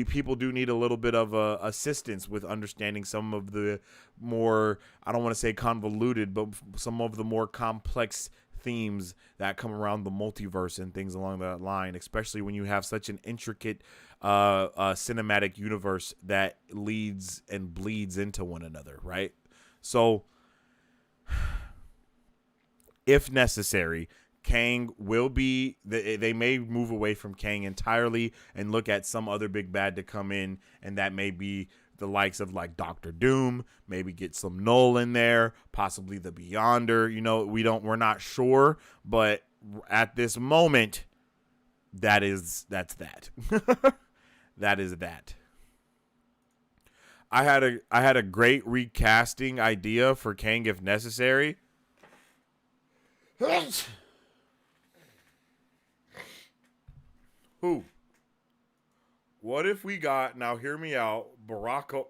people do need a little bit of assistance with understanding some of the more, I don't want to say convoluted, but some of the more complex themes that come around the multiverse and things along that line, especially when you have such an intricate cinematic universe that leads and bleeds into one another, right? So if necessary, Kang will be, they may move away from Kang entirely and look at some other big bad to come in, and that may be the likes of like Doctor Doom, maybe get some Null in there, possibly the Beyonder. We're not sure, but at this moment, that's that. That is that. I had a great recasting idea for Kang if necessary. Who? What if we got, now hear me out, Barack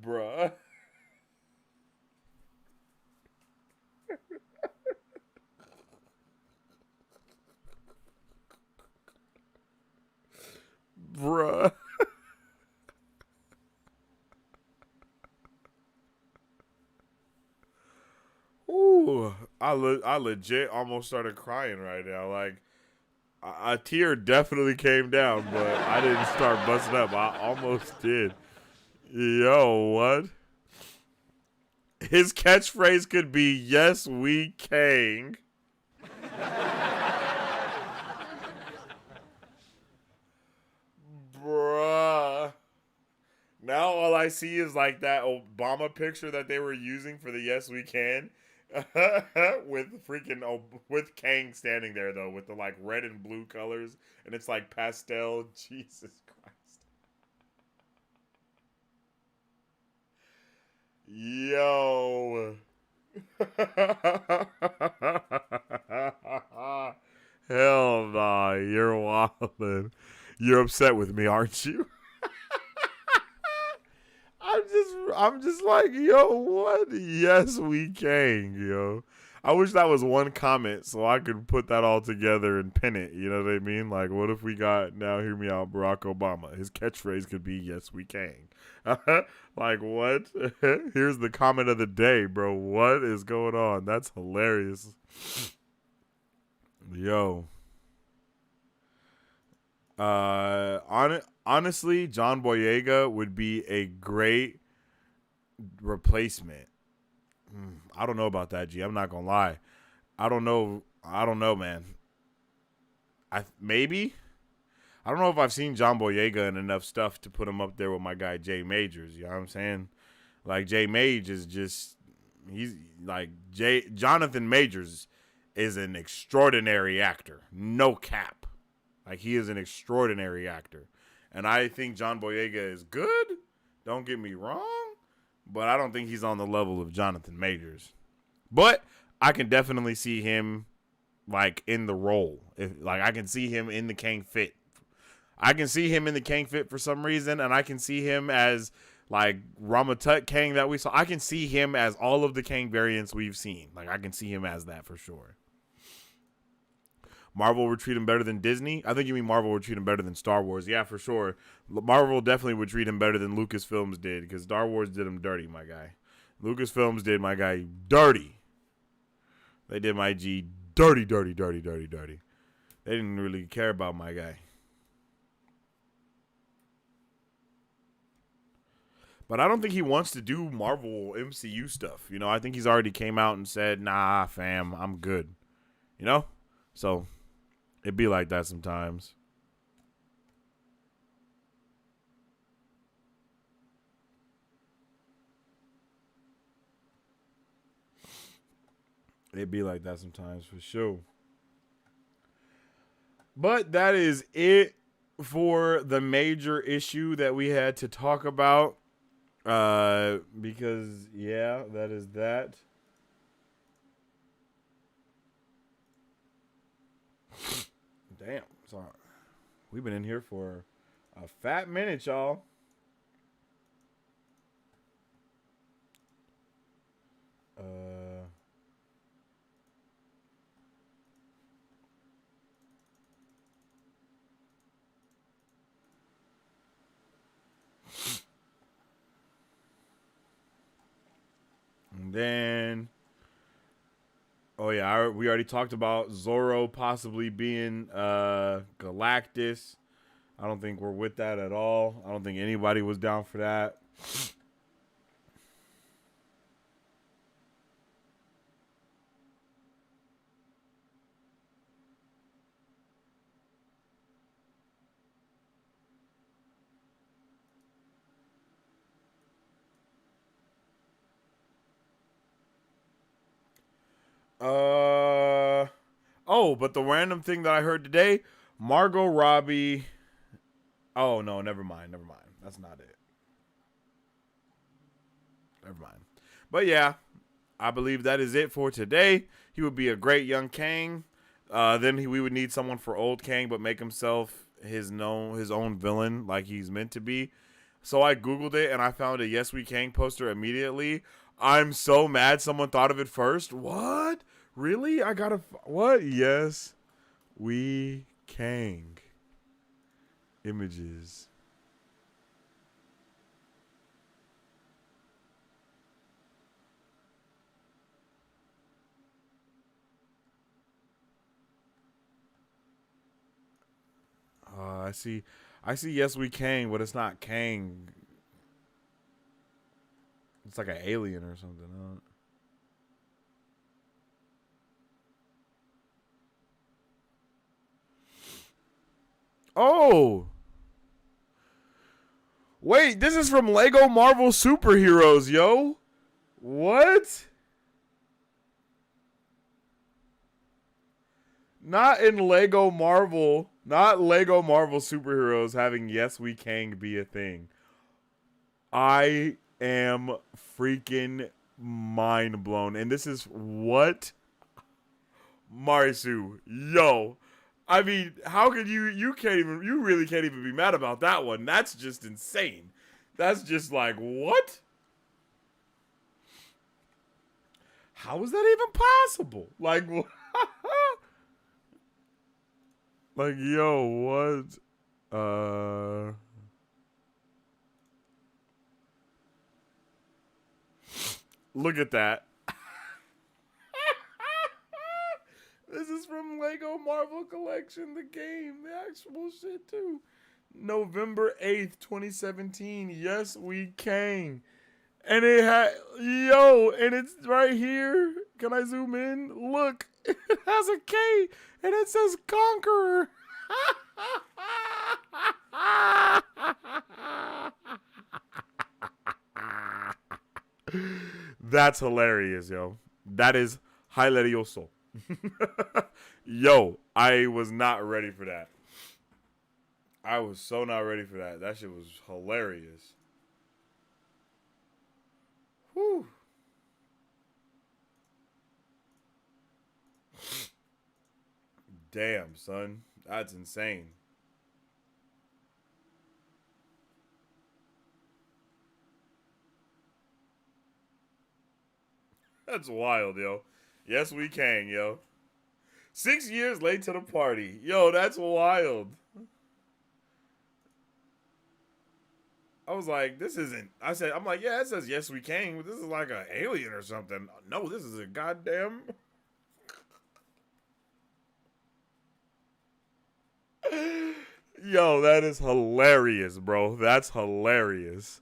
Bruh. Bruh. Ooh, I legit almost started crying right now. Like, a tear definitely came down, but I didn't start busting up. I almost did. Yo, what? His catchphrase could be, "Yes, we Kang." Bruh. Now all I see is like that Obama picture that they were using for the "Yes, we can." with with Kang standing there though with the like red and blue colors, and it's like pastel. Jesus Christ. Yo. Hell nah, you're wildin'. You're upset with me, aren't you? I'm just like, yo, what? Yes, we can, yo. I wish that was one comment so I could put that all together and pin it. You know what I mean? Like, what if we got, now hear me out, Barack Obama? His catchphrase could be, "Yes, we can." Like, what? Here's the comment of the day, bro. What is going on? That's hilarious. Yo. Honestly, John Boyega would be a great replacement. I don't know about that, G. I'm not gonna lie. I don't know, man. Maybe. I don't know if I've seen John Boyega in enough stuff to put him up there with my guy Jay Majors. You know what I'm saying? Like, Jay Mage is just, he's like, Jonathan Majors is an extraordinary actor. No cap. Like, he is an extraordinary actor. And I think John Boyega is good. Don't get me wrong. But I don't think he's on the level of Jonathan Majors. But I can definitely see him, like, in the role. I can see him in the Kang fit. I can see him in the Kang fit for some reason. And I can see him as, like, Ramatut Kang that we saw. I can see him as all of the Kang variants we've seen. Like, I can see him as that for sure. Marvel would treat him better than Disney. I think you mean Marvel would treat him better than Star Wars. Yeah, for sure. Marvel definitely would treat him better than Lucasfilms did, because Star Wars did him dirty, my guy. Lucasfilms did my guy dirty. They did my G dirty, dirty, dirty, dirty, dirty. They didn't really care about my guy. But I don't think he wants to do Marvel MCU stuff. You know, I think he's already came out and said, nah, fam, I'm good. You know? So, it be like that sometimes. It be like that sometimes, for sure. But that is it for the major issue that we had to talk about. Because, yeah, that is that. Damn, sorry. We've been in here for a fat minute, y'all. And then, oh yeah, we already talked about Zorro possibly being Galactus. I don't think we're with that at all. I don't think anybody was down for that. Oh, but the random thing that I heard today, Margot Robbie. Oh no, never mind. That's not it. Never mind. But yeah, I believe that is it for today. He would be a great young Kang. Then we would need someone for old Kang, but make himself his own villain like he's meant to be. So I Googled it and I found a Yes We Kang poster immediately. I'm so mad someone thought of it first. What? Really? I gotta... What? Yes We Kang. Images. I see. Yes We Kang, but it's not Kang. It's like an alien or something. Oh! Wait, this is from Lego Marvel Superheroes, yo. What? Not in Lego Marvel. Not Lego Marvel Superheroes having Yes We Kang be a thing. I am freaking mind blown. And this is what? Marisu. Yo. I mean, how could you really can't even be mad about that one. That's just insane. That's just like, what? How is that even possible? Like, like, yo, what? Look at that. This is from Lego Marvel Collection, the game, the actual shit too. November 8th, 2017. Yes, We Kang. And it had, and it's right here. Can I zoom in? Look, it has a K and it says Conqueror. That's hilarious, yo. That is hilarioso. Yo, I was not ready for that. I was so not ready for that. That shit was hilarious. Whew. Damn, son. That's insane. That's wild, yo. Yes, We Kang, yo. 6 years late to the party. Yo, that's wild. I was like, this isn't. I'm like, yeah, it says yes we can. But this is like an alien or something. No, this is a goddamn. Yo, that is hilarious, bro. That's hilarious.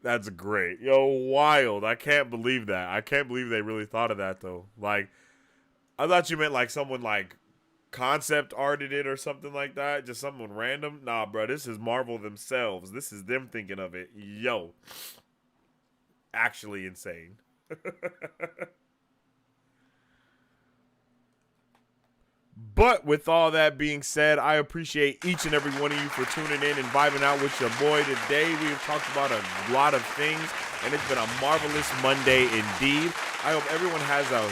That's great. Yo, wild. I can't believe that. I can't believe they really thought of that though. Like, I thought you meant like someone like concept arted it or something like that. Just someone random. Nah, bro. This is Marvel themselves. This is them thinking of it. Yo. Actually insane. But with all that being said, I appreciate each and every one of you for tuning in and vibing out with your boy today. We have talked about a lot of things, and it's been a marvelous Monday indeed. I hope everyone has a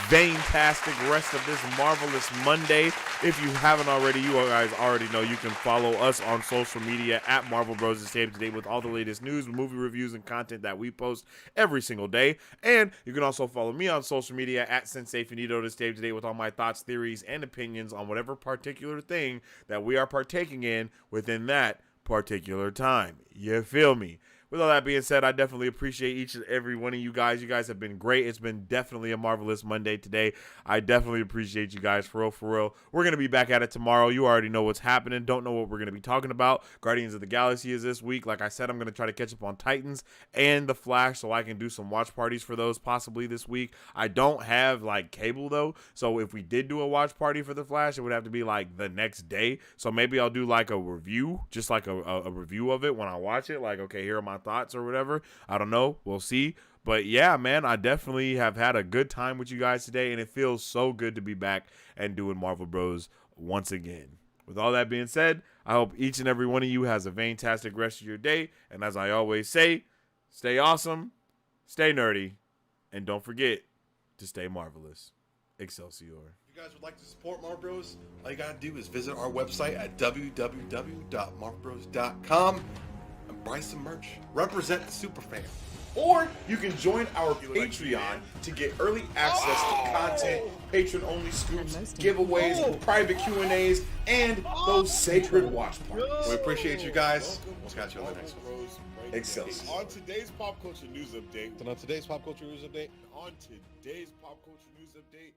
fantastic rest of this marvelous Monday. If you haven't already, you guys already know you can follow us on social media at Marvel Bros to stay up to date with all the latest news, movie reviews, and content that we post every single day. And you can also follow me on social media at Sensei Finito to stay up to date with all my thoughts, theories, and opinions on whatever particular thing that we are partaking in within that particular time. You feel me? With all that being said, I definitely appreciate each and every one of you guys. You guys have been great. It's been definitely a marvelous Monday today. I definitely appreciate you guys for real, for real. We're going to be back at it tomorrow. You already know what's happening. Don't know what we're going to be talking about. Guardians of the Galaxy is this week. Like I said, I'm going to try to catch up on Titans and The Flash so I can do some watch parties for those possibly this week. I don't have like cable though. So if we did do a watch party for The Flash, it would have to be like the next day. So maybe I'll do like a review, just like a review of it when I watch it. Like, okay, here are my thoughts or whatever. I don't know. We'll see. But yeah, man, I definitely have had a good time with you guys today, and it feels so good to be back and doing Marvel Bros once again. With all that being said, I hope each and every one of you has a fantastic rest of your day. And as I always say, stay awesome, stay nerdy, and don't forget to stay marvelous. Excelsior. If you guys would like to support Marvel Bros, all you gotta do is visit our website at www.marvelbros.com and buy some merch. Represent the superfan. Or you can join our Patreon to get early access to content, patron-only scoops, giveaways, private Q&As, and those sacred watch parties. We appreciate you guys. We'll catch you on the next one. Excelsior. On today's pop culture news update. And on today's pop culture news update, On today's pop culture news update,